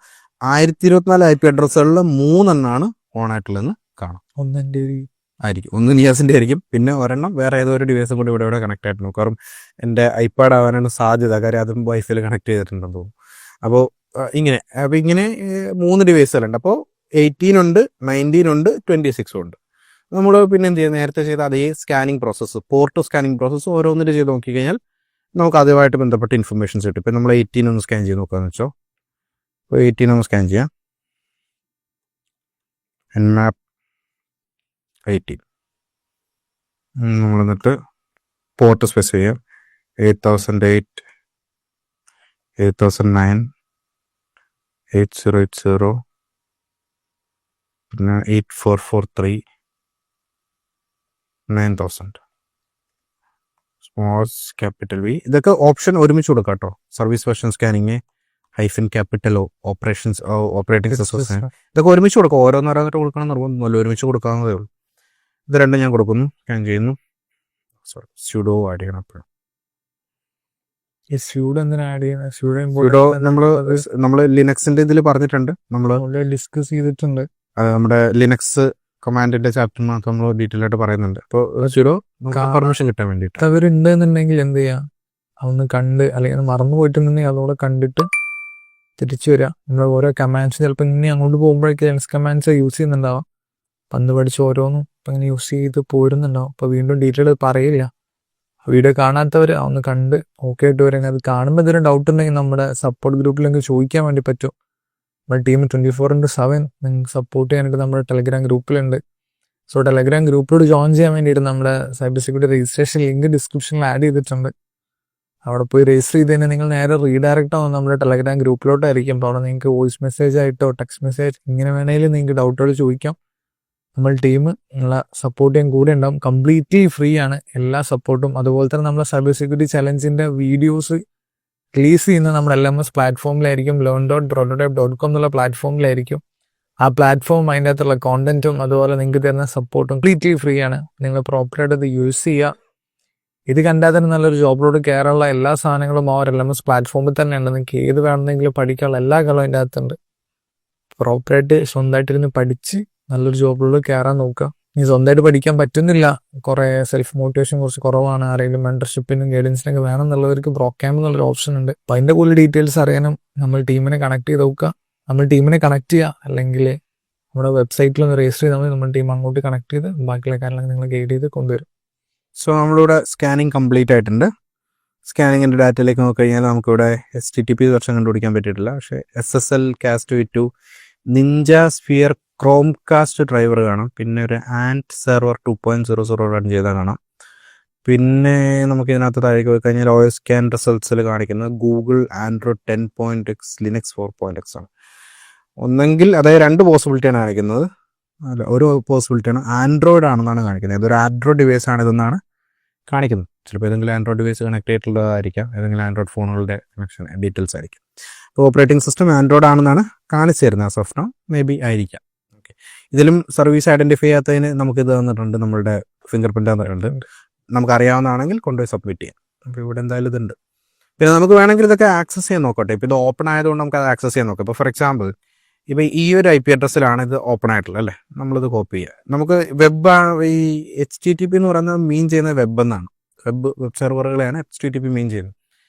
1024 IP അഡ്രസ്സുകളിൽ 3 ഓൺ ആയിട്ടുള്ളതെന്ന് കാണാം. ഒന്നെൻ്റെ ആയിരിക്കും, ഒന്ന് നിയാസിൻ്റെ ആയിരിക്കും, പിന്നെ ഒരെണ്ണം വേറെ ഏതോ ഒരു ഡിവൈസും കൂടി ഇവിടെ കണക്ട് ആയിട്ട് നോക്കും. കാരണം എൻ്റെ ഐപാഡ് ആവാനാണ് സാധ്യത, കാര്യം അതും വൈഫൈയിൽ കണക്ട് ചെയ്തിട്ടുണ്ടെന്ന് തോന്നുന്നു. അപ്പോൾ ഇങ്ങനെ 3 ഡിവൈസുകളുണ്ട്. അപ്പോൾ 18 ഉണ്ട്, 19 ഉണ്ട്, 26 ഉണ്ട്. നമ്മൾ പിന്നെ എന്ത് ചെയ്യുക? നേരത്തെ ചെയ്ത അതേ scanning process, port scanning process ഓരോന്നിട്ട് ചെയ്ത് നോക്കിക്കഴിഞ്ഞാൽ നമുക്ക് അതുമായിട്ട് ബന്ധപ്പെട്ട ഇൻഫർമേഷൻസ് കിട്ടും. ഇപ്പം നമ്മൾ 18 ഒന്ന് സ്കാൻ ചെയ്ത് നോക്കാമെന്ന് വെച്ചോ. ഇപ്പോൾ 18 ഒന്ന് സ്കാൻ ചെയ്യാം. എൻമാപ്പ് 18 നമ്മൾ എന്നിട്ട് പോർട്ട് സ്പെസിഫൈ ചെയ്യാം. 8008, 8009, 8080, പിന്നെ 8443, 9000. Small capital V. ഇതൊക്കെ ഓപ്ഷൻ ഒരുമിച്ച് കൊടുക്കാം കേട്ടോ. സർവീസ് വെർഷൻ സ്കാനിങ്, -ക്യാപിറ്റലോ, ഓപ്പറേറ്റിംഗ് സിസ്റ്റം, ഇതൊക്കെ ഒരുമിച്ച് കൊടുക്കാം. ഓരോന്നോരോന്നിട്ട് കൊടുക്കണം നിർബന്ധമൊന്നുമല്ല, ഒരുമിച്ച് കൊടുക്കാവുന്നതേ ഉള്ളൂ. ഇത് രണ്ടും ഞാൻ കൊടുക്കുന്നു, സ്കാൻ ചെയ്യുന്നു. സുഡോ ആഡ് ചെയ്യണം. എപ്പോഴും ഈ സ്യൂഡോ എന്തിനാ ആഡ് ചെയ്യുന്നത്? സ്യൂഡോ സുഡോ നമ്മള് ലിനക്സിന്റെ ഇതിൽ പറഞ്ഞിട്ടുണ്ട്. നമ്മൾ ഡിസ്കസ് ചെയ്തിട്ടുണ്ട്. നമ്മുടെ ലിനക്സ് കമാൻഡിന്റെ ചാപ്റ്ററിനകത്ത് നമ്മൾ ഡീറ്റെയിൽ ആയിട്ട് പറയുന്നുണ്ട്. അപ്പോൾ സുഡോ പെർമിഷൻ കിട്ടാൻ വേണ്ടിയിട്ട് അവരുണ്ട് എന്നുണ്ടെങ്കിൽ എന്ത് ചെയ്യാം, അതൊന്ന് കണ്ട് അല്ലെങ്കിൽ മറന്നു പോയിട്ടുണ്ടെങ്കിൽ അതോടെ കണ്ടിട്ട് തിരിച്ചു വരിക. നമ്മൾ ഓരോ കമാൻഡ്സ് ചിലപ്പോൾ ഇങ്ങനെ അങ്ങോട്ട് പോകുമ്പോഴേക്ക് ലിനക്സ് കമാൻഡ്സ് യൂസ് ചെയ്യുന്നുണ്ടാവാം. പണ്ട് പഠിച്ച് ഓരോന്നും ഇപ്പം ഇങ്ങനെ യൂസ് ചെയ്ത് പോരുന്നുണ്ടാവും. അപ്പോൾ വീണ്ടും ഡീറ്റെയിൽ പറയില്ല. വീഡിയോ കാണാത്തവർ ഒന്ന് കണ്ട് ഓക്കെ ആയിട്ട് വരാൻ. അത് കാണുമ്പോൾ എന്തെങ്കിലും ഡൗട്ട് ഉണ്ടെങ്കിൽ നമ്മുടെ സപ്പോർട്ട് ഗ്രൂപ്പിൽ നിങ്ങൾക്ക് ചോദിക്കാൻ വേണ്ടി പറ്റും. നമ്മുടെ ടീം 24/7 നിങ്ങൾക്ക് സപ്പോർട്ട് ചെയ്യാനായിട്ട് നമ്മുടെ ടെലഗ്രാം ഗ്രൂപ്പിലുണ്ട്. സോ ടെലഗ്രാം ഗ്രൂപ്പിലോട് ജോയിൻ ചെയ്യാൻ വേണ്ടിയിട്ട് നമ്മുടെ സൈബർ സെക്യൂരിറ്റി രജിസ്ട്രേഷൻ ലിങ്ക് ഡിസ്ക്രിപ്ഷനിൽ ആഡ് ചെയ്തിട്ടുണ്ട്. അവിടെ പോയി രജിസ്റ്റർ ചെയ്ത് കഴിഞ്ഞാൽ നിങ്ങൾ നേരെ റീഡയറക്റ്റ് ആവും നമ്മുടെ ടെലഗ്രാം ഗ്രൂപ്പിലോട്ടായിരിക്കും. അപ്പോൾ അവിടെ നിങ്ങൾക്ക് വോയിസ് മെസ്സേജ് ആയിട്ടോ ടെക്സ്റ്റ് മെസ്സേജ് ഇങ്ങനെ വേണമെങ്കിലും നിങ്ങൾക്ക് ഡൗട്ടുകൾ ചോദിക്കാം. നമ്മൾ ടീം നിങ്ങളെ സപ്പോർട്ട് ചെയ്യാൻ കൂടെ ഉണ്ടാവും. കംപ്ലീറ്റ്ലി ഫ്രീ ആണ് എല്ലാ സപ്പോർട്ടും. അതുപോലെ തന്നെ നമ്മുടെ സൈബർ സെക്യൂരിറ്റി ചലഞ്ചിൻ്റെ വീഡിയോസ് റിലീസ് ചെയ്യുന്നത് നമ്മുടെ LMS പ്ലാറ്റ്ഫോമിലായിരിക്കും. learn.prototype.com എന്നുള്ള പ്ലാറ്റ്ഫോമിലായിരിക്കും. ആ പ്ലാറ്റ്ഫോം അതിൻ്റെ അകത്തുള്ള കോണ്ടന്റും അതുപോലെ നിങ്ങൾക്ക് തരുന്ന സപ്പോർട്ടും കംപ്ലീറ്റ്ലി ഫ്രീ ആണ്. നിങ്ങൾ പ്രോപ്പറായിട്ട് അത് യൂസ് ചെയ്യുക. ഇത് കണ്ടാൽ തന്നെ നല്ലൊരു ജോബിലോട്ട് കയറാനുള്ള എല്ലാ സാധനങ്ങളും ആ ഒരു LMS പ്ലാറ്റ്ഫോമിൽ തന്നെ ഉണ്ട്. നിങ്ങൾക്ക് ഏത് വേണമെന്നെങ്കിലും പഠിക്കാനുള്ള എല്ലാ കളും അതിൻ്റെ അകത്തുണ്ട്. പ്രോപ്പറായിട്ട് സ്വന്തമായിട്ടിരുന്ന് പഠിച്ച് നല്ലൊരു ജോബിലോട്ട് കയറാൻ നോക്കുക. ഇനി സ്വന്തമായിട്ട് പഠിക്കാൻ പറ്റുന്നില്ല, കുറേ സെൽഫ് മോട്ടിവേഷൻ കുറച്ച് കുറവാണ്, ആരെങ്കിലും മെന്റർഷിപ്പിനും ഗൈഡൻസിനൊക്കെ വേണം എന്നുള്ളവർക്ക് ബ്രോക്യാമ്പ് എന്നുള്ളൊരു ഓപ്ഷൻ ഉണ്ട്. അപ്പോൾ അതിൻ്റെ കൂടുതൽ ഡീറ്റെയിൽസ് അറിയാനും നമ്മൾ ടീമിനെ കണക്ട് ചെയ്ത് നോക്കുക. നമ്മൾ ടീമിനെ കണക്ട് ചെയ്യുക, അല്ലെങ്കിൽ നമ്മുടെ വെബ്സൈറ്റിൽ ഒന്ന് രജിസ്റ്റർ ചെയ്താൽ മതി. നമ്മുടെ ടീം അങ്ങോട്ട് കണക്ട് ചെയ്ത് ബാക്കിയുള്ള കാര്യങ്ങളൊക്കെ നിങ്ങൾ ഗൈഡ് ചെയ്ത് കൊണ്ടുവരും. സോ നമ്മളിവിടെ സ്കാനിങ് കംപ്ലീറ്റ് ആയിട്ടുണ്ട്. സ്കാനിങ്ങിൻ്റെ ഡാറ്റയിലേക്ക് നോക്കിക്കഴിഞ്ഞാൽ നമുക്കിവിടെ HTTP വെർഷൻ കണ്ടുപിടിക്കാൻ പറ്റിയിട്ടില്ല. പക്ഷേ SSL cast V2 ninja sphere Chromecast driver കാണാം. പിന്നെ ഒരു ആൻഡ് സെർവർ 2.00 റൺ ചെയ്താൽ കാണാം. പിന്നെ നമുക്ക് ഇതിനകത്ത് താഴേക്ക് പോയി കഴിഞ്ഞാൽ OS സ്കാൻ റിസൾട്ട്സിൽ കാണിക്കുന്നത് Google Android 10.x Linux 4.x ആണ്. ഒന്നെങ്കിൽ അതായത് രണ്ട് പോസിബിലിറ്റിയാണ് കാണിക്കുന്നത്. അല്ല, ഒരു പോസിബിലിറ്റിയാണ് ആൻഡ്രോയിഡ് ആണെന്നാണ് കാണിക്കുന്നത്. ഇതൊരു ആൻഡ്രോയിഡ് ഡിവൈസ് ആണിതെന്നാണ് കാണിക്കുന്നത്. ചിലപ്പോൾ ഏതെങ്കിലും ആൻഡ്രോയിഡ് ഡിവൈസ് കണക്ട് ചെയ്തിട്ടുള്ളതായിരിക്കാം, ഏതെങ്കിലും ആൻഡ്രോയിഡ് ഫോണുകളുടെ കണക്ഷൻ ഡീറ്റെയിൽസ് ആയിരിക്കും. അപ്പോൾ ഓപ്പറേറ്റിംഗ് സിസ്റ്റം ആൻഡ്രോയിഡ് ആണെന്നാണ് കാണിച്ചു തരുന്നത്. As of now may be ആയിരിക്കാം. ഓക്കെ, ഇതിലും സർവീസ് ഐഡന്റിഫൈ ചെയ്യാത്തതിന് നമുക്കിത് തന്നിട്ടുണ്ട്, നമ്മളുടെ ഫിംഗർ പ്രിന്റ് തന്നിട്ടുണ്ട്. നമുക്കറിയാവുന്നതാണെങ്കിൽ കൊണ്ടുപോയി സബ്മിറ്റ് ചെയ്യാം. അപ്പോൾ ഇവിടെ എന്തായാലും ഇതുണ്ട്. പിന്നെ നമുക്ക് വേണമെങ്കിൽ ഇതൊക്കെ ആക്സസ് ചെയ്യാൻ നോക്കട്ടെ. ഇപ്പോൾ ഇത് ഓപ്പൺ ആയതുകൊണ്ട് നമുക്ക് അത് ആക്സസ് ചെയ്യാൻ നോക്കാം. ഇപ്പോൾ ഫോർ എക്സാമ്പിൾ ഇപ്പോൾ ഈ ഒരു IP അഡ്രസ്സിലാണ് ഇത് ഓപ്പൺ ആയിട്ടുള്ളത് അല്ലേ, നമ്മളിത് കോപ്പി ചെയ്യുക. നമുക്ക് വെബ് ഈ HTTP എന്ന് പറയുന്നത് മീൻ ചെയ്യുന്നത് വെബ് എന്നാണ്. വെബ് സെർവറുകളെയാണ് HTTP മീൻ ചെയ്യുന്നത്.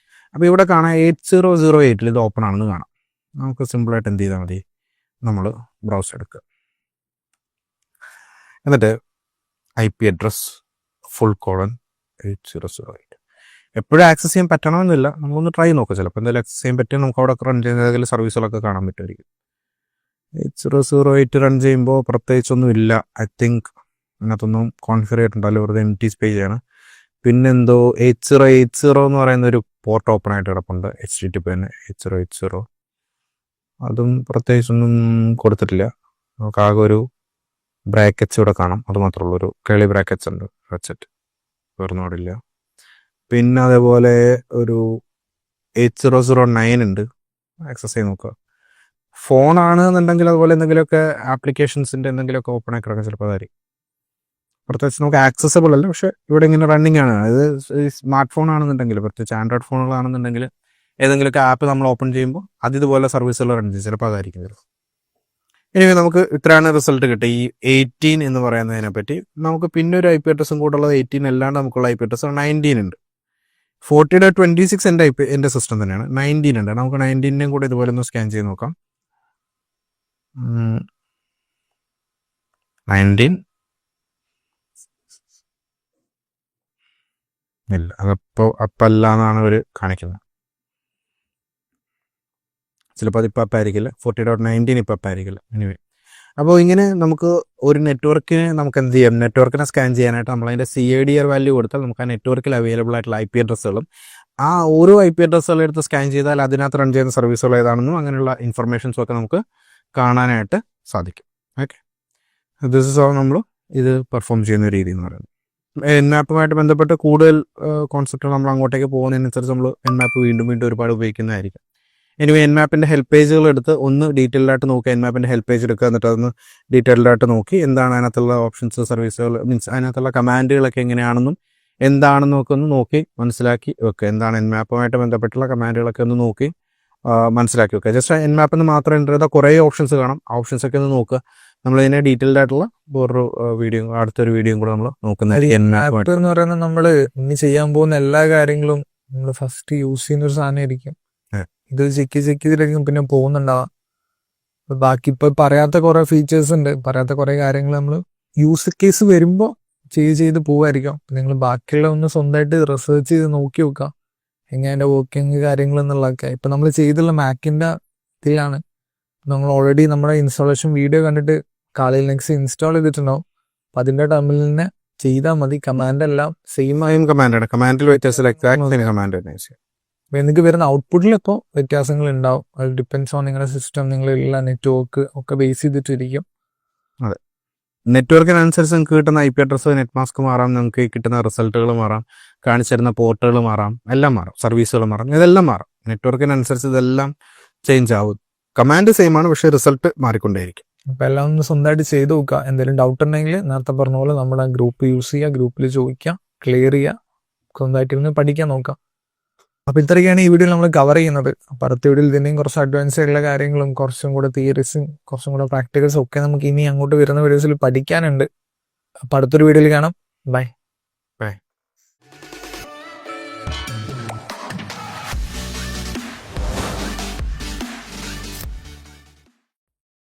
അപ്പോൾ ഇവിടെ കാണാം 8008 ഇത് ഓപ്പൺ ആണെന്ന് കാണാം. നമുക്ക് സിമ്പിളായിട്ട് എന്ത് ചെയ്താൽ മതി, നമ്മൾ ബ്രൗസ് എടുക്കുക, എന്നിട്ട് IP അഡ്രസ് :8008. എപ്പോഴും ആക്സസ് ചെയ്യാൻ പറ്റണമെന്നില്ല, നമ്മളൊന്ന് ട്രൈ നോക്കുക. ചിലപ്പോൾ എന്തെങ്കിലും ആക്സസ് ചെയ്യാൻ പറ്റും. നമുക്ക് അവിടെ റൺ ചെയ്യുന്ന ഏതെങ്കിലും സർവീസുകളൊക്കെ കാണാൻ പറ്റുമായിരിക്കും. 8008 റൺ ചെയ്യുമ്പോൾ പ്രത്യേകിച്ചൊന്നും ഇല്ല. ഐ തിങ്ക് അതിനകത്തൊന്നും കോൺഫിഗർ ചെയ്തിട്ടുണ്ടല്ലോ, വെറുതെ എംപ്റ്റി സ്പേസ് ആണ്. പിന്നെന്തോ 8080 എന്ന് പറയുന്ന ഒരു പോർട്ട് ഓപ്പൺ ആയിട്ട് കിടപ്പുണ്ട്. HTTP തന്നെ 8080. അതും പ്രത്യേകിച്ചൊന്നും കൊടുത്തിട്ടില്ല. നമുക്ക് ആകെ ഒരു ബ്രാക്കറ്റ്സ് ഇവിടെ കാണാം, അത് മാത്രമേ ഉള്ളൂ. ഒരു കേളി ബ്രാക്കറ്റ്സ് ഉണ്ട് വെച്ചിട്ട്, വേറൊന്നും അവിടെ ഇല്ല. പിന്നെ അതേപോലെ ഒരു 8009 ഉണ്ട്, ആക്സസ് ചെയ്ത് നോക്കുക. ഫോണാണെന്നുണ്ടെങ്കിൽ അതുപോലെ എന്തെങ്കിലുമൊക്കെ ആപ്ലിക്കേഷൻസിൻ്റെ എന്തെങ്കിലുമൊക്കെ ഓപ്പൺ ആക്കി കിടക്കാം, ചിലപ്പോൾ അതായിരിക്കും. പ്രത്യേകിച്ച് നമുക്ക് ആക്സസബിൾ അല്ല, പക്ഷേ ഇവിടെ ഇങ്ങനെ റണ്ണിങ് ആണ്. അതായത് സ്മാർട്ട് ഫോൺ ആണെന്നുണ്ടെങ്കിൽ, പ്രത്യേകിച്ച് ആൻഡ്രോയിഡ് ഫോണുകളാണെന്നുണ്ടെങ്കിൽ ഏതെങ്കിലുമൊക്കെ ആപ്പ് നമ്മൾ ഓപ്പൺ ചെയ്യുമ്പോൾ അത് ഇതുപോലെ സർവീസുകൾ റൺ ചെയ്യും, ചിലപ്പോൾ അതായിരിക്കും ചിലപ്പോൾ. ഇനി നമുക്ക് ഇത്രയാണ് റിസൾട്ട് കിട്ടുക ഈ 18 എന്ന് പറയുന്നതിനെ പറ്റി. നമുക്ക് പിന്നെ ഒരു IP അഡ്രസ്സും കൂടെ ഉള്ളത് 18 അല്ലാണ്ട് നമുക്കുള്ള IP അഡ്രസ്സ് 19 ഉണ്ട്. 40.26 എൻ്റെ സിസ്റ്റം തന്നെയാണ്. 19 ഉണ്ട്. നമുക്ക് 19നെയും കൂടെ ഇതുപോലെ ഒന്ന് സ്കാൻ ചെയ്ത് നോക്കാം. 19 ഇല്ല, അതപ്പോൾ അപ്പല്ല എന്നാണ് അവർ കാണിക്കുന്നത്. ചിലപ്പോൾ അതിപ്പോൾ അപ്പായിരിക്കില്ല. 40.19 ഇപ്പോൾ അപ്പായിരിക്കില്ല. എനിവേ, അപ്പോൾ ഇങ്ങനെ നമുക്ക് ഒരു നെറ്റ്വർക്കിനെ നമുക്ക് എന്ത് ചെയ്യാം, നെറ്റ്വർക്കിനെ സ്കാൻ ചെയ്യാനായിട്ട് നമ്മളതിൻ്റെ CIDR വാല്യൂ കൊടുത്താൽ നമുക്ക് ആ നെറ്റ്വർക്കിൽ അവൈലബിൾ ആയിട്ടുള്ള IP അഡ്രസ്സുകളും ആ ഓരോ IP അഡ്രസ്സുകളും എടുത്ത് സ്കാൻ ചെയ്താൽ അതിനകത്ത് റൺ ചെയ്യുന്ന സർവീസുകൾ ഏതാണെന്നും അങ്ങനെയുള്ള ഇൻഫർമേഷൻസും ഒക്കെ നമുക്ക് കാണാനായിട്ട് സാധിക്കും. ഓക്കെ, ദിസ് ഇസ് ഓൾ നമ്മൾ ഇത് പെർഫോം ചെയ്യുന്ന രീതി എന്ന് പറയുന്നത്. Nmap-ഉമായിട്ട് ബന്ധപ്പെട്ട് കൂടുതൽ കോൺസെപ്റ്റുകൾ നമ്മൾ അങ്ങോട്ടേക്ക് പോകുന്നതിനനുസരിച്ച് നമ്മൾ Nmap വീണ്ടും വീണ്ടും ഒരുപാട് ഉപയോഗിക്കുന്നതായിരിക്കും. എനിവേ, Nmap-ന്റെ ഹെൽപ്പ് പേജുകൾ എടുത്ത് ഒന്ന് ഡീറ്റെയിൽഡായിട്ട് നോക്കുക. Nmap-ന്റെ ഹെൽപ്പ് പേജ് എടുക്കുക, എന്നിട്ട് അതൊന്ന് ഡീറ്റെയിൽഡായിട്ട് നോക്കി എന്താണ് അതിനകത്തുള്ള ഓപ്ഷൻസ്, സർവീസുകൾ, മീൻസ് അതിനകത്തുള്ള കമാൻഡുകളൊക്കെ എങ്ങനെയാണെന്നും എന്താണെന്നൊക്കെ ഒന്ന് നോക്കി മനസ്സിലാക്കി വെക്കുക. എന്താണ് എൻമാപ്പുമായിട്ട് ബന്ധപ്പെട്ടുള്ള കമാൻഡുകളൊക്കെ ഒന്ന് നോക്കി മനസ്സിലാക്കി വെക്കുക. ജസ്റ്റ് എൻമാപ്പ് എന്ന് മാത്രം എൻ്റർ ചെയ്താൽ കുറേ ഓപ്ഷൻസ് കാണാം. ഓപ്ഷൻസ് ഒക്കെ ഒന്ന് നോക്കുക. നമ്മളിതിനെ ഡീറ്റെയിൽഡ് ആയിട്ടുള്ള വേറൊരു വീഡിയോ, അടുത്തൊരു വീഡിയോയും കൂടെ നമ്മൾ നോക്കുന്നത് ആപ്പ് എന്ന് പറയുന്നത് നമ്മൾ ഇനി ചെയ്യാൻ പോകുന്ന എല്ലാ കാര്യങ്ങളും നമ്മൾ ഫസ്റ്റ് യൂസ് ചെയ്യുന്ന ഒരു സാധനമായിരിക്കും. ഇത് ചെക്ക് ചെയ്തിട്ടായിരിക്കും പിന്നെ പോകുന്നുണ്ടാവാം. ബാക്കി ഇപ്പൊ പറയാത്ത കുറെ ഫീച്ചേഴ്സ് ഉണ്ട്, പറയാത്ത കുറെ കാര്യങ്ങൾ നമ്മൾ യൂസ് കേസ് വരുമ്പോൾ ചെയ്ത് പോവായിരിക്കും. നിങ്ങൾ ബാക്കിയുള്ള ഒന്ന് സ്വന്തമായിട്ട് റിസർച്ച് ചെയ്ത് നോക്കി നോക്കുക എങ്ങനെ അതിന്റെ വർക്കിംഗ് കാര്യങ്ങൾ എന്നുള്ളതൊക്കെ. ഇപ്പൊ നമ്മൾ ചെയ്തുള്ള മാക്കിന്റെ ഇതിലാണ് നമ്മൾ ഓൾറെഡി നമ്മുടെ ഇൻസ്റ്റാളേഷൻ വീഡിയോ കണ്ടിട്ട് കാലയിൽ നെക്സ്റ്റ് ഇൻസ്റ്റാൾ ചെയ്തിട്ടുണ്ടാവും. അപ്പൊ അതിന്റെ ടേമിലിനെ ചെയ്താൽ മതി. കമാൻഡ് എല്ലാം സെയിം സെയിം കമാൻഡാണ്. കമാൻഡിൽ വ്യത്യാസമില്ല, എക്സാക്ട് കമാൻഡ് തന്നെ. അപ്പൊ എനിക്ക് വരുന്ന ഔട്ട്പുട്ടിൽ ഇപ്പോൾ വ്യത്യാസങ്ങൾ ഉണ്ടാവും. അത് ഡിപ്പെൻസ് ഓൺ നിങ്ങളുടെ സിസ്റ്റം, നിങ്ങളുള്ള നെറ്റ്വർക്ക് ഒക്കെ ബേസ് ചെയ്തിട്ടിരിക്കും. അതെ, നെറ്റ്വർക്കിനനുസരിച്ച് നിങ്ങൾക്ക് കിട്ടുന്ന IP അഡ്രസ്സ്, നെറ്റ് മാസ്ക് മാറാം, നിങ്ങൾക്ക് കിട്ടുന്ന റിസൾട്ടുകൾ മാറാം, കാണിച്ചിരുന്ന പോർട്ടുകൾ മാറാം, എല്ലാം മാറാം, സർവീസുകൾ മാറാം, ഇതെല്ലാം മാറാം. നെറ്റ്വർക്കിനനുസരിച്ച് ഇതെല്ലാം ചേഞ്ച് ആവും. കമാൻഡ് സെയിം ആണ്, പക്ഷേ റിസൾട്ട് മാറിക്കൊണ്ടേയിരിക്കും. അപ്പൊ എല്ലാം ഒന്ന് സ്വന്തമായിട്ട് ചെയ്ത് നോക്കുക. എന്തെങ്കിലും ഡൗട്ട് ഉണ്ടെങ്കിൽ നേരത്തെ പറഞ്ഞ പോലെ നമ്മുടെ ഗ്രൂപ്പ് യൂസ് ചെയ്യുക, ഗ്രൂപ്പിൽ ചോദിക്കുക, ക്ലിയർ ചെയ്യുക, സ്വന്തമായിട്ടിരുന്ന് പഠിക്കാൻ നോക്കാം. അപ്പൊ ഇത്രയൊക്കെയാണ് ഈ വീഡിയോയിൽ നമ്മൾ കവർ ചെയ്യുന്നത്. അപ്പൊ അടുത്ത വീഡിയോയിൽ ഇതിന്റെയും കുറച്ച് അഡ്വാൻസ് ആയിട്ടുള്ള കാര്യങ്ങളും കുറച്ചും കൂടെ തിയറീസും കുറച്ചും കൂടെ പ്രാക്ടിക്കൽസും ഒക്കെ നമുക്ക് ഇനി അങ്ങോട്ട് വരുന്ന വീഡിയോസിൽ പഠിക്കാനുണ്ട്. അപ്പൊ അടുത്തൊരു വീഡിയോയിൽ കാണാം. ബൈ.